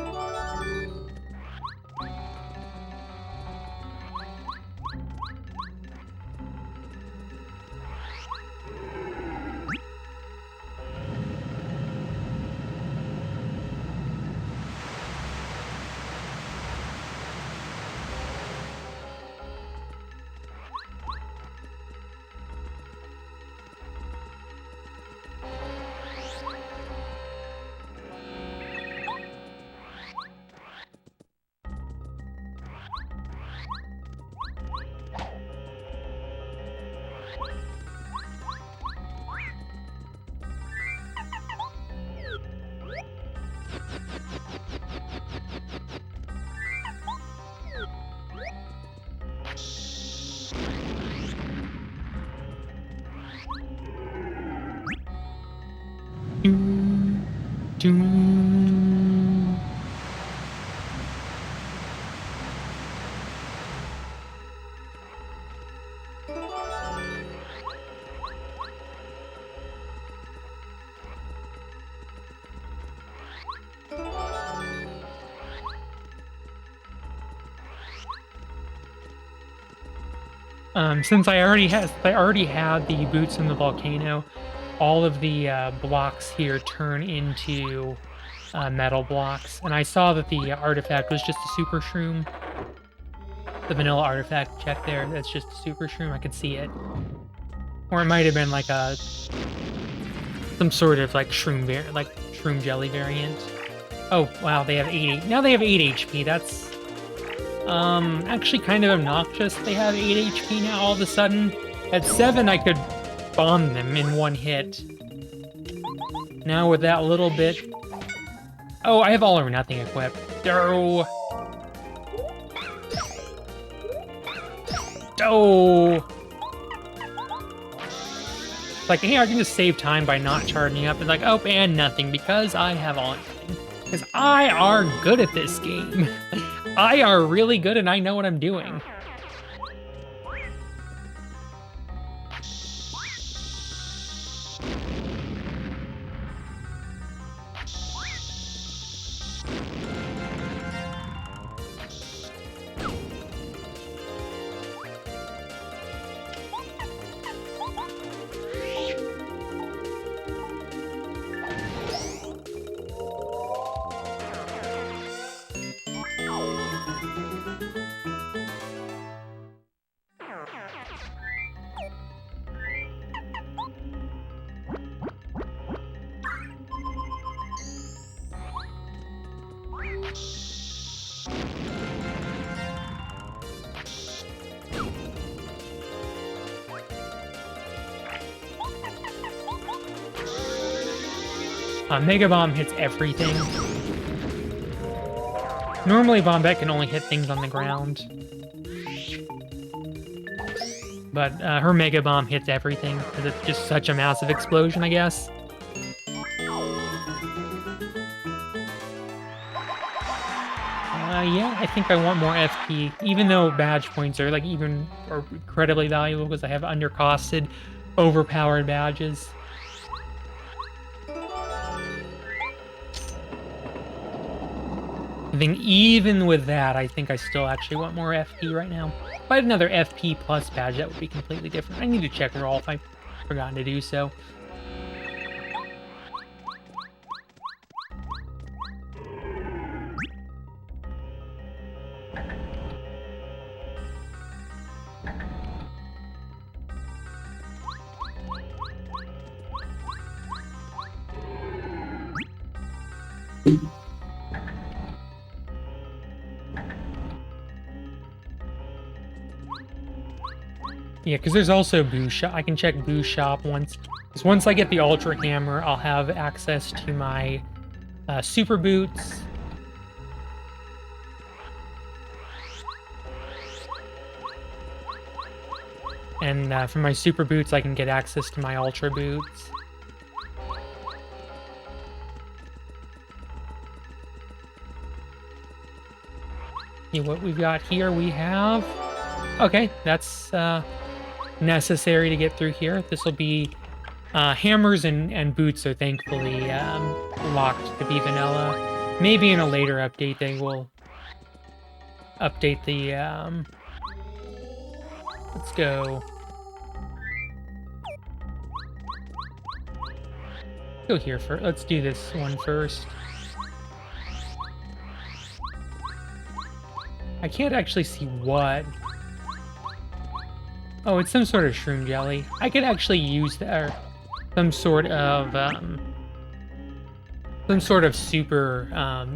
Since I already had the boots in the volcano, all of the blocks here turn into metal blocks, and I saw that the artifact was just a super shroom. The vanilla artifact check there, that's just a super shroom. I could see it, or it might have been like some sort of like shroom jelly variant. Oh wow, they have 8. Now they have 8 HP. That's actually kind of obnoxious. They have 8 HP now all of a sudden. At 7, I could bomb them in one hit. Now with that little bit... Oh, I have all or nothing equipped. Oh! Oh! Like, hey, I can just save time by not charging up. It's like, oh, and nothing, because I have all or nothing. Because I are good at this game. I are really good and I know what I'm doing. Mega Bomb hits everything. Normally, Bombette can only hit things on the ground. But her Mega Bomb hits everything, because it's just such a massive explosion, I guess. Yeah, I think I want more FP, even though badge points are incredibly valuable, because I have undercosted, overpowered badges. I think even with that, I think I still actually want more FP right now. If I had another FP plus badge, that would be completely different. I need to check roll if I've forgotten to do so. Yeah, because there's also Boo Shop. I can check Boo Shop once. Because once I get the Ultra Hammer, I'll have access to my Super Boots. And from my Super Boots, I can get access to my Ultra Boots. Yeah, what we've got here, we have... Okay, that's necessary to get through here. This will be hammers and boots are thankfully locked to be vanilla. Maybe in a later update they will update the let's go here first. Let's do this one first. I can't actually see what. Oh, it's some sort of shroom jelly. I could actually use that, or some sort of super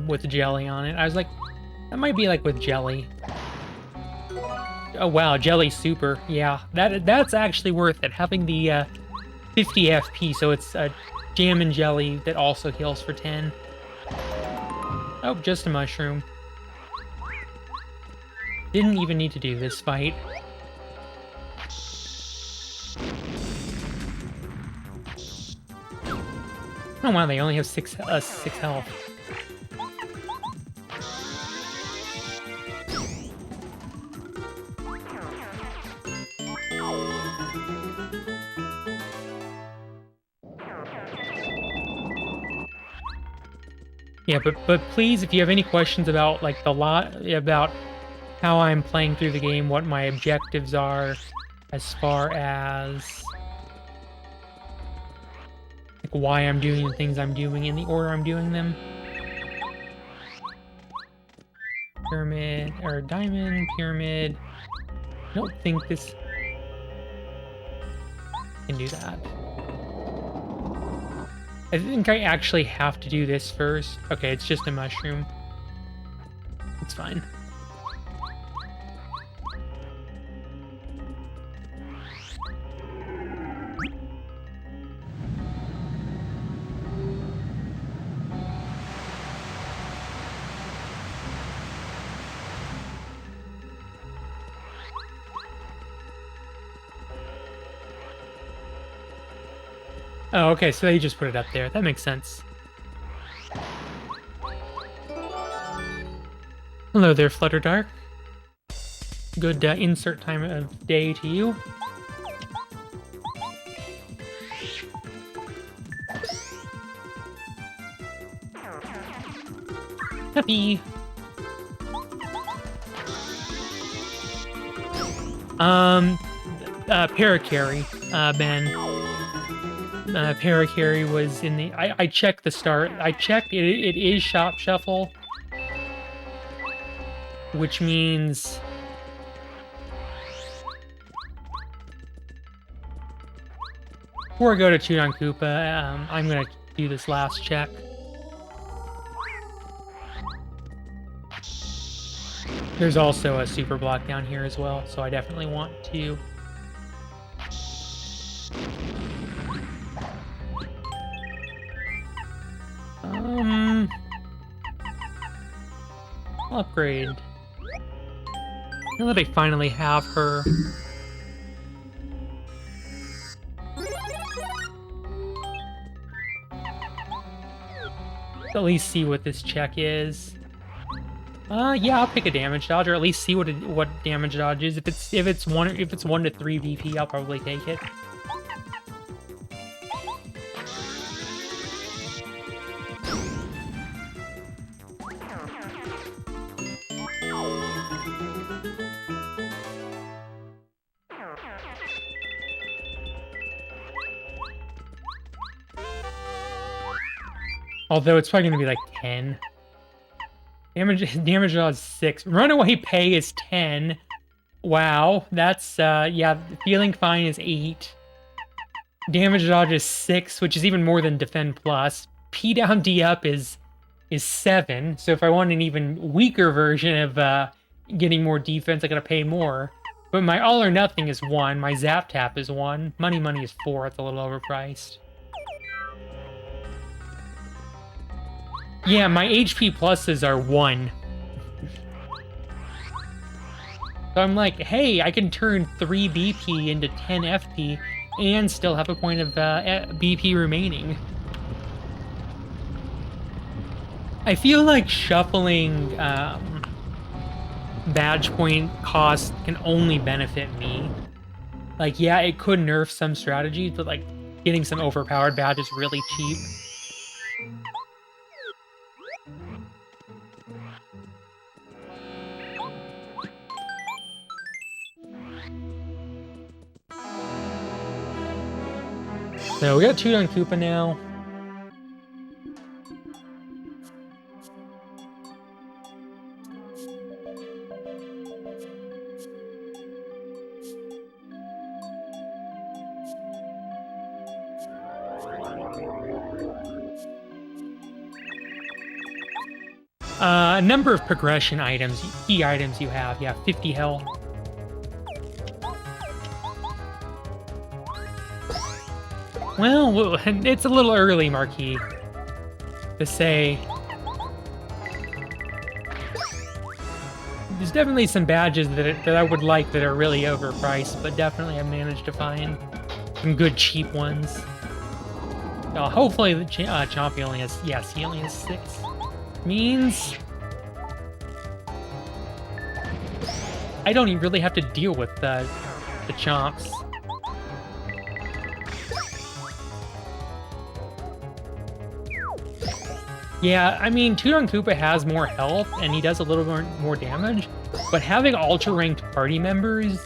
with jelly on it. I was like, that might be like with jelly. Oh wow, jelly super. Yeah, that's actually worth it. Having the 50 FP, so it's a jam and jelly that also heals for 10. Oh, just a mushroom. Didn't even need to do this fight. Oh wow, they only have 6 health. Yeah, but please, if you have any questions about like about how I'm playing through the game, what my objectives are, as far as like why I'm doing the things I'm doing in the order I'm doing them. Pyramid, or diamond, pyramid. I don't think this can do that. I think I actually have to do this first. Okay, it's just a mushroom. It's fine. Oh, okay, so they just put it up there. That makes sense. Hello there, Flutterdark. Good insert time of day to you. Happy. Paracarry, Ben. Paracarry was in the... I checked the start. I checked. It is Shop Shuffle. Which means... Before I go to Toot on Koopa, I'm gonna do this last check. There's also a super block down here as well, so I definitely want to... upgrade. Now that I finally have her... At least see what this check is. Yeah, I'll pick a damage dodge, or at least see what damage dodge is. If it's 1 to 3 VP, I'll probably take it. Although it's probably gonna be like 10. Damage dodge is 6. Runaway pay is 10. Wow, that's yeah. Feeling fine is 8. Damage dodge is 6, which is even more than defend plus. P down D up is 7. So if I want an even weaker version of getting more defense, I gotta pay more. But my all or nothing is 1. My zap tap is 1. Money is 4. It's a little overpriced. Yeah, my HP pluses are 1. So I'm like, hey, I can turn 3 BP into 10 FP and still have a point of BP remaining. I feel like shuffling badge point cost can only benefit me. Like, yeah, it could nerf some strategies, but like getting some overpowered badges really cheap. So we got Toot on Koopa now. A number of progression items, key items you have. Yeah, 50 health. Well, it's a little early, Marquis, to say. There's definitely some badges that I would like that are really overpriced, but definitely I've managed to find some good cheap ones. Hopefully the Chompy only has, yes, he only has 6. Means I don't even really have to deal with the Chomps. Yeah, I mean, Toot on Koopa has more health, and he does a little more damage, but having ultra-ranked party members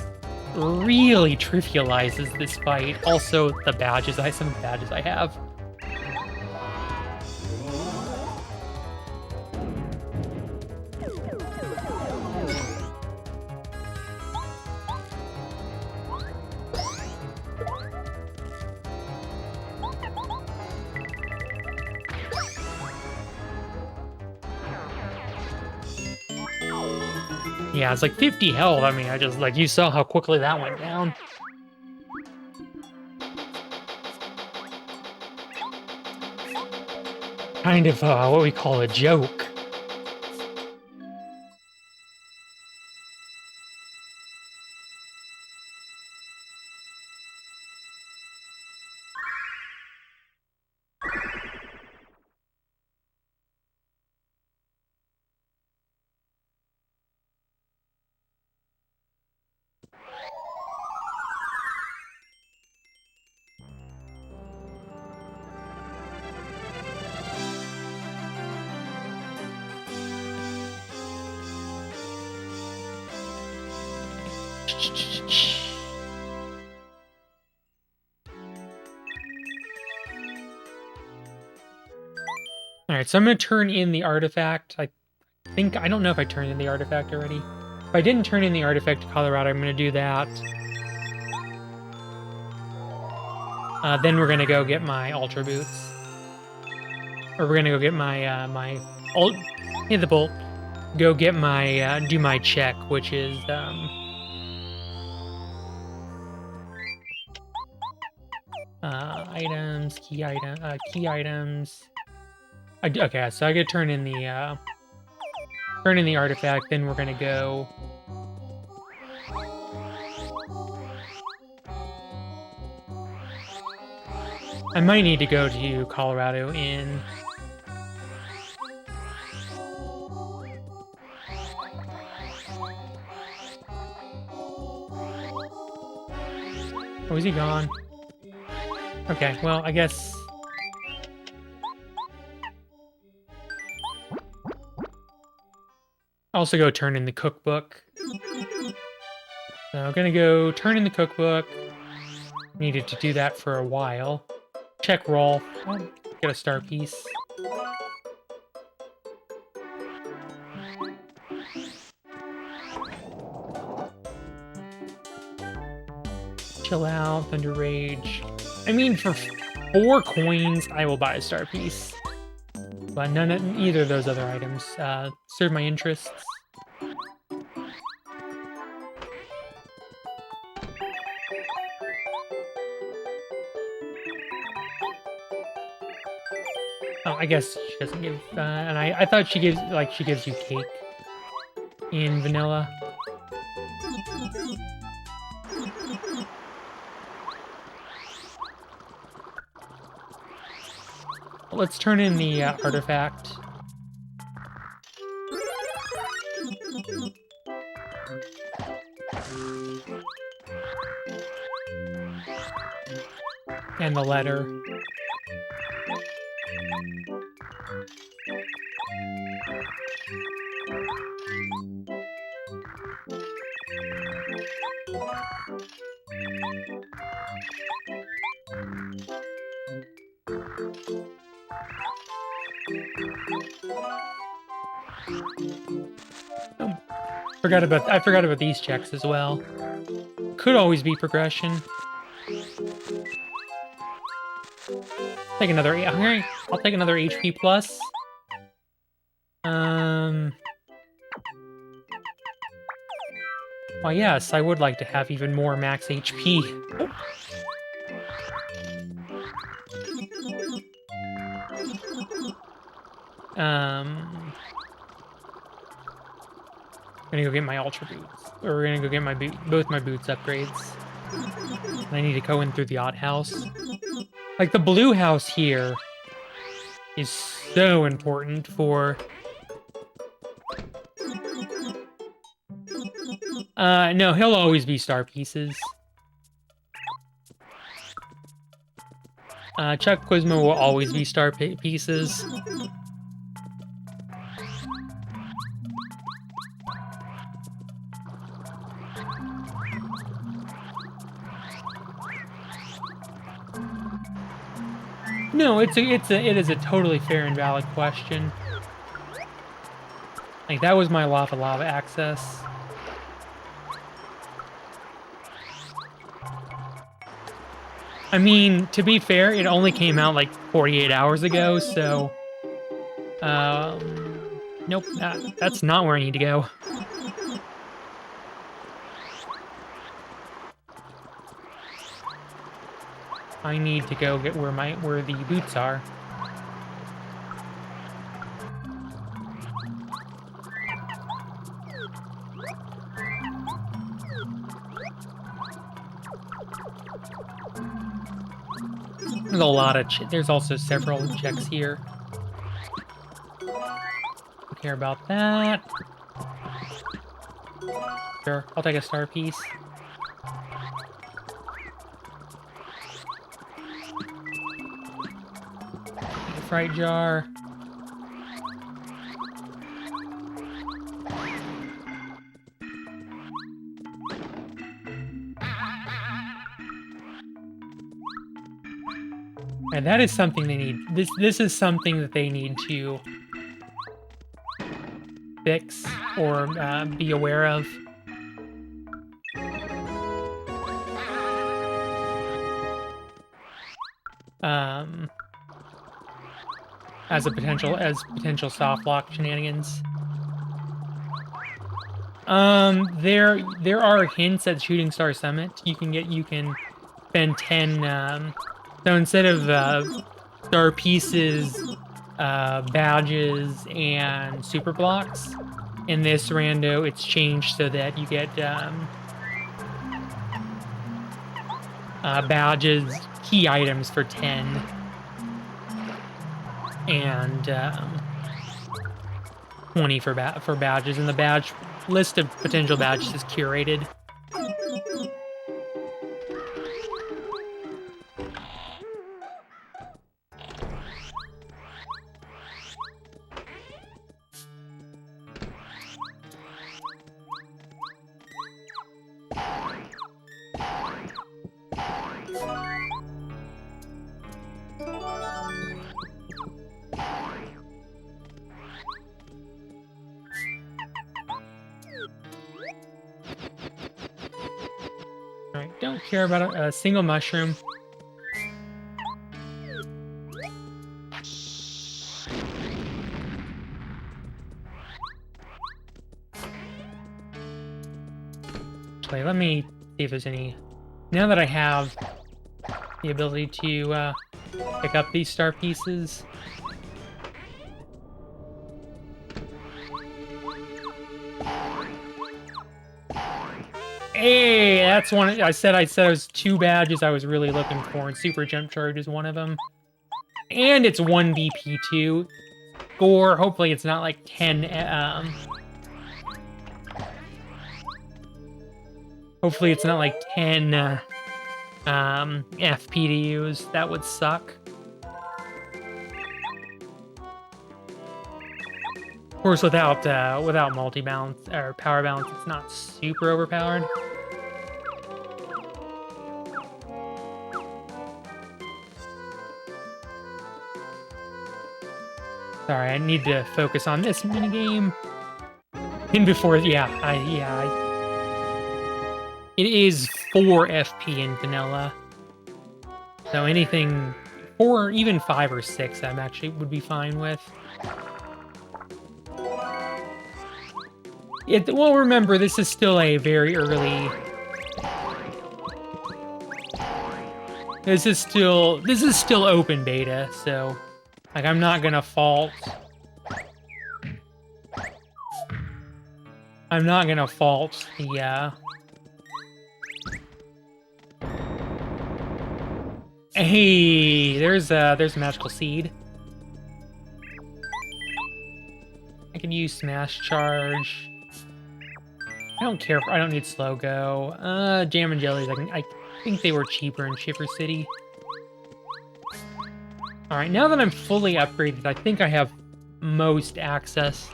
really trivializes this fight. Also, the badges, some of the badges I have. Yeah, it's like 50 health. I mean, I just, like, you saw how quickly that went down. Kind of what we call a joke. Alright, so I'm going to turn in the artifact. I don't know if I turned in the artifact already. If I didn't turn in the artifact to Colorado, I'm going to do that. Then we're going to go get my Ultra Boots. Or we're going to go get my, hit the bolt. Go get my, do my check, which is, items, key items. Okay, so I gotta turn in the artifact, then we're gonna go... I might need to go to Colorado in... Oh, is he gone? Okay, well, I guess... Also go turn in the cookbook. So I'm gonna go turn in the cookbook. Needed to do that for a while. Check roll. Oh, get a star piece. Chill out, Thunder Rage. I mean, for 4 coins, I will buy a star piece. But neither of those other items serve my interests. Oh, I guess she doesn't give, and I thought she gives you cake in vanilla. Let's turn in the artifact. And the letter. Oh, I forgot about these checks as well. Could always be progression. Take another. Alright, I'll take another HP plus. Well, yes, I would like to have even more max HP. I'm gonna go get my Ultra Boots. Or we're gonna go get my both my boots upgrades. And I need to go in through the odd house. Like, the blue house here is so important for... no, he'll always be star pieces. Chuck Quizmo will always be star pieces. No, it is a totally fair and valid question. Like, that was my lava access. I mean, to be fair, it only came out like 48 hours ago, so... Nope, that's not where I need to go. I need to go get where the boots are. There's a lot of there's also several checks here. Don't care about that. Sure, I'll take a star piece. Take a fright jar. And that is something they need. This is something that they need to fix or be aware of. As potential soft lock shenanigans. There are hints at Shooting Star Summit. You can spend 10 so instead of star pieces, badges, and super blocks, in this rando it's changed so that you get badges, key items for 10. And 20 for badges, and the badge list of potential badges is curated. Don't care about a single mushroom. Actually, let me see if there's any... Now that I have the ability to pick up these star pieces... Hey, that's one. I said it was 2 badges I was really looking for, and Super Jump Charge is one of them. And it's 1 BP too. Score. Hopefully, it's not like 10. Hopefully, it's not like 10 FP to use. That would suck. Of course, without multi-balance or power balance, it's not super overpowered. Sorry, I need to focus on this minigame. And before, it is 4 FP in vanilla. So anything 4, even 5 or 6, I'm actually would be fine with. Well, remember, this is still a very early... This is still open beta, so... Like, I'm not gonna fault... I'm not gonna fault the, Hey! There's a magical seed. I can use Smash Charge. I don't care. I don't need Slow Go. Jam and Jellies. I think they were cheaper in Shiffer City. All right, now that I'm fully upgraded, I think I have most access.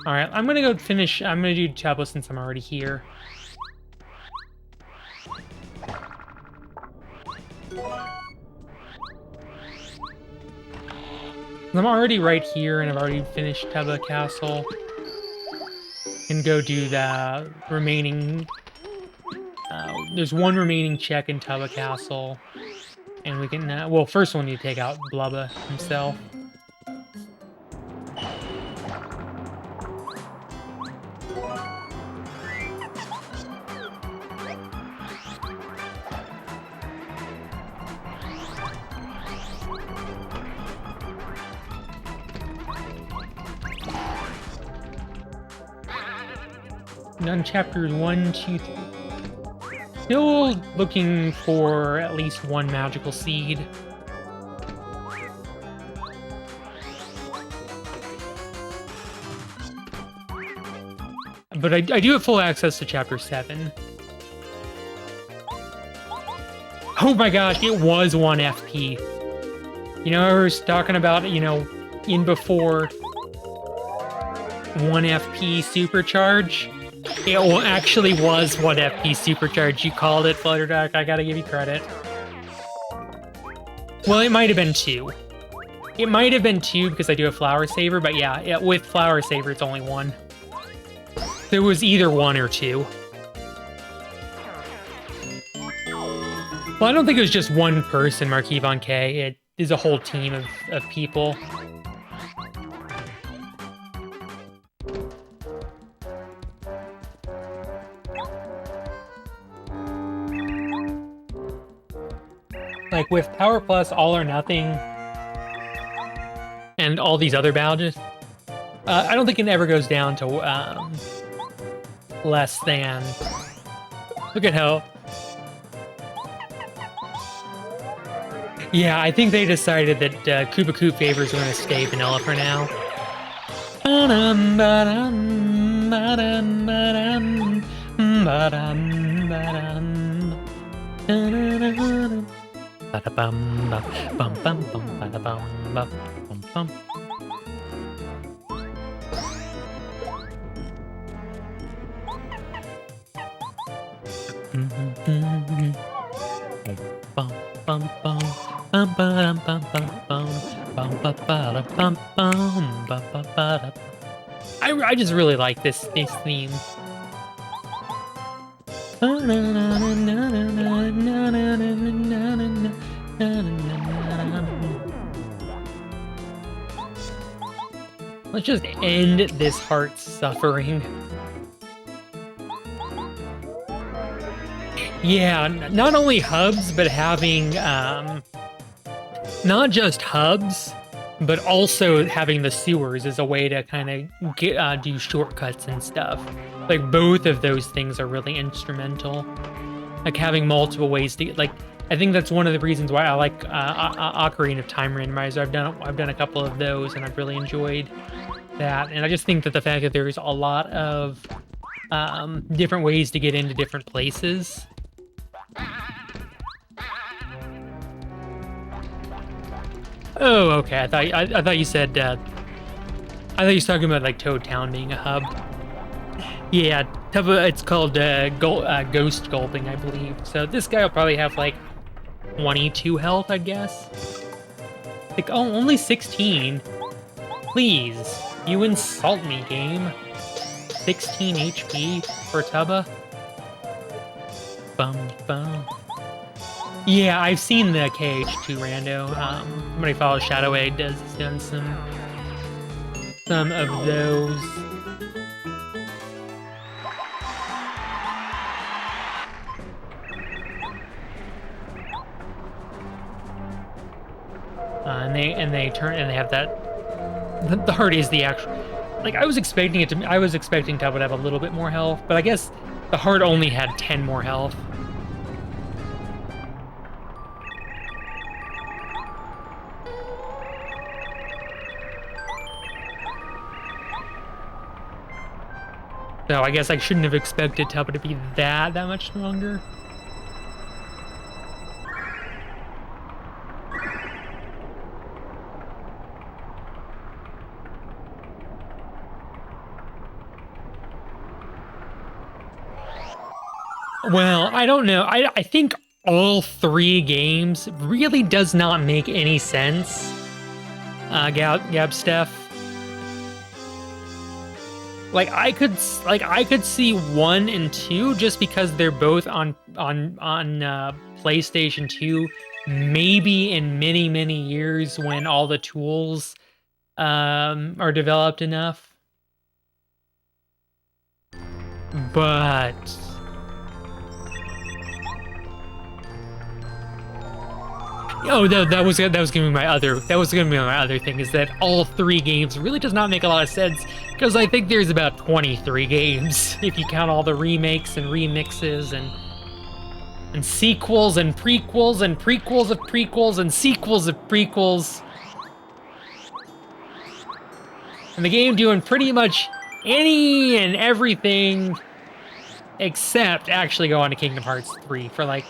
All right, I'm gonna go finish. I'm gonna do Chapel since I'm already here. I'm already right here, and I've already finished Tubba Castle. And go do the remaining... there's one remaining check in Tubba Castle. And we can... well, first we'll need to take out Blubba himself. Done chapters 1, 2, 3. Still looking for at least one magical seed. But I do have full access to chapter 7. Oh my gosh, it was 1 FP. You know, I was talking about, you know, in before 1 FP supercharge. It actually was 1 FP supercharge. You called it, Flutterduck. I gotta give you credit. Well, it might have been 2. It might have been 2 because I do a Flower Saver, but yeah, with Flower Saver, it's only 1. There was either 1 or 2. Well, I don't think it was just one person, Marquis Von K. It is a whole team of people. Like with Power Plus, All or Nothing, and all these other badges, I don't think it ever goes down to less than... Look at how... Yeah, I think they decided that Koopa Koop favors are going to stay vanilla for now. I just really like this theme. Let's just end this heart's suffering. Yeah, not only hubs, but having, not just hubs, but also having the sewers as a way to kind of do shortcuts and stuff. Like, both of those things are really instrumental. Like, having multiple ways to, like, I think that's one of the reasons why I like Ocarina of Time Randomizer. I've done a couple of those, and I've really enjoyed that. And I just think that the fact that there's a lot of different ways to get into different places. Oh, okay. I thought you said I thought you was talking about like Toad Town being a hub. Yeah, it's called Ghost Gulping, I believe. So this guy will probably have like 22 health, I guess. Like, oh, only 16. Please, you insult me, game. 16 HP for Tubba. Bum bum. Yeah, I've seen the KH2 rando. Somebody follows Shadow Egg has done some of those. And they have that. The heart is the actual. Like, I was expecting Tubba to have a little bit more health, but I guess the heart only had 10 more health. So I guess I shouldn't have expected Tubba to be that much stronger. Well, I don't know. I think all 3 games really does not make any sense. Gabsteph. Like I could see 1 and 2 just because they're both on PlayStation 2. Maybe in many years when all the tools are developed enough. But oh, that was gonna be my other thing, is that all 3 games really does not make a lot of sense, because I think there's about 23 games if you count all the remakes and remixes and sequels and prequels and prequels of prequels and sequels of prequels. And the game doing pretty much any and everything except actually go on to Kingdom Hearts 3 for like...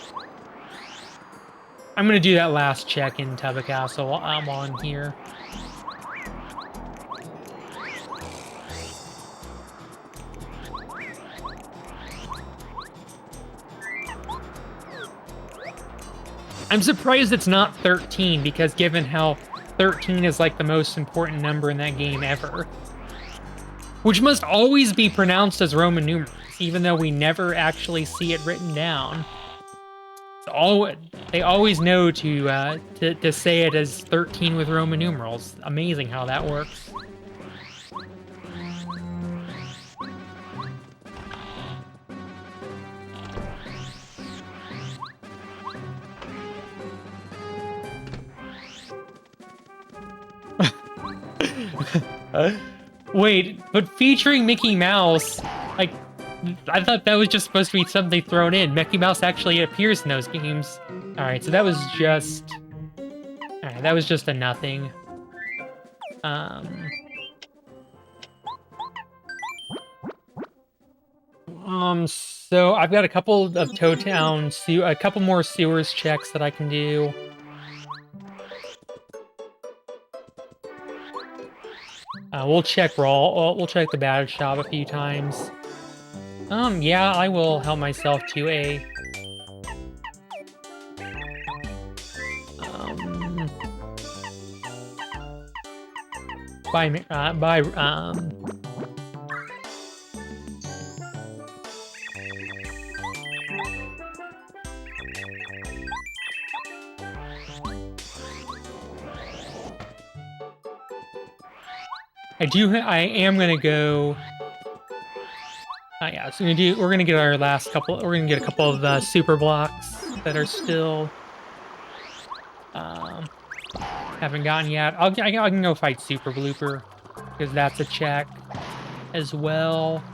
I'm gonna do that last check in Tubba Castle while I'm on here. I'm surprised it's not 13, because given how 13 is like the most important number in that game ever. Which must always be pronounced as Roman numerals, even though we never actually see it written down. They always know to say it as 13 with Roman numerals. Amazing how that works. Wait, but featuring Mickey Mouse, like, I thought that was just supposed to be something thrown in. Mickey Mouse actually appears in those games. Alright, so that was just... Alright, that was just a nothing. So I've got a couple of Toad Town, a couple more sewers checks that I can do. We'll check the battle shop a few times. Yeah, I will help myself to a... I am gonna go... yeah, so we're gonna get our last couple... We're gonna get a couple of super blocks that are still... haven't gotten yet. I can go fight Super Blooper, because that's a check as well.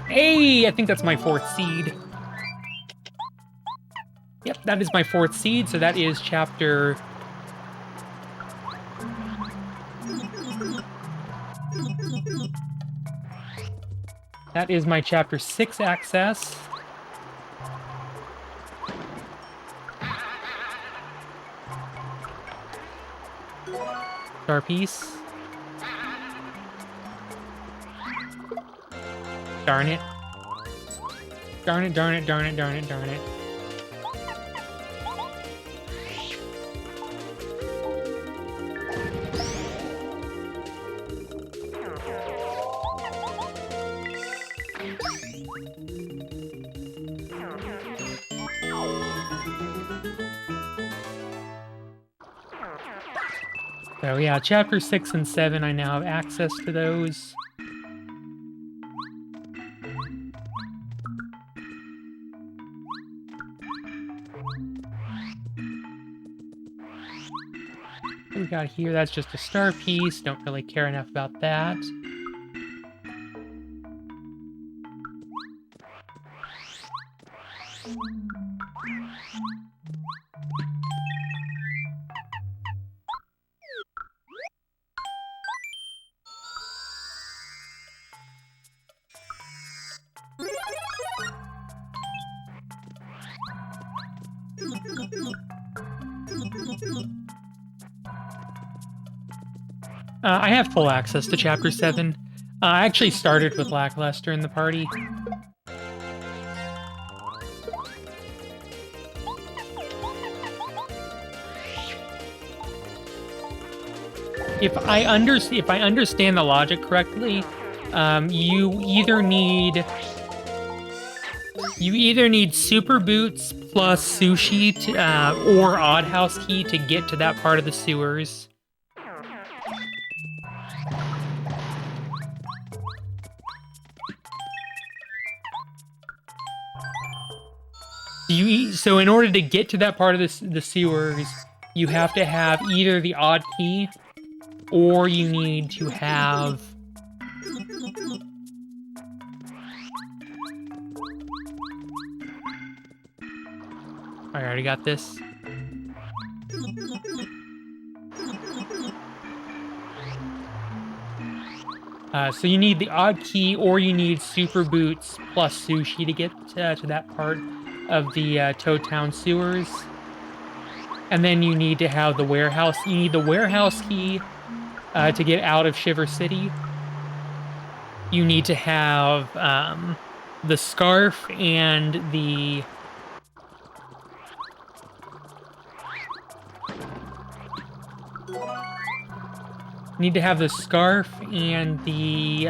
Hey, I think that's my 4th seed. Yep, that is my 4th seed, so that is chapter... That is my chapter 6 access. Star piece. Darn it. Darn it, darn it, darn it, darn it, darn it. So yeah, chapter 6 and 7, I now have access to those. What we got here, that's just a star piece. Don't really care enough about that. I have full access to Chapter 7. I actually started with Lackluster in the party. If I understand the logic correctly, you either need super boots plus sushi or odd house key to get to that part of the sewers. So in order to get to that part of the sewers, you have to have either the odd key, or you need to have... I already got this. So you need the odd key, or you need super boots plus sushi to get to that part of the Toad Town sewers. And then you need to have the warehouse. You need the warehouse key to get out of Shiver City. You need to have the scarf and the... Need to have the scarf and the...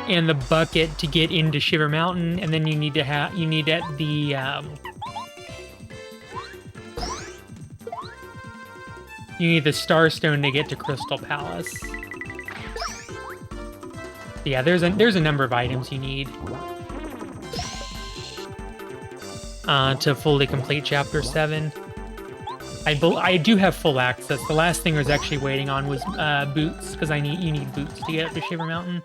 and the bucket to get into Shiver Mountain, and then you need the you need the Starstone to get to Crystal Palace. Yeah, there's a number of items you need to fully complete Chapter 7. I do have full access. The last thing I was actually waiting on was boots, because you need boots to get up to Shiver Mountain.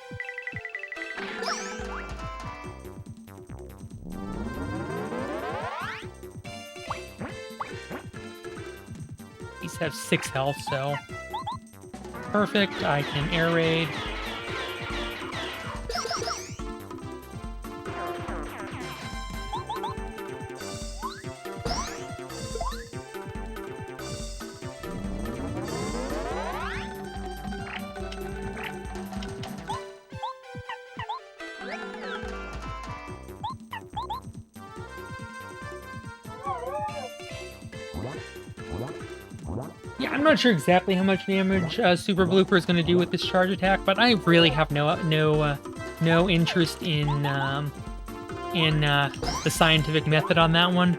These have 6 health, so perfect. I can air raid. Yeah, I'm not sure exactly how much damage Super Blooper is going to do with this charge attack, but I really have no interest in the scientific method on that one.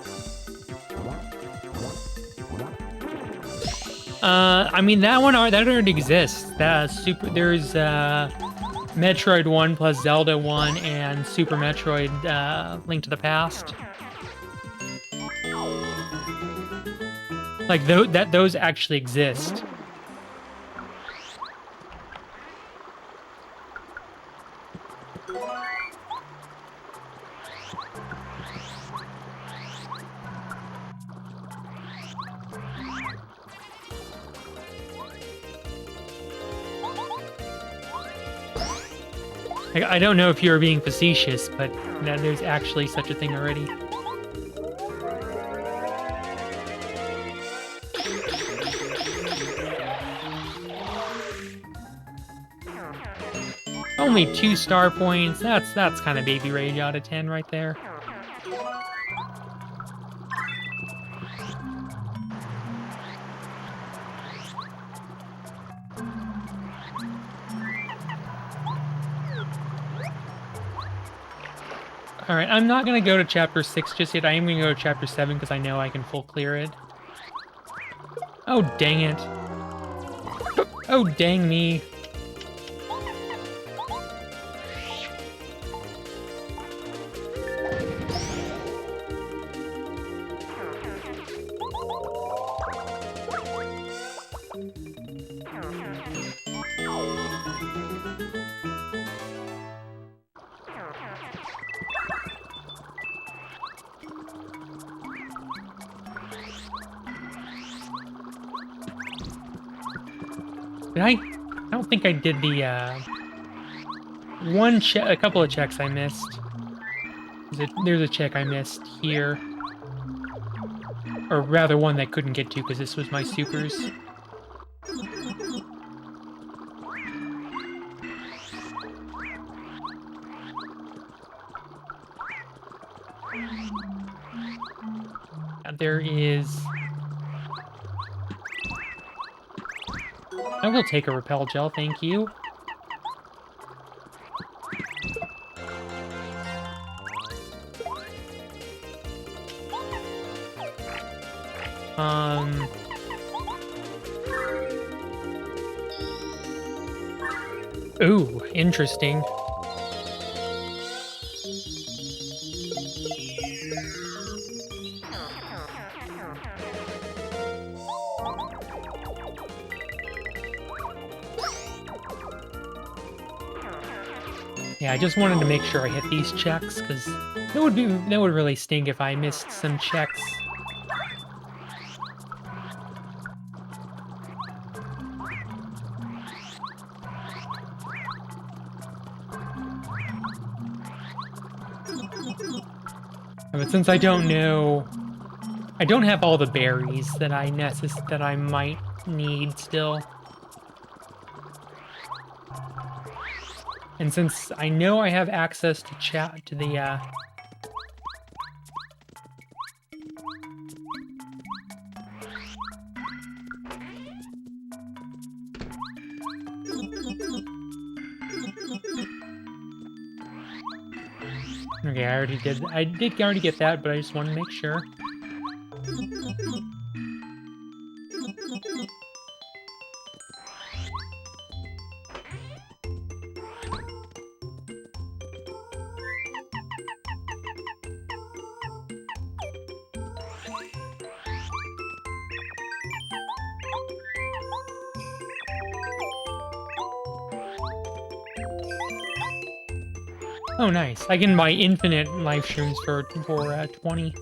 I mean, that already exists. There's Metroid 1 plus Zelda 1 and Super Metroid Link to the Past. Like, those actually exist. Like, I don't know if you're being facetious, but there's actually such a thing already. Only 2 star points. That's kind of baby rage out of 10 right there. Alright, I'm not going to go to Chapter 6 just yet. I am going to go to Chapter 7 because I know I can full clear it. Oh, dang it. Oh, dang me. I don't think I did the, a couple of checks I missed. There's a check I missed here. Or rather, one that I couldn't get to because this was my supers. There is... I will take a repel gel, thank you. Ooh, interesting. Yeah, I just wanted to make sure I hit these checks, because that would really stink if I missed some checks. But since I don't know, I don't have all the berries that I might need still. And since I know I have access to chat to the okay, I did already get that, but I just want to make sure. Oh, nice. I can buy infinite life shrooms for 20.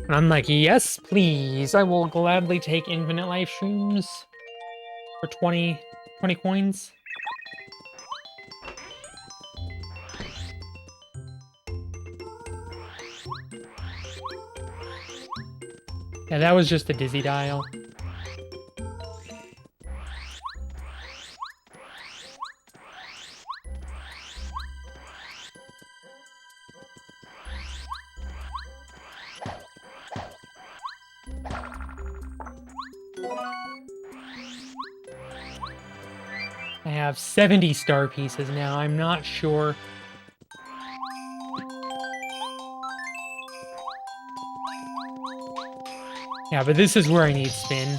And I'm like, yes, please. I will gladly take infinite life shrooms for 20 coins. Yeah, that was just a dizzy dial. I have 70 star pieces now. I'm not sure. Yeah, but this is where I need spin.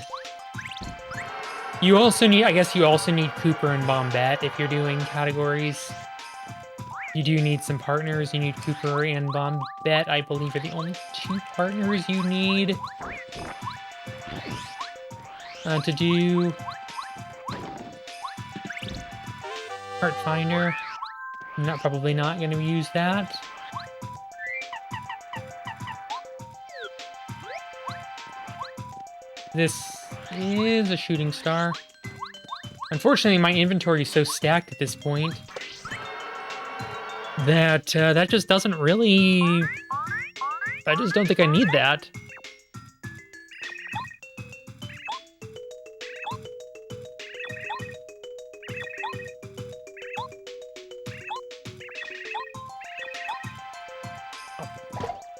You also need, I guess you also need Cooper and Bombette if you're doing categories. You do need some partners. You need Cooper and Bombette, I believe, are the only 2 partners you need to do Heart Finder. I'm probably not going to use that. This is a shooting star. Unfortunately, my inventory is so stacked at this point that that just doesn't really... I just don't think I need that.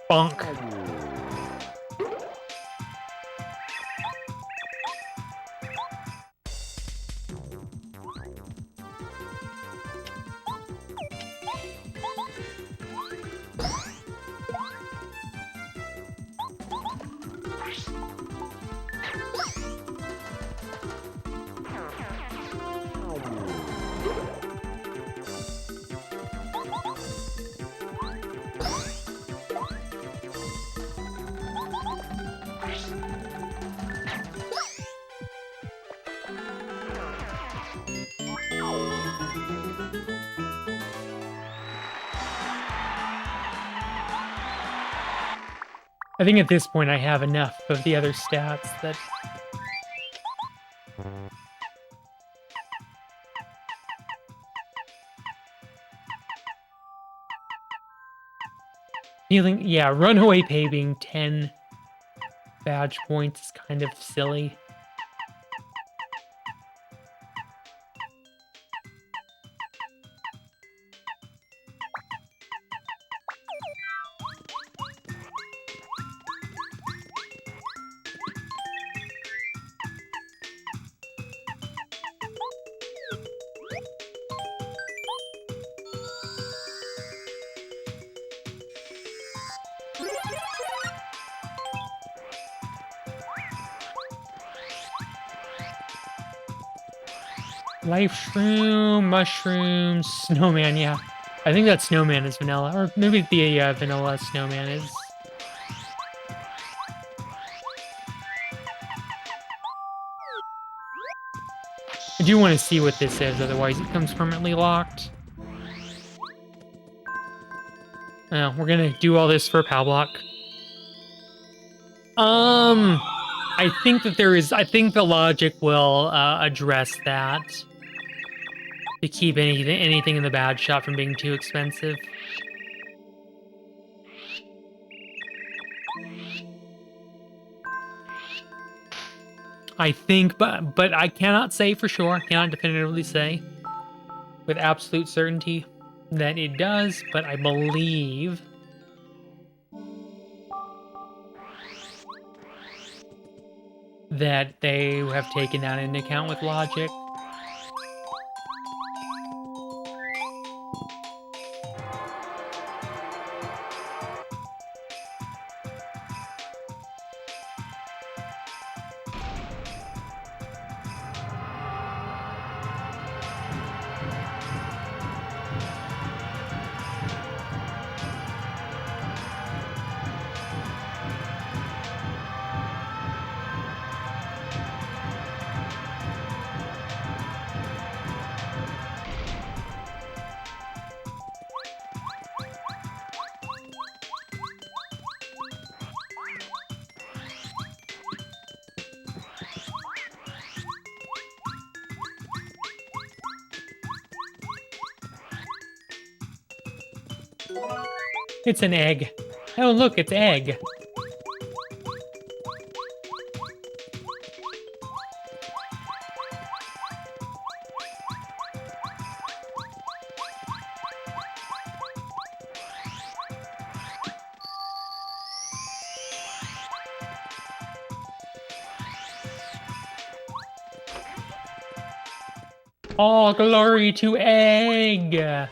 Bonk. I think at this point I have enough of the other stats that... Feeling, yeah, Runaway Pay being 10 badge points is kind of silly. Life shroom, mushroom, snowman, yeah. I think that snowman is vanilla. Or maybe the vanilla snowman is. I do want to see what this is, otherwise it comes permanently locked. Oh, we're gonna do all this for a POW block. I think that I think the logic will address that. To keep anything in the bad shop from being too expensive. I think, but I cannot say for sure, I cannot definitively say with absolute certainty that it does, but I believe that they have taken that into account with logic. It's an egg. Oh, look, it's egg. All glory to egg!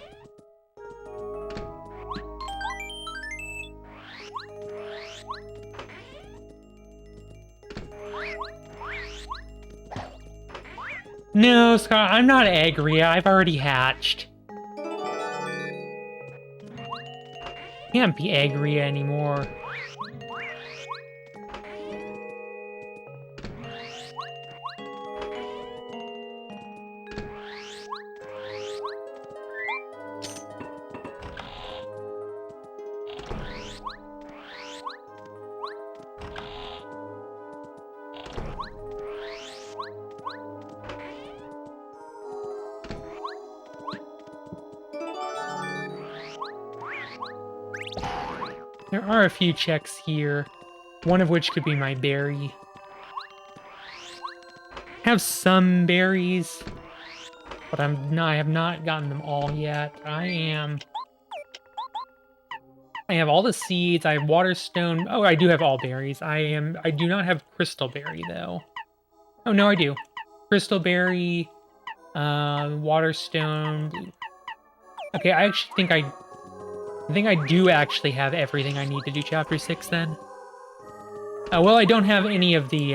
No, Scott, I'm not Agria. I've already hatched. Can't be Agria anymore. There are a few checks here, one of which could be my berry. I have some berries, but I have not gotten them all yet. I have all the seeds, I have waterstone. Oh, I do have all berries. I do not have crystal berry though. Oh no, I do. Crystal berry, waterstone. Okay, I actually think I do actually have everything I need to do chapter 6 then. Well, I don't have any of the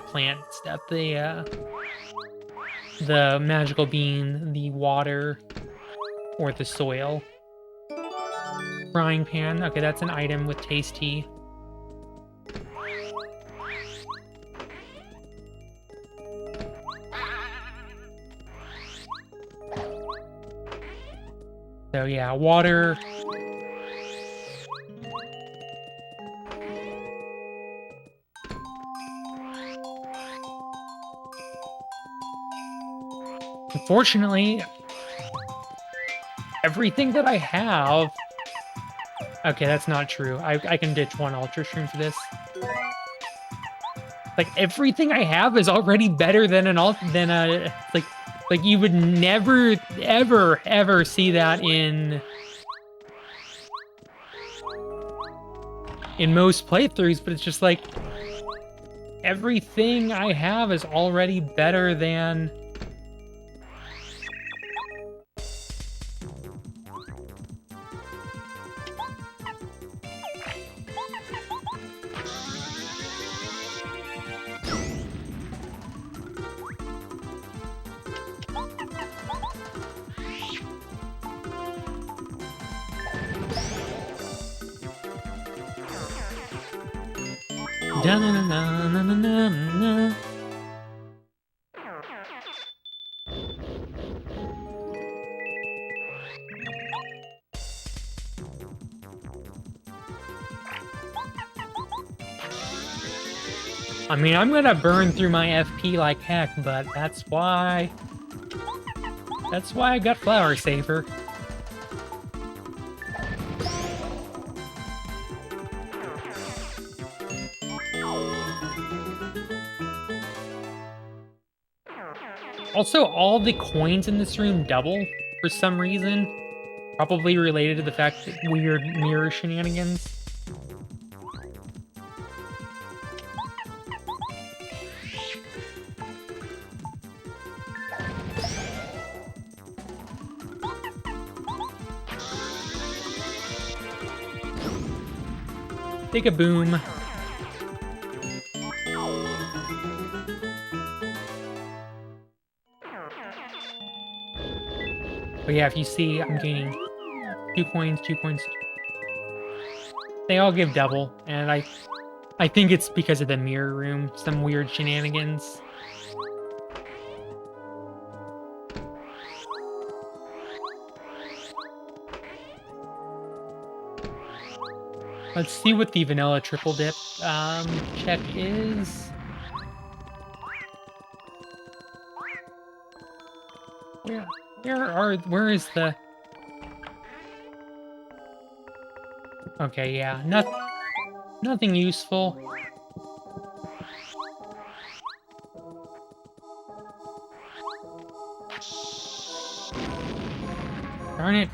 plant stuff. The magical bean, the water, or the soil. Frying pan. Okay, that's an item with tasty. So yeah, water. Unfortunately, everything that I have... Okay, that's not true. I can ditch one Ultra Shroom for this. Like, everything I have is already better than like you would never, ever, ever see that in most playthroughs, but it's just like, everything I have is already better than... Da-na-na-na-na-na-na-na. I mean, I'm gonna burn through my FP like heck, but that's why I got Flower Saver. Also, all the coins in this room double for some reason. Probably related to the fact that weird mirror shenanigans. Take a boom. But yeah, if you see, I'm gaining 2 coins, 2 coins. They all give double, and I think it's because of the mirror room, some weird shenanigans. Let's see what the vanilla triple dip check is. Where is the... Okay, yeah, nothing useful. Darn it.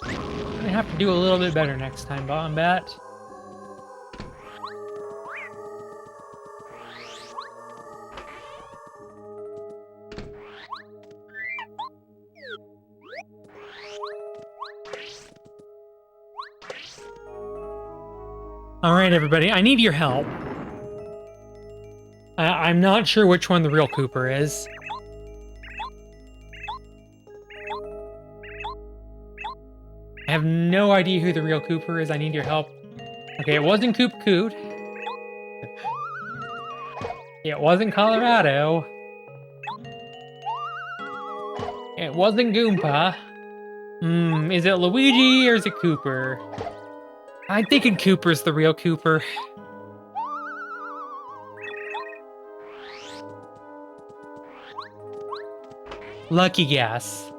I'm gonna have to do a little bit better next time, Bombat. Alright, everybody, I need your help. I'm not sure which one the real Cooper is. I have no idea who the real Cooper is. I need your help. Okay, it wasn't Coop Coot. It wasn't Colorado. It wasn't Goomba. Is it Luigi or is it Cooper? I'm thinking Cooper's the real Cooper. Lucky guess.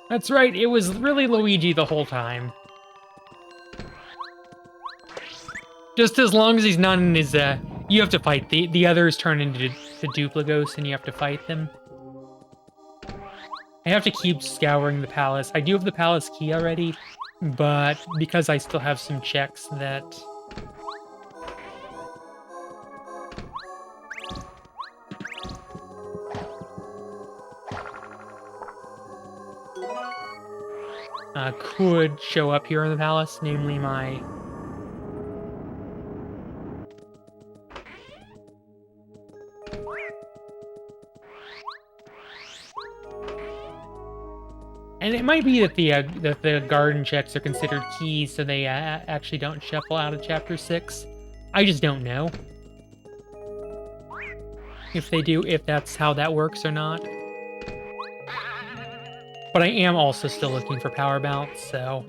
That's right, it was really Luigi the whole time. Just as long as he's not in his, you have to fight. The others turn into duplicos and you have to fight them. I have to keep scouring the palace. I do have the palace key already, but because I still have some checks that... could show up here in the palace, namely my... And it might be that the garden checks are considered keys, so they actually don't shuffle out of Chapter 6. I just don't know if they do, if that's how that works or not. But I am also still looking for power bounce, so...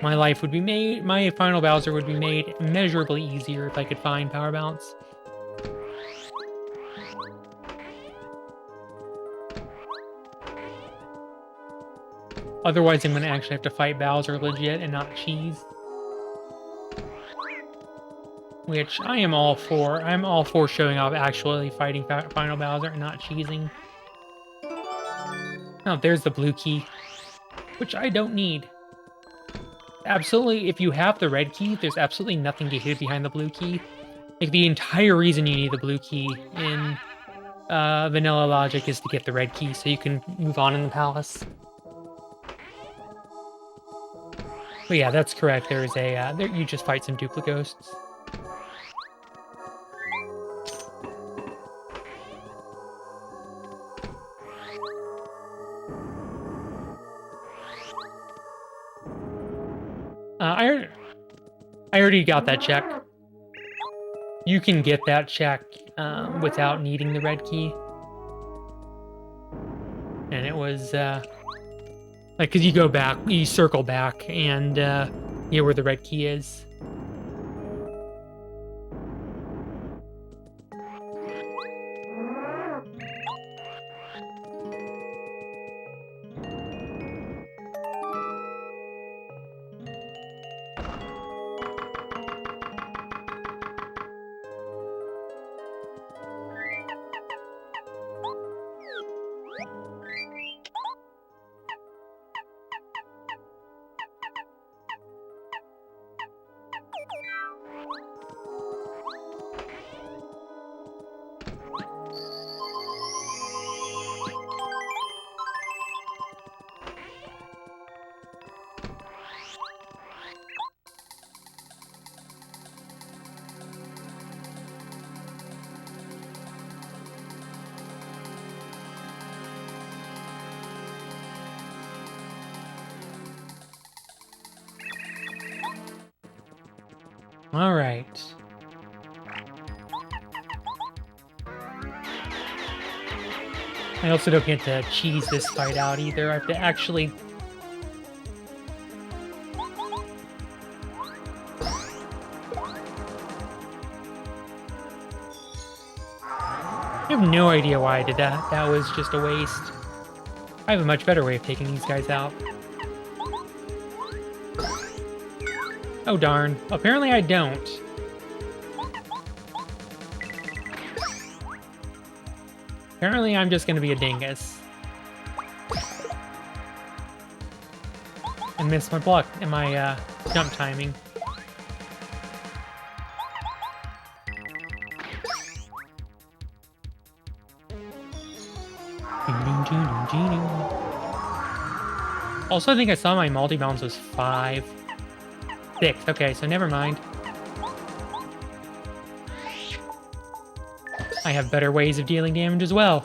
My life would be made, my final Bowser would be made immeasurably easier if I could find power bounce. Otherwise, I'm going to actually have to fight Bowser legit and not cheese. Which I am all for. I'm all for showing off actually fighting Final Bowser and not cheesing. Oh, there's the blue key. Which I don't need. Absolutely, if you have the red key, there's absolutely nothing to hide behind the blue key. Like, the entire reason you need the blue key in Vanilla Logic is to get the red key so you can move on in the palace. But yeah, that's correct. There's a, you just fight some duplicos. I already got that check. You can get that check without needing the red key. And it was, like, because you go back, you circle back, and yeah, where the red key is. All right. I also don't get to cheese this fight out either. I have to actually... I have no idea why I did that. That was just a waste. I have a much better way of taking these guys out. Oh darn. Apparently I don't. Apparently I'm just gonna be a dingus. And miss my block and my jump timing. Also, I think I saw my multi-bounce was 5. 6. Okay, so never mind. I have better ways of dealing damage as well.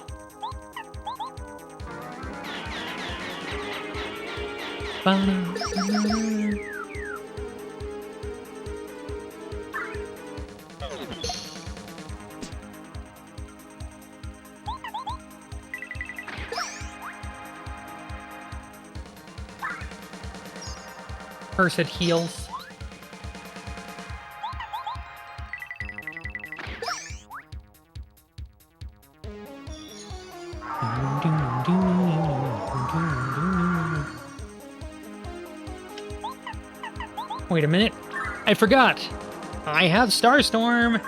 Cursed heals. Wait a minute. I forgot. I have Starstorm.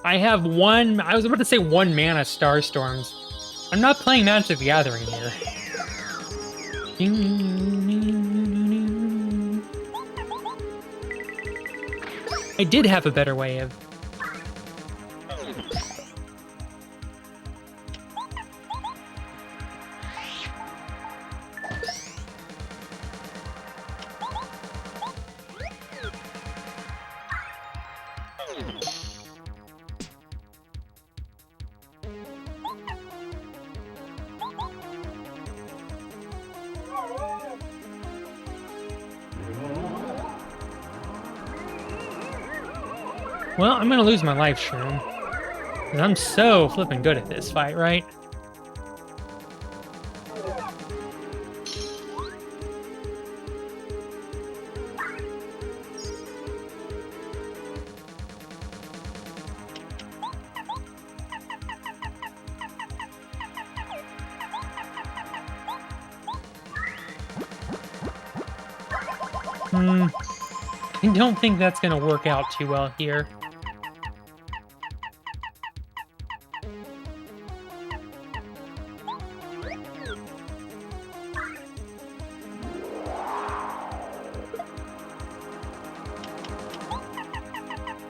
I have one... I was about to say 1 mana Starstorms. I'm not playing Magic the Gathering here. I did have a better way of... Well, I'm gonna lose my life shroom. Because I'm so flipping good at this fight, right? I don't think that's gonna work out too well here.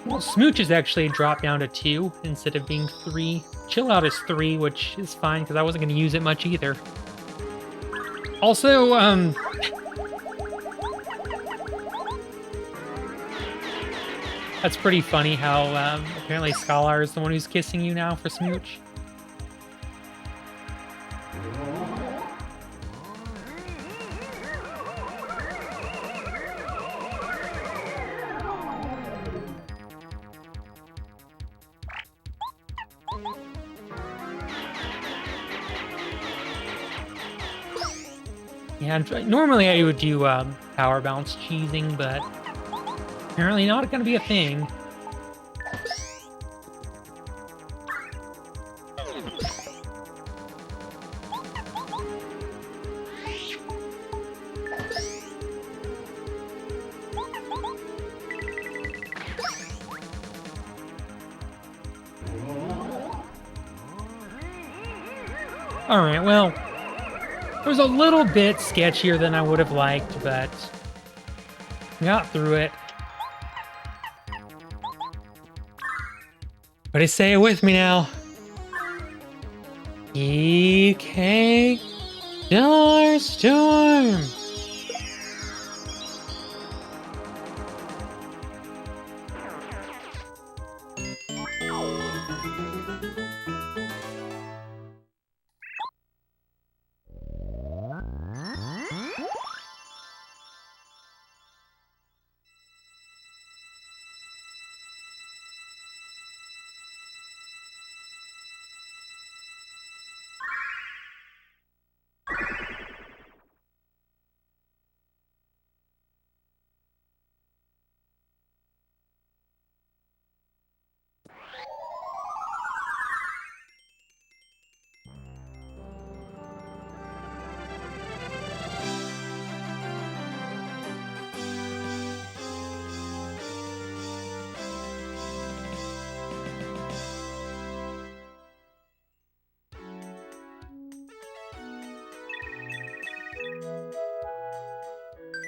Well, Smooch is actually dropped down to 2 instead of being 3. Chill Out is 3, which is fine because I wasn't going to use it much either. Also, that's pretty funny how apparently Scholar is the one who's kissing you now for Smooch. Yeah, normally I would do power bounce cheesing, but apparently not going to be a thing. Alright, well, it was a little bit sketchier than I would have liked, but got through it. But say it with me now. EK Starstorm!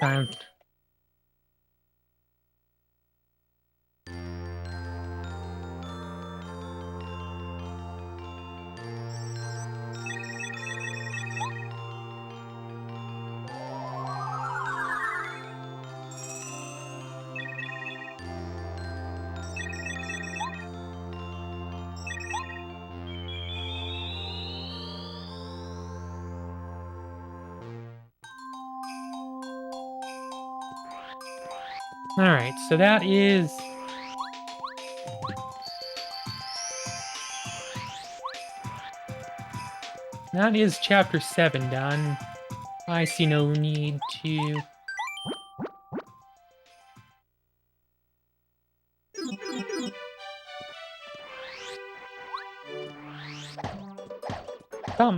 Time. Alright, so that is... That is Chapter 7 done. I see no need to...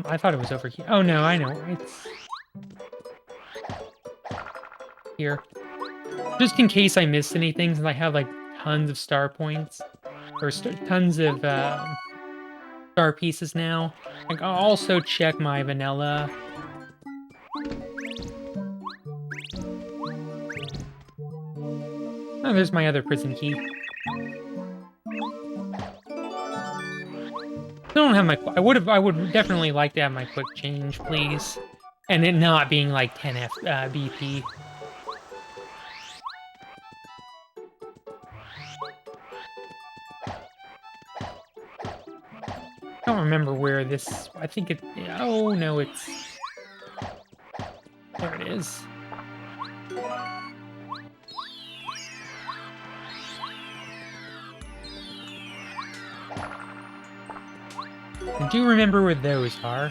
I thought it was over here. Oh no, I know. It's... here. Just in case I missed anything, since I have like tons of star points. Or tons of star pieces now. Like, I'll also check my vanilla. Oh, there's my other prison key. I don't have my... I would definitely like to have my quick change, please. And it not being like 10 BP. I don't remember where this... I think it... Oh, no, it's... There it is. I do remember where those are.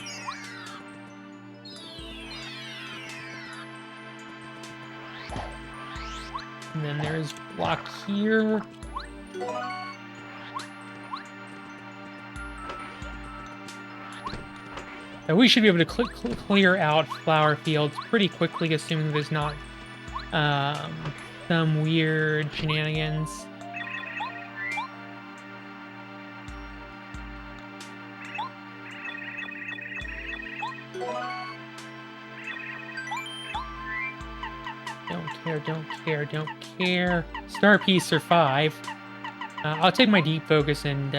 And then there's block here. So we should be able to clear out flower fields pretty quickly, assuming there's not some weird shenanigans. Don't care. Star piece or 5. I'll take my deep focus and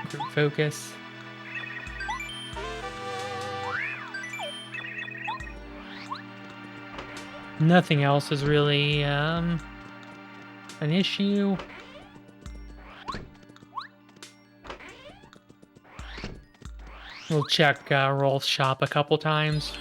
group focus. Nothing else is really an issue. We'll check Rolf's shop a couple times.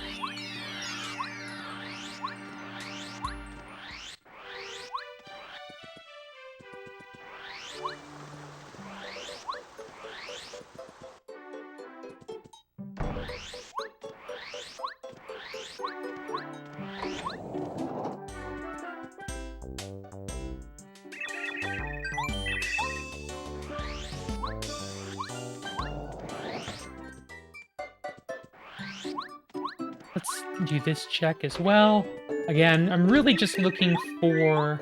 Let's do this check as well. Again, I'm really just looking for...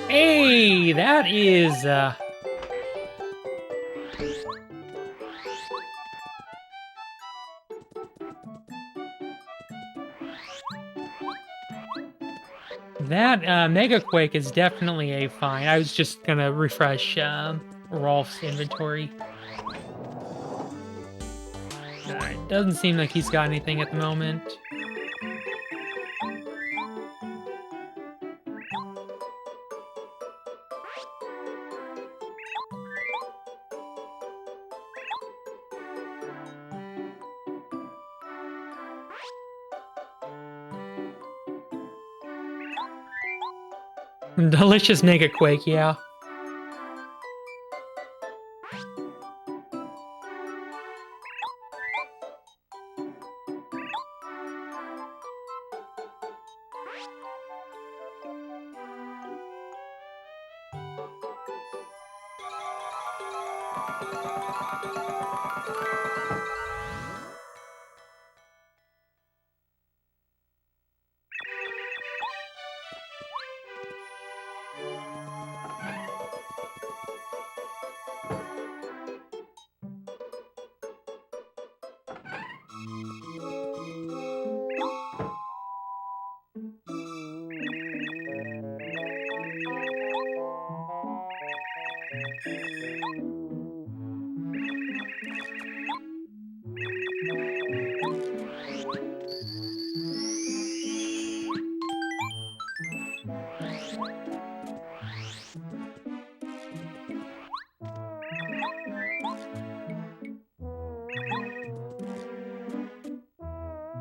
Hey, that is... That Mega Quake is definitely a find. I was just gonna refresh Rolf's inventory. Alright, doesn't seem like he's got anything at the moment. Delicious Mega Quake, yeah.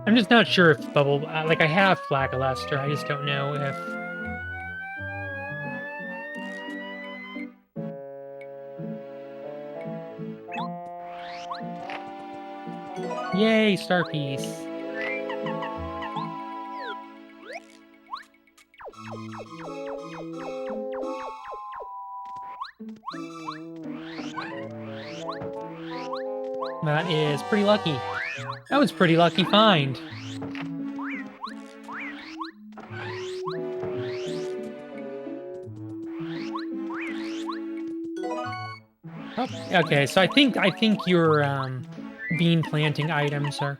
I'm just not sure if Bubble... like, I have Flackalester, I just don't know if... Yay, Star Piece. That is pretty lucky. That was pretty lucky find. Oh, okay, so I think your bean planting items are...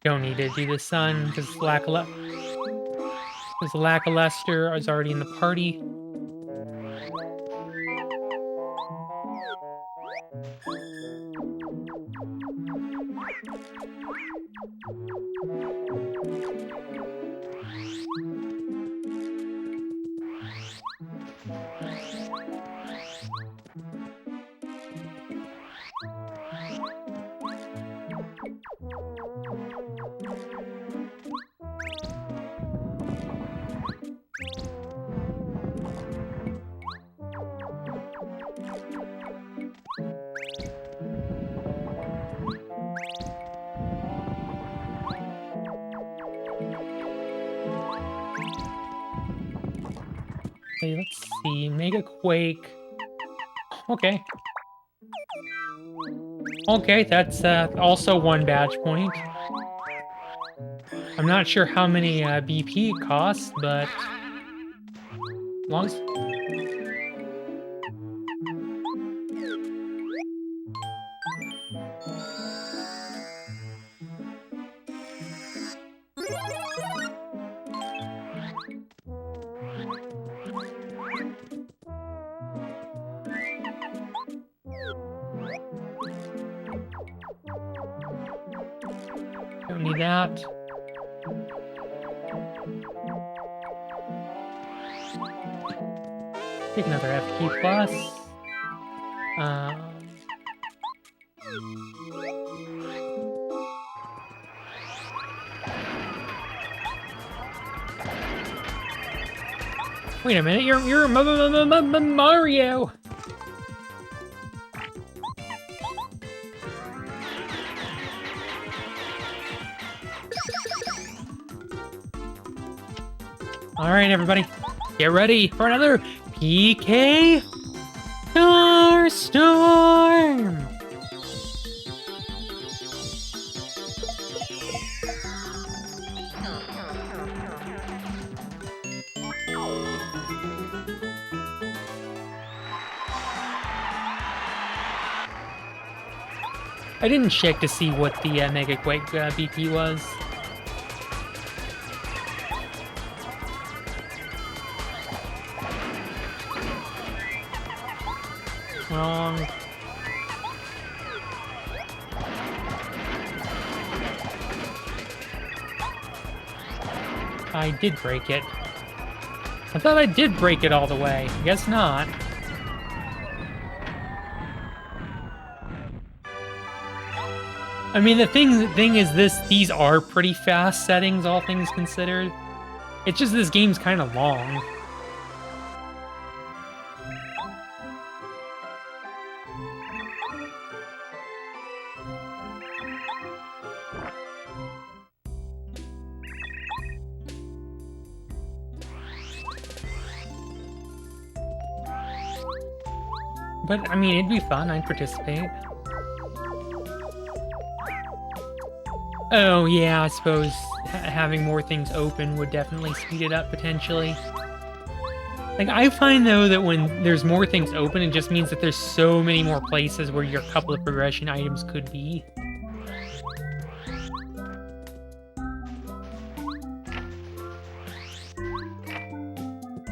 Don't need to do the sun because Lackluster is already in the party. Okay, let's see. Mega Quake. Okay. Okay, that's also one badge point. I'm not sure how many BP it costs, but... Long as... Don't need that. Take another FP plus. Um, Wait a minute, you're Mario. All right, everybody, get ready for another PK Starstorm. I didn't check to see what the Mega Quake BP was. Wrong. I did break it. I thought I did break it all the way. Guess not. I mean, the thing is these are pretty fast settings, all things considered. It's just this game's kind of long. But, I mean, it'd be fun. I'd participate. Oh, yeah, I suppose having more things open would definitely speed it up, potentially. Like, I find, though, that when there's more things open, it just means that there's so many more places where your couple of progression items could be.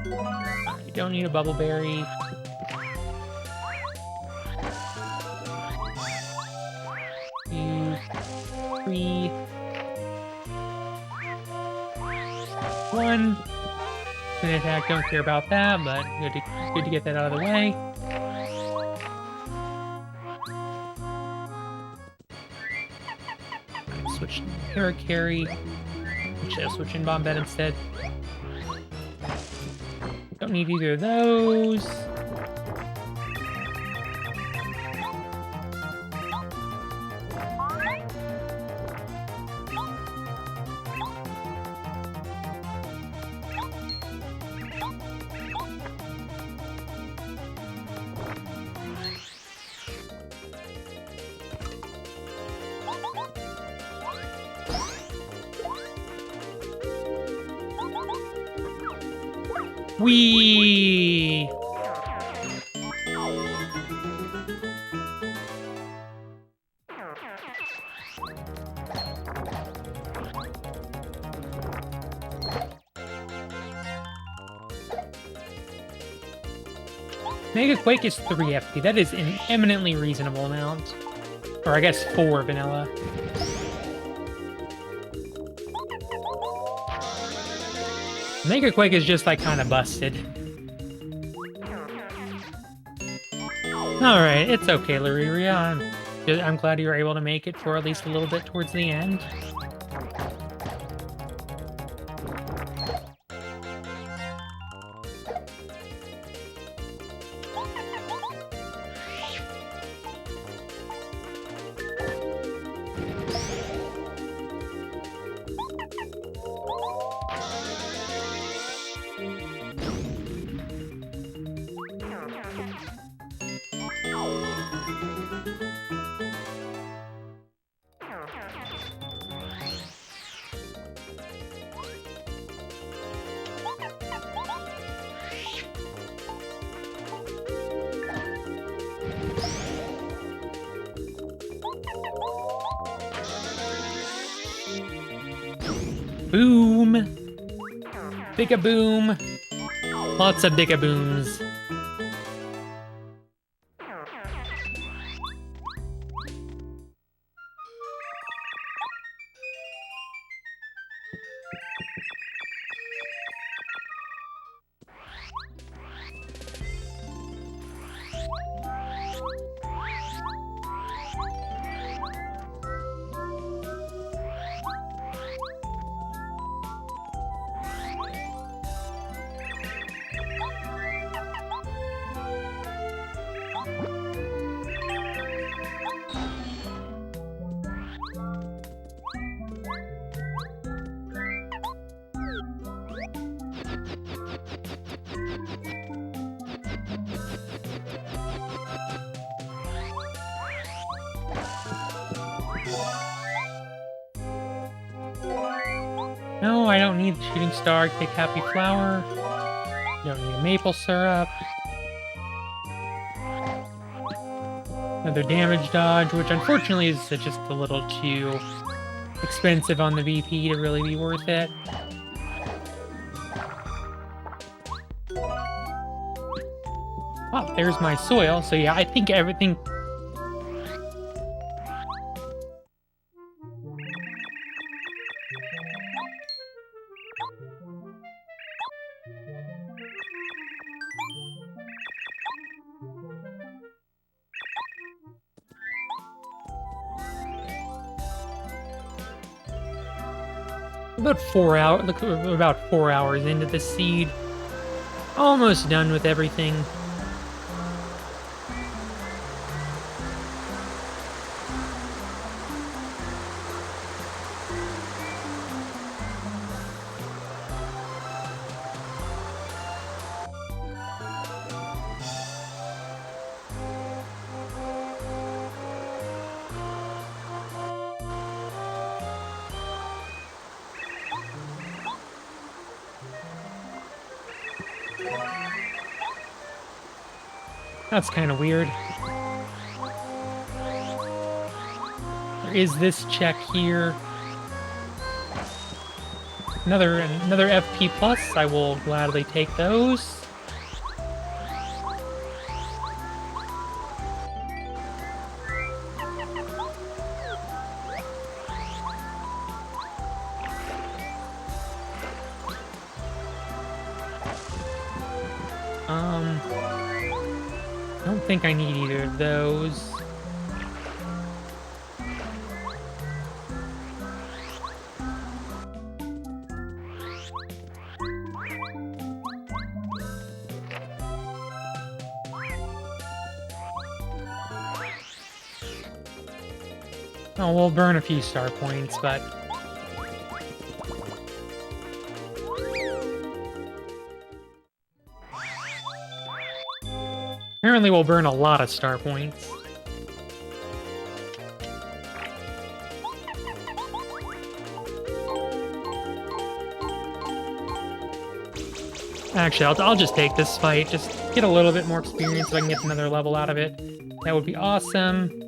You don't need a bubble berry. 2, 3, 1. Spin attack, don't care about that, but good to get that out of the way. Switch Paracarry. Should I switch in Bombette instead? Don't need either of those. Whee! Mega Quake is 3 FP. That is an eminently reasonable amount. Or I guess 4 vanilla. Mega Quake is just like kind of busted. Alright, it's okay, Luriria. I'm glad you were able to make it for at least a little bit towards the end. Boom! Big-a-boom! Lots of big-a-booms. No, I don't need the shooting star. Take happy flower. Don't need a maple syrup. Another damage dodge, which unfortunately is just a little too expensive on the BP to really be worth it. Oh, there's my soil. So yeah, I think everything... About 4 hours. Look, we're about 4 hours into the seed. Almost done with everything. That's kind of weird. There is this check here. Another FP plus. I will gladly take those. I don't think I need either of those. Oh, we'll burn a few star points, but... apparently we'll burn a lot of star points. Actually, I'll just take this fight. Just get a little bit more experience so I can get another level out of it. That would be awesome.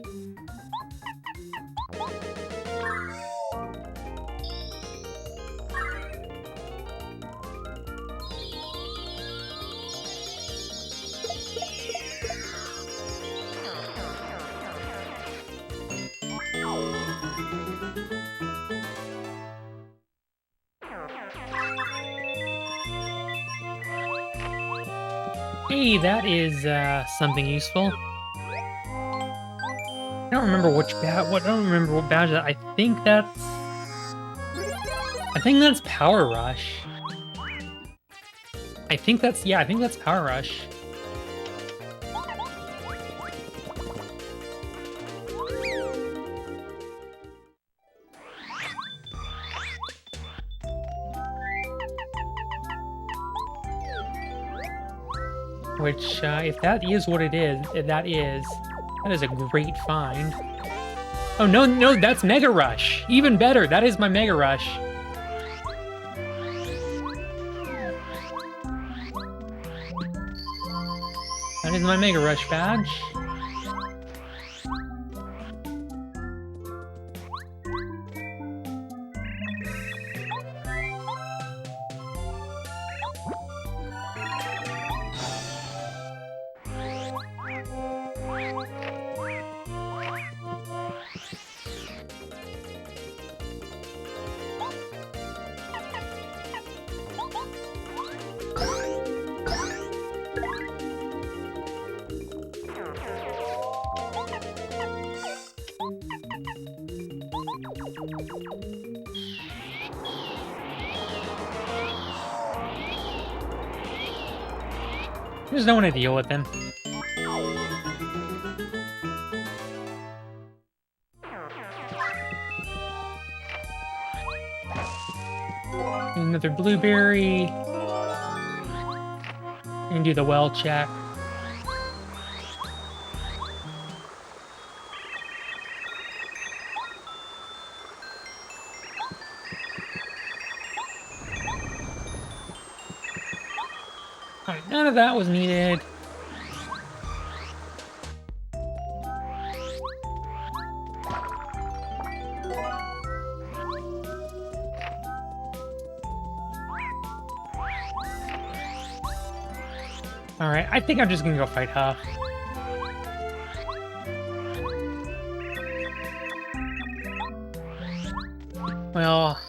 Hey, that is something useful. I don't remember which badge. I don't remember what badge that. I think that's Power Rush. I think that's Power Rush. Which, if that is what it is, that is a great find. Oh, no, that's Mega Rush. Even better, that is my Mega Rush. That is my Mega Rush badge. I just don't want to deal with them. Another blueberry. And do the well check. Alright, none of that was needed. Alright, I think I'm just gonna go fight Huff. Well...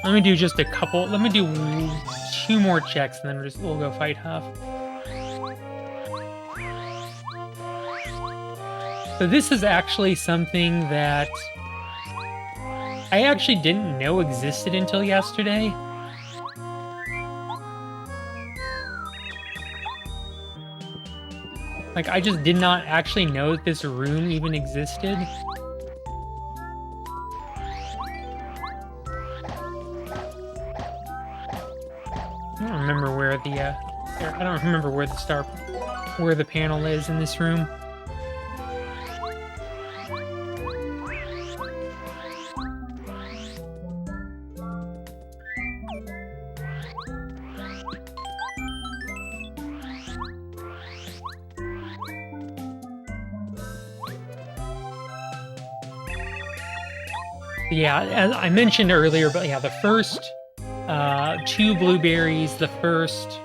let me do just a couple... let me do 2 more checks, and then we'll go fight Huff. So this is actually something that I actually didn't know existed until yesterday. Like, I just did not actually know that this room even existed. I don't remember where the, I don't remember where the panel is in this room. Yeah, as I mentioned earlier, but yeah, the first 2 blueberries, the first...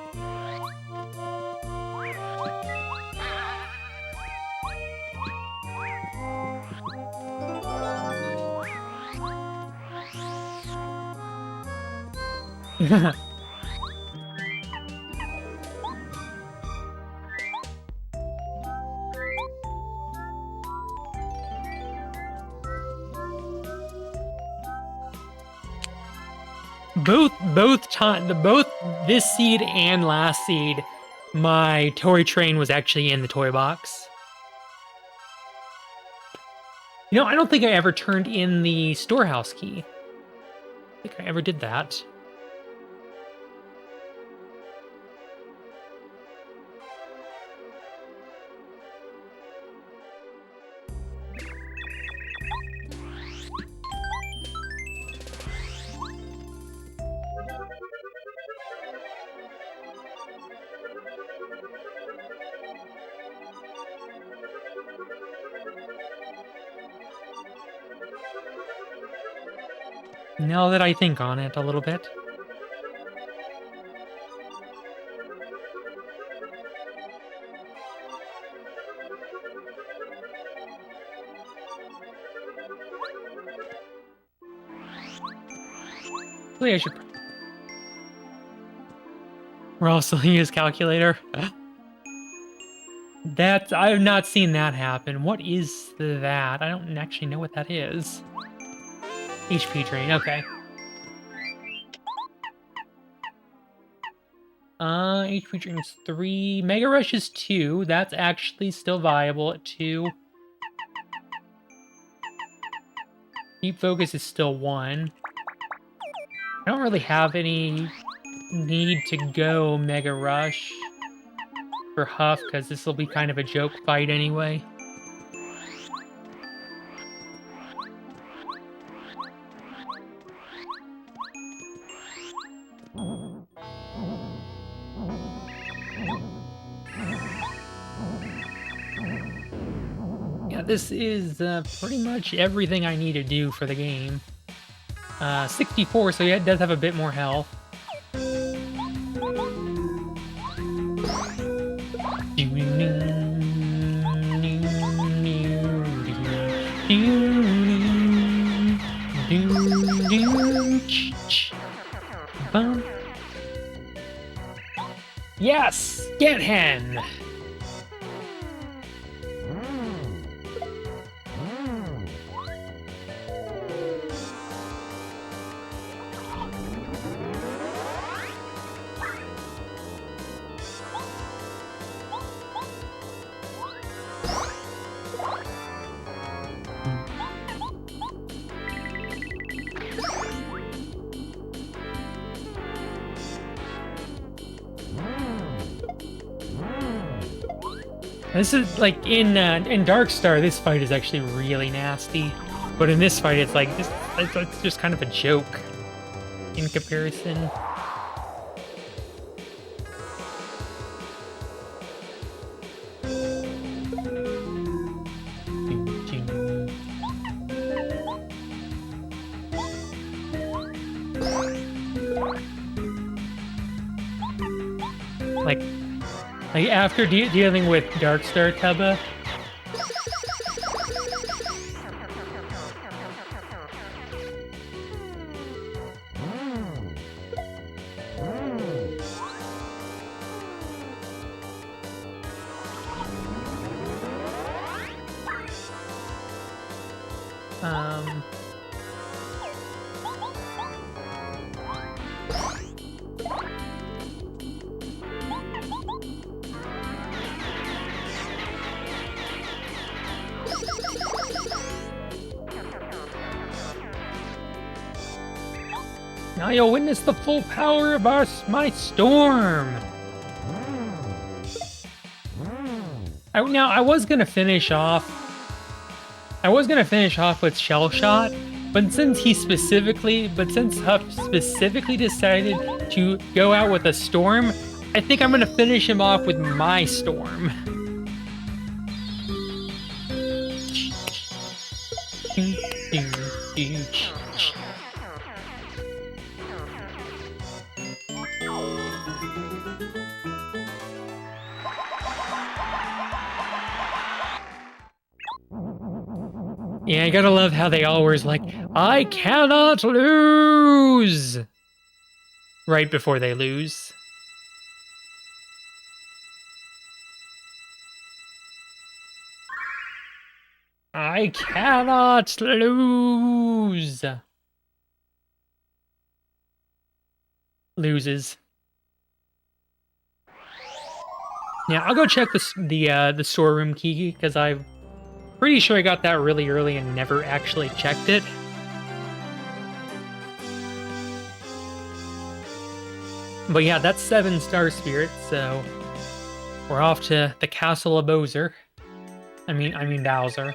both this seed and last seed, my toy train was actually in the toy box. You know, I don't think I ever turned in the storehouse key. I think I ever did that. Now that I think on it a little bit. Really, I should... we're also use calculator. That I've not seen that happen. What is that? I don't actually know what that is. HP drain, okay. HP drain is 3. Mega Rush is 2. That's actually still viable at 2. Deep Focus is still 1. I don't really have any need to go Mega Rush for Huff, because this will be kind of a joke fight anyway. Yeah, this is pretty much everything I need to do for the game. 64, so yeah, it does have a bit more health. Yes! Get hen! This is like in Dark Star, this fight is actually really nasty. But in this fight, it's like it's just kind of a joke in comparison. Like after dealing with Dark Star Tubba, now you'll witness the full power of my storm. I was gonna finish off. I was gonna finish off with Shell Shot, but since Huff specifically decided to go out with a storm, I think I'm gonna finish him off with my storm. Yeah, I gotta love how they always like, I cannot lose! Right before they lose. I cannot lose! Loses. Yeah, I'll go check the storeroom key, because I'm pretty sure I got that really early and never actually checked it. But yeah, that's 7 star spirits, so we're off to the Castle of Bowser. I mean Bowser.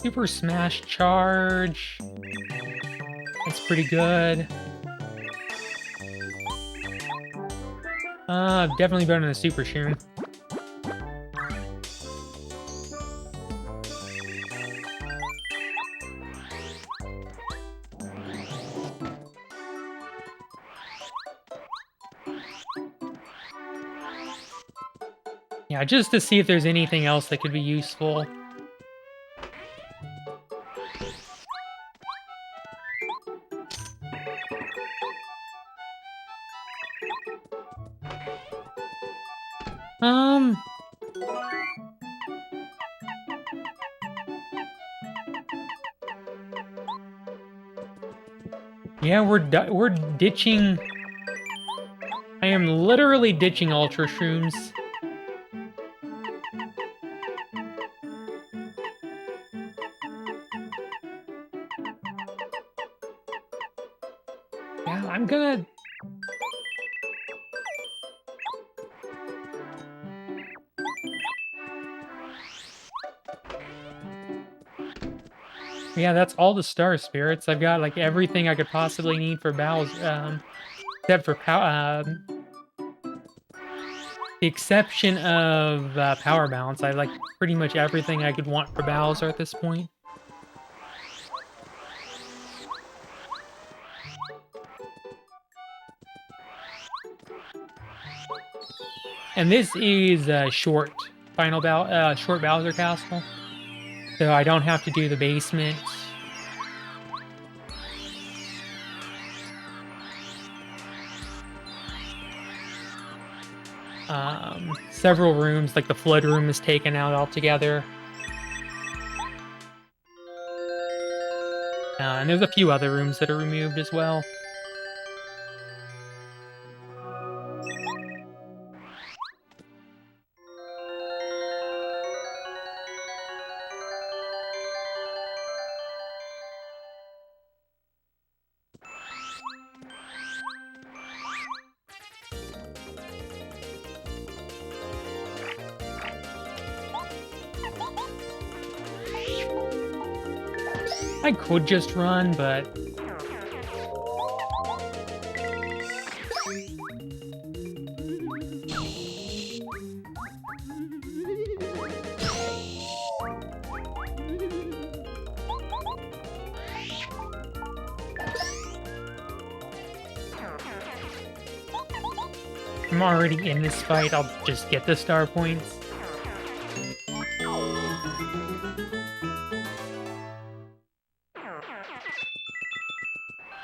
Super Smash Charge. That's pretty good. Definitely better than the Super Shroom. Yeah, just to see if there's anything else that could be useful. Yeah, we're ditching. I am literally ditching Ultra Shrooms. Yeah, I'm gonna. Yeah, that's all the star spirits. I've got like everything I could possibly need for Bowser, except for the exception of power balance. I have like pretty much everything I could want for Bowser at this point. And this is a short short Bowser Castle. So I don't have to do the basement. Several rooms, like the flood room, is taken out altogether. And there's a few other rooms that are removed as well. I could just run, but I'm already in this fight. I'll just get the star points.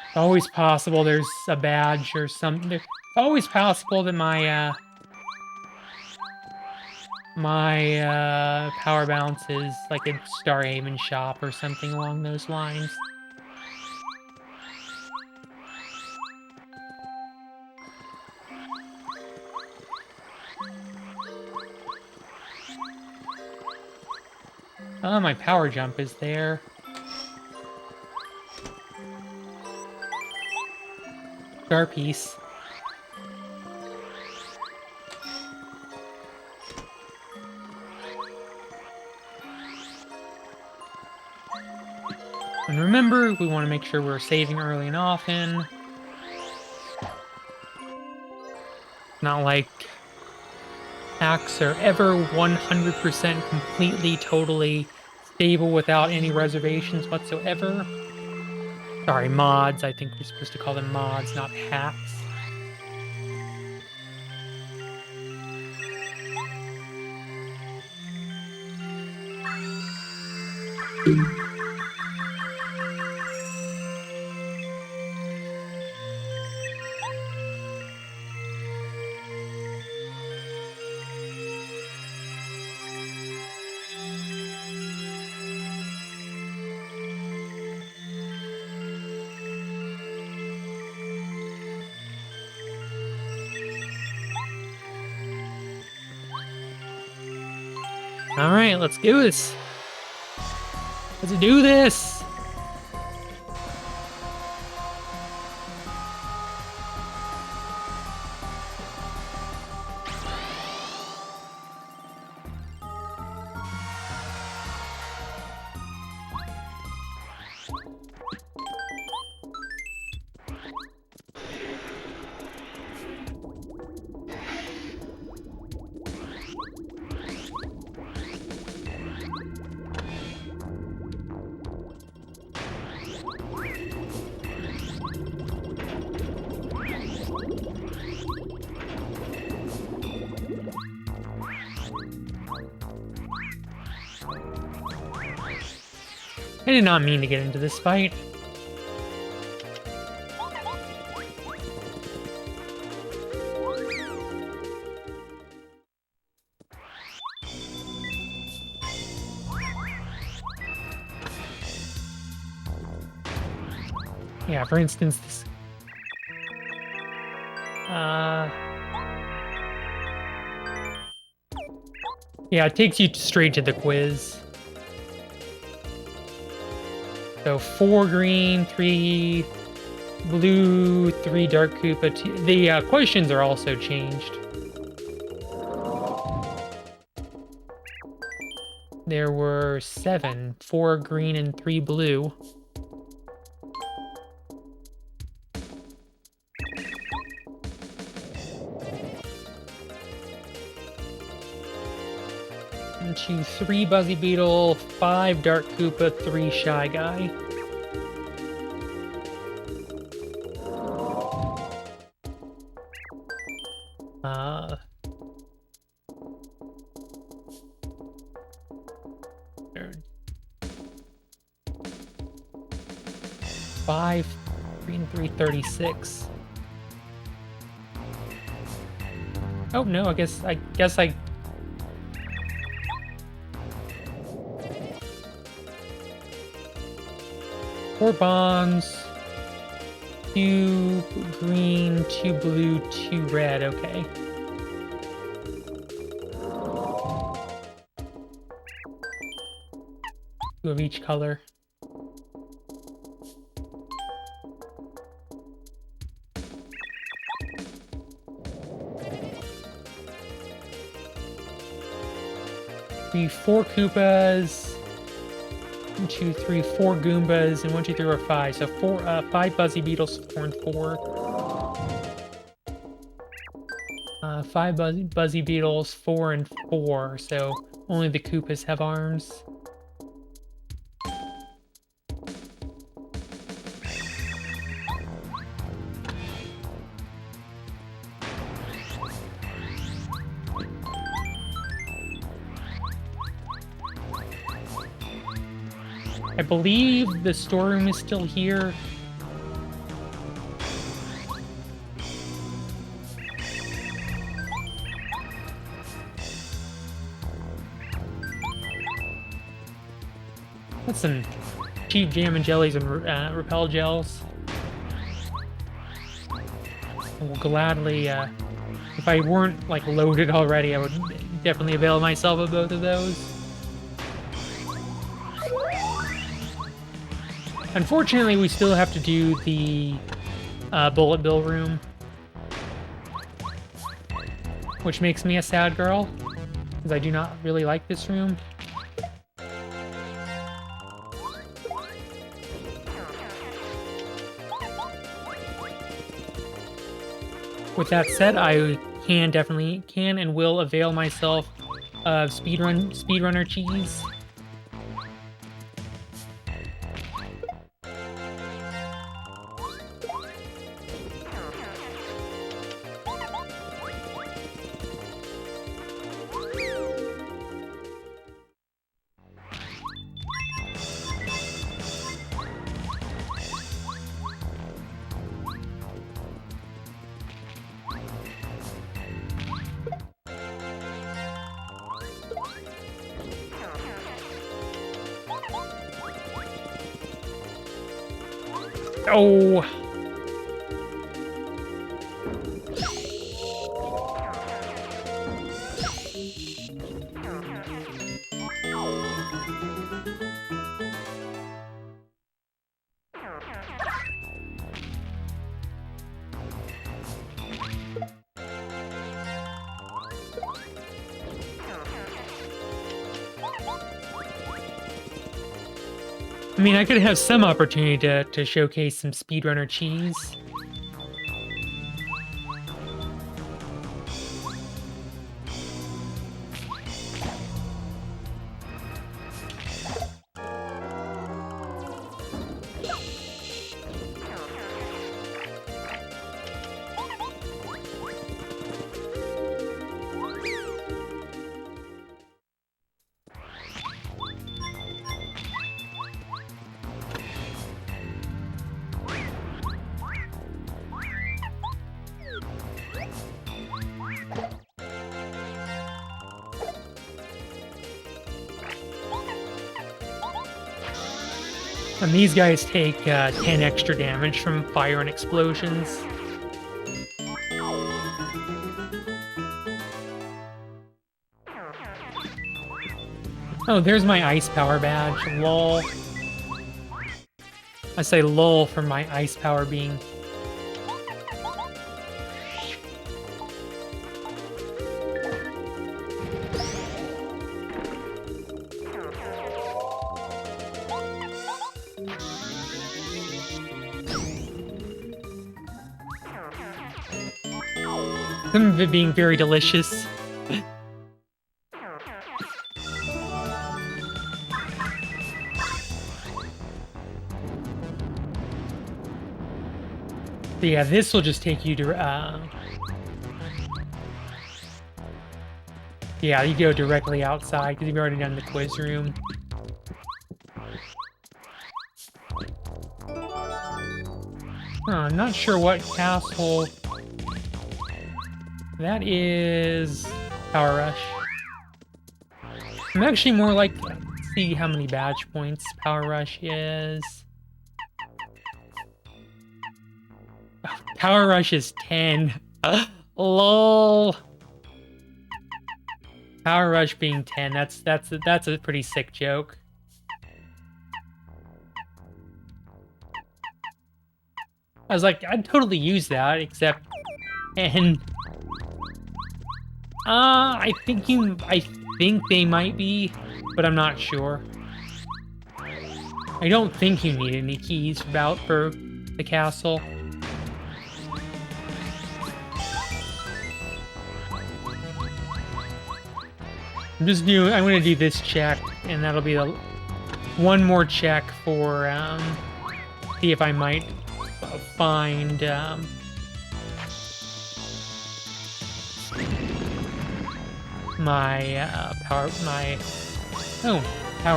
It's always possible there's a badge or something. It's always possible that my power bounce is like a Star Haven shop or something along those lines. Oh, my power jump is there. Star piece. And remember, we want to make sure we're saving early and often. Not like hacks are ever 100% completely, totally stable without any reservations whatsoever. Sorry, mods. I think we're supposed to call them mods, not hacks. All right, let's do this. Let's do this. I did not mean to get into this fight. Yeah, for instance, this... yeah, it takes you straight to the quiz. So 4 green, 3 blue, 3 dark Koopa. The questions are also changed. There were 7, 4 green and 3 blue. To 3 Buzzy Beetle, 5 Dark Koopa, 3 Shy Guy. 5, 3 and 3, 36. Oh no, I guess I 4 bombs, 2 green, 2 blue, 2 red, okay. Two of each color. The 4 Koopas, 1, 2, 3, 4 Goombas, and 1, 2, 3, 4, 5. So 5 Buzzy Beetles, 4 and 4. 5 Buzzy Beetles, 4 and 4. So only the Koopas have arms. I believe the storeroom is still here. That's some cheap jam and jellies and repel gels. I will gladly, if I weren't like loaded already, I would definitely avail myself of both of those. Unfortunately, we still have to do the bullet bill room, which makes me a sad girl, because I do not really like this room. With that said, I definitely can and will avail myself of speedrunner cheese. Oh! I mean, I could have some opportunity to showcase some speedrunner cheese. And these guys take 10 extra damage from fire and explosions. Oh, there's my ice power badge. Lol. I say lol for my ice power being... Some of it being very delicious. So yeah, this will just take you to, yeah, you go directly outside, because you've already done the quiz room. I'm not sure what castle... That is... Power Rush. I'm actually more like... Let's see how many badge points Power Rush is. Oh, Power Rush is 10. LOL. Power Rush being 10, that's a pretty sick joke. I was like, I'd totally use that, except... And... I think they might be, but I'm not sure. I don't think you need any keys for the castle. I'm gonna do this check, and that'll be one more check for, see if I might find, Power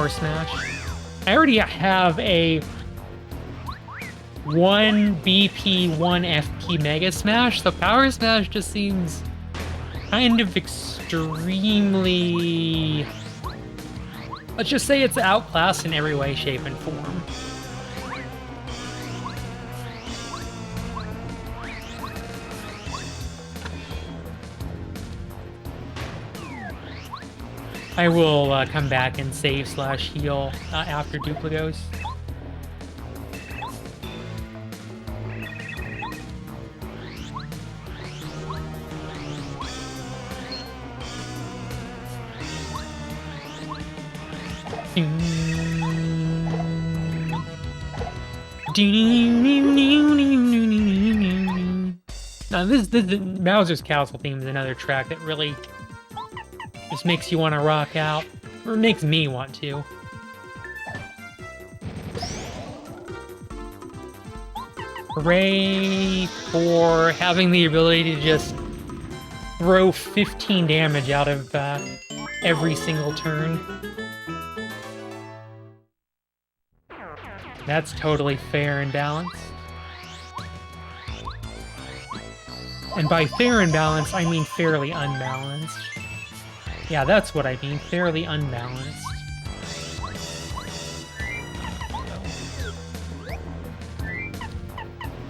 Smash. I already have a 1 BP, 1 FP Mega Smash, so Power Smash just seems kind of extremely... Let's just say it's outclassed in every way, shape, and form. I will come back and save/heal after Dupligos. Now this Bowser's Castle theme is another track that really just makes you want to rock out, or makes me want to. Hooray for having the ability to just throw 15 damage out of every single turn. That's totally fair and balanced. And by fair and balanced, I mean fairly unbalanced. Yeah, that's what I mean, fairly unbalanced.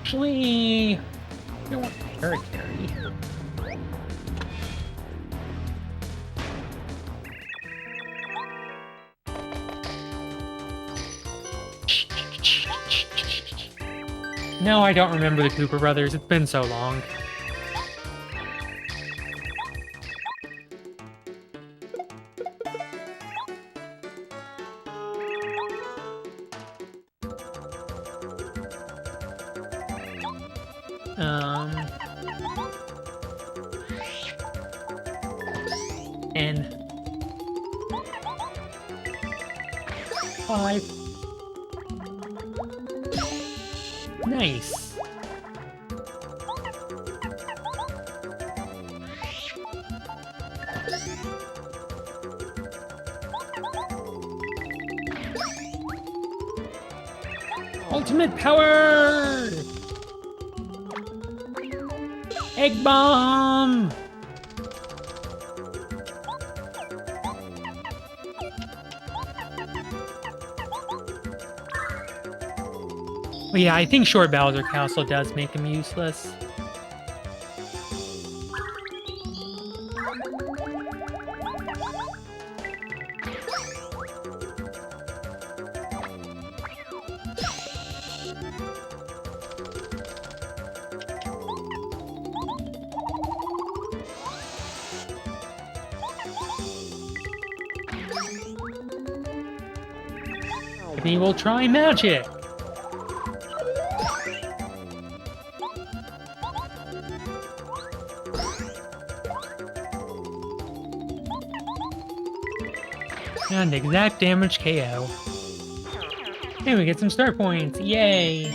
Actually, I don't want carry. No, I don't remember the Cooper brothers. It's been so long. And 5. Nice. Ultimate power! Egg bomb! Well, yeah, I think Short Bowser Castle does make him useless. Maybe we'll try magic. And exact damage KO. Hey, we get some star points. Yay!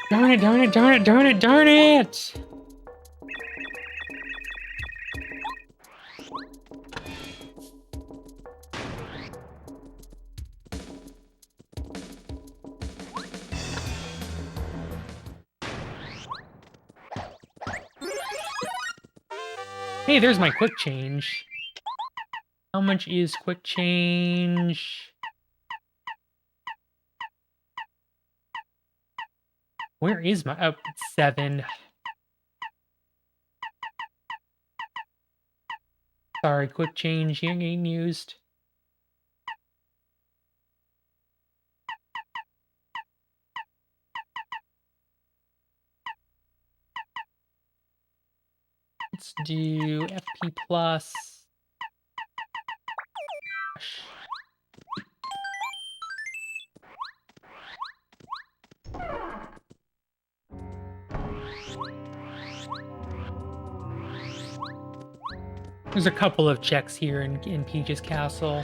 Darn it, darn it, darn it, darn it, darn it! Hey, there's my quick change. How much is quick change? Where is my... Oh, it's 7. Sorry, quick change here getting used. Let's do FP plus. There's a couple of checks here in Peach's Castle.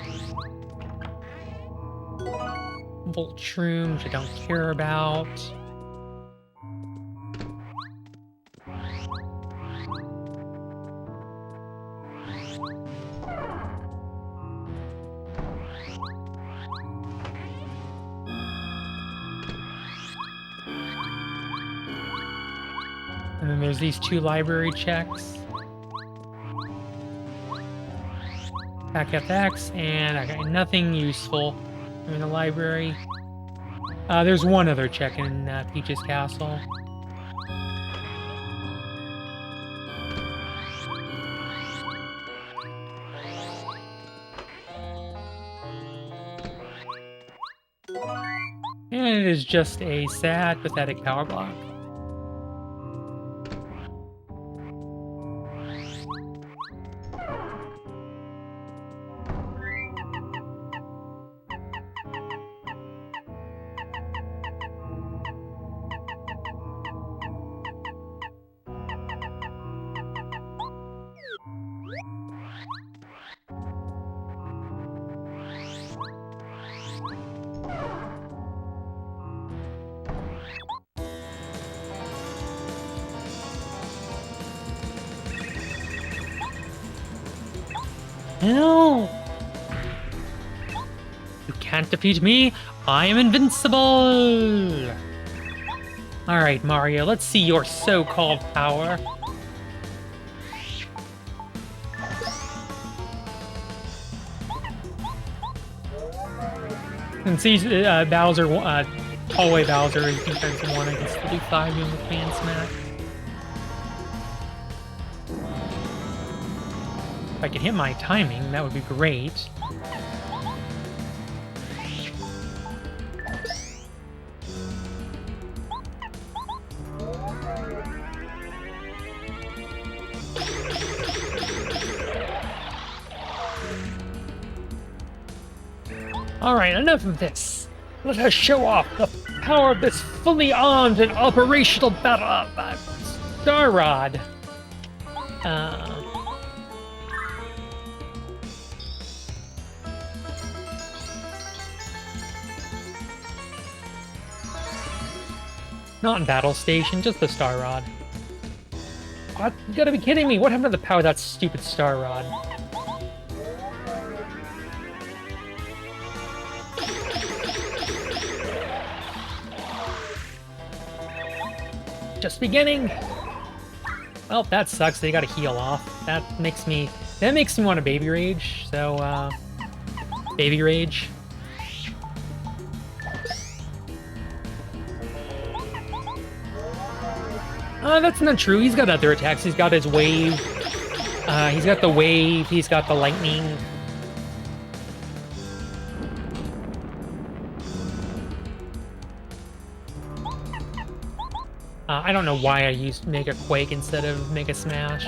Voltroom, which I don't care about. And then there's these 2 library checks. Pack FX, and I got nothing useful in the library. There's one other check in Peach's Castle. And it is just a sad, pathetic power block. No! You can't defeat me! I am invincible! Alright, Mario, let's see your so-called power. And see, Bowser, Hallway Bowser is defense 1, I can still do 5 doing the fan smack. If I could hit my timing, that would be great. Alright, enough of this. Let us show off the power of this fully armed and operational battle Star Rod. Not in Battle Station, just the Star Rod. What? You gotta be kidding me! What happened to the power of that stupid Star Rod? Just beginning! Well, that sucks. They gotta heal off. That makes me want to Baby Rage, so, Baby Rage. That's not true. He's got other attacks. He's got his wave. He's got the wave. He's got the lightning. I don't know why I used Mega Quake instead of Mega Smash.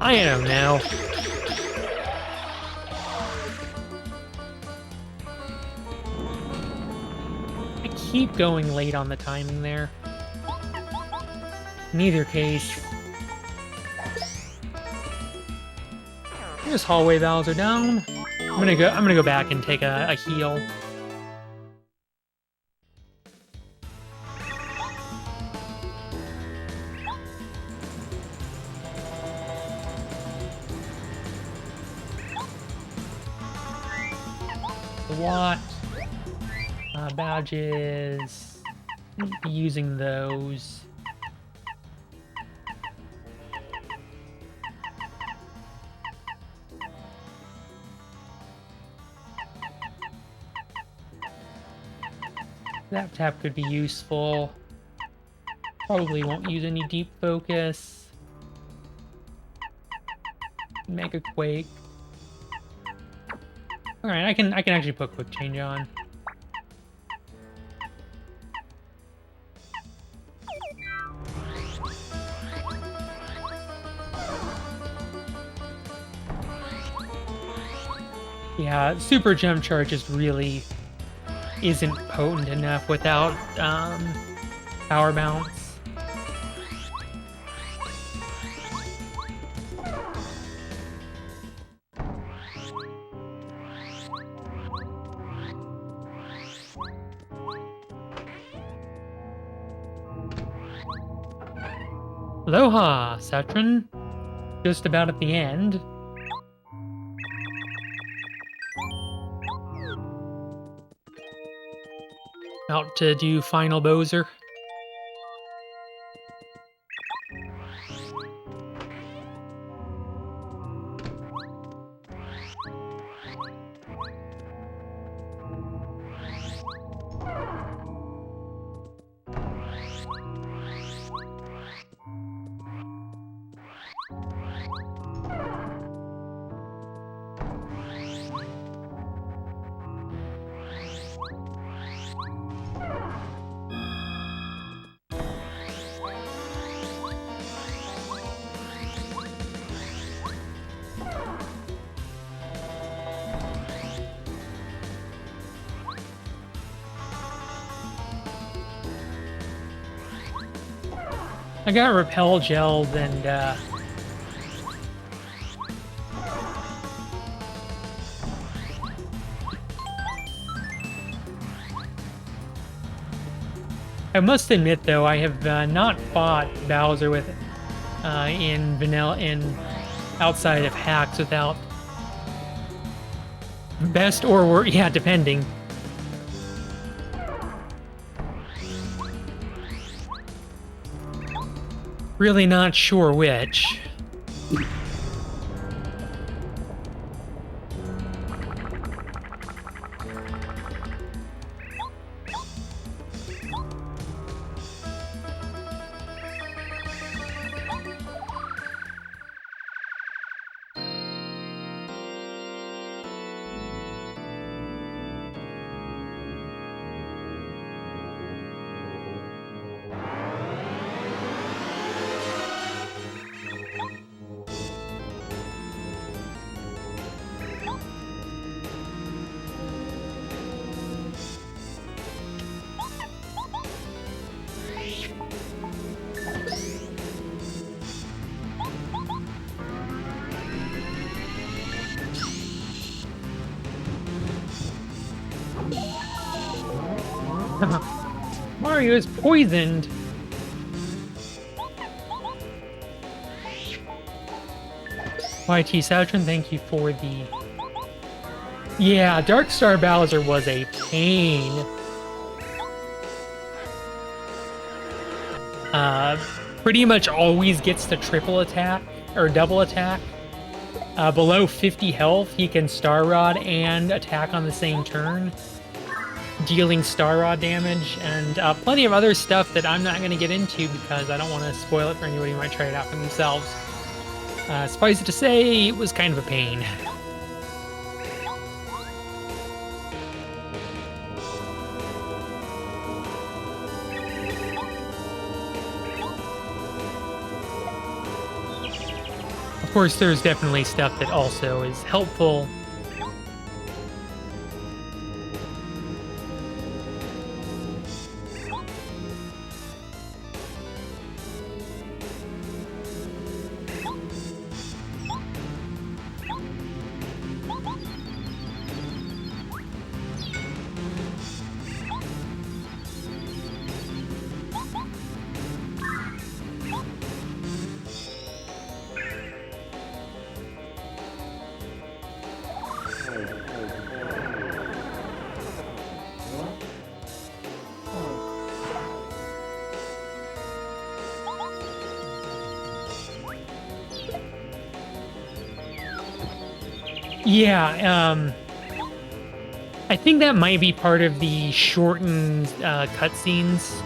I don't know. I keep going late on the timing there. In either case. Here's Hallway Bowser down. I'm gonna go back and take a heal. What? Badges. Be using those. That tap could be useful. Probably won't use any deep focus. Mega Quake. Alright, I can actually put quick change on. Yeah, super jump charge just really isn't potent enough without power bounce. Aloha, Satrin. Just about at the end. About to do final Bowser. I got repel gelled and I must admit though, I have not fought Bowser with in vanilla outside of hacks without best or worst, yeah, depending. Really not sure which. Mario is poisoned. YT Satrin, thank you for the... Yeah, Dark Star Bowser was a pain. Pretty much always gets the triple attack, or double attack. Below 50 health, he can Star Rod and attack on the same turn, dealing Star Rod damage, and plenty of other stuff that I'm not going to get into because I don't want to spoil it for anybody who might try it out for themselves. Suffice it to say, it was kind of a pain. Of course, there's definitely stuff that also is helpful. Yeah, I think that might be part of the shortened cutscenes.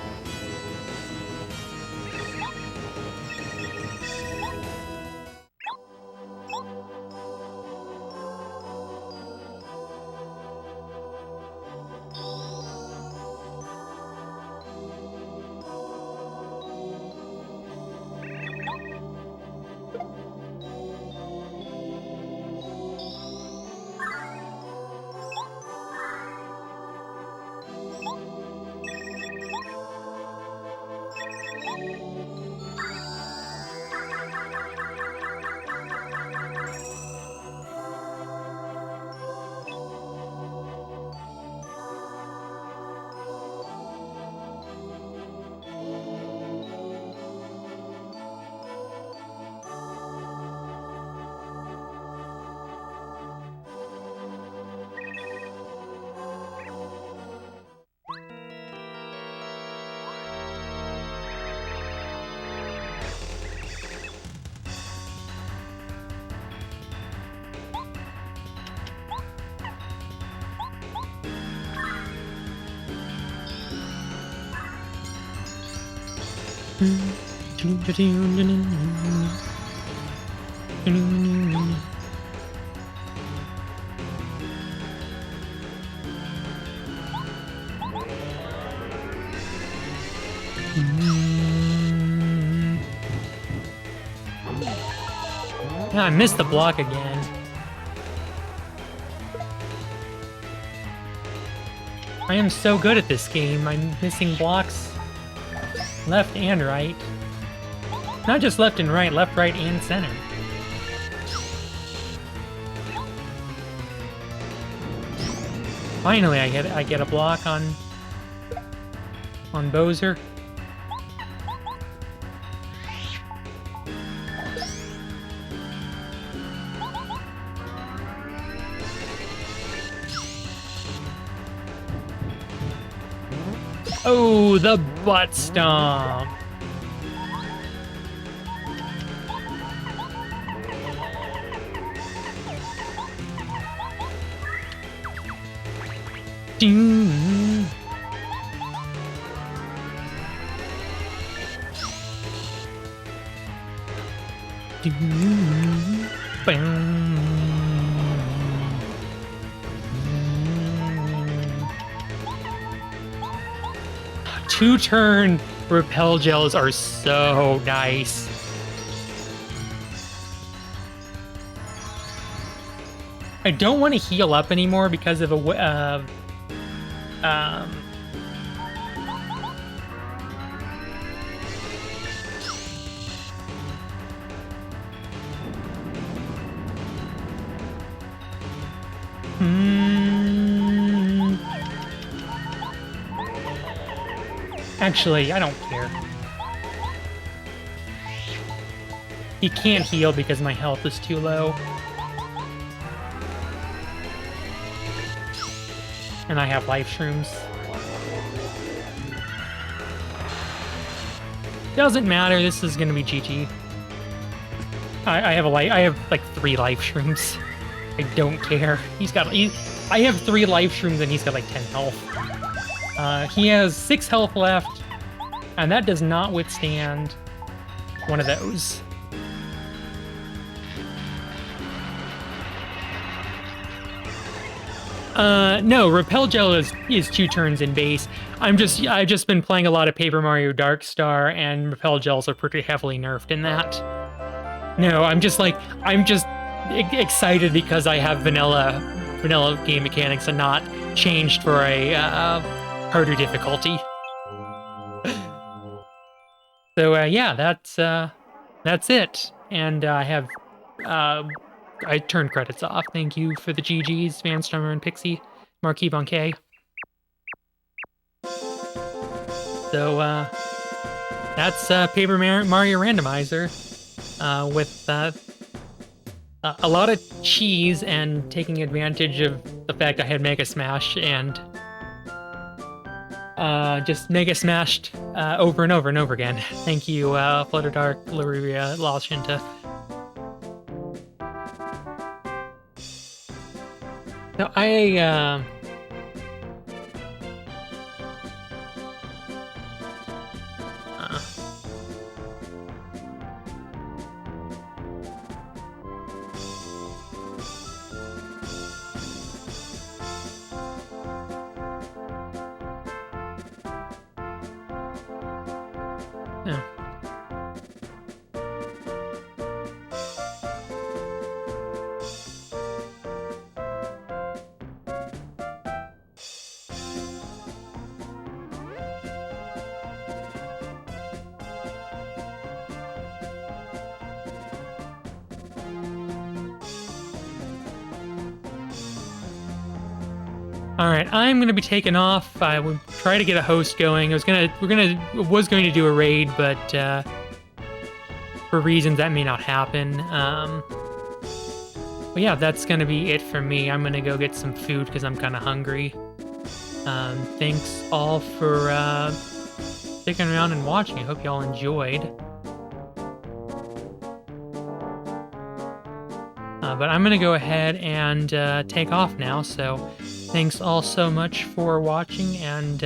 Yeah, I missed the block again. I am so good at this game. I'm missing blocks left and right. Not just left and right, left, right, and center. Finally, I get a block on Bowser. Oh, the butt stomp. Ding. Ding. Bang. Two-turn repel gels are so nice. I don't want to heal up anymore because of a Actually, I don't care. He can't heal because my health is too low. And I have life shrooms. Doesn't matter, this is gonna be GG. I have like 3 life shrooms. I don't care. I have 3 life shrooms and he's got like 10 health. He has 6 health left, and that does not withstand one of those. No, Repel Gel is 2 turns in base. I've just been playing a lot of Paper Mario Dark Star, and Repel Gels are pretty heavily nerfed in that. No, I'm just excited because I have vanilla game mechanics and not changed for a harder difficulty. So yeah, that's it. And I have I turned credits off. Thank you for the GGs, Vanstormer and Pixie, Marquis Bonquet. So that's Paper Mario Randomizer with a lot of cheese and taking advantage of the fact I had Mega Smash and just Mega Smashed over and over and over again. Thank you, Flutter Dark, Luria, Lost Shinta. No, uh, yeah. All right, I'm gonna be taking off. I would try to get a host going. Was going to do a raid, but for reasons that may not happen. But yeah, that's gonna be it for me. I'm gonna go get some food because I'm kind of hungry. Thanks all for sticking around and watching. I hope y'all enjoyed. But I'm gonna go ahead and take off now. So thanks all so much for watching, and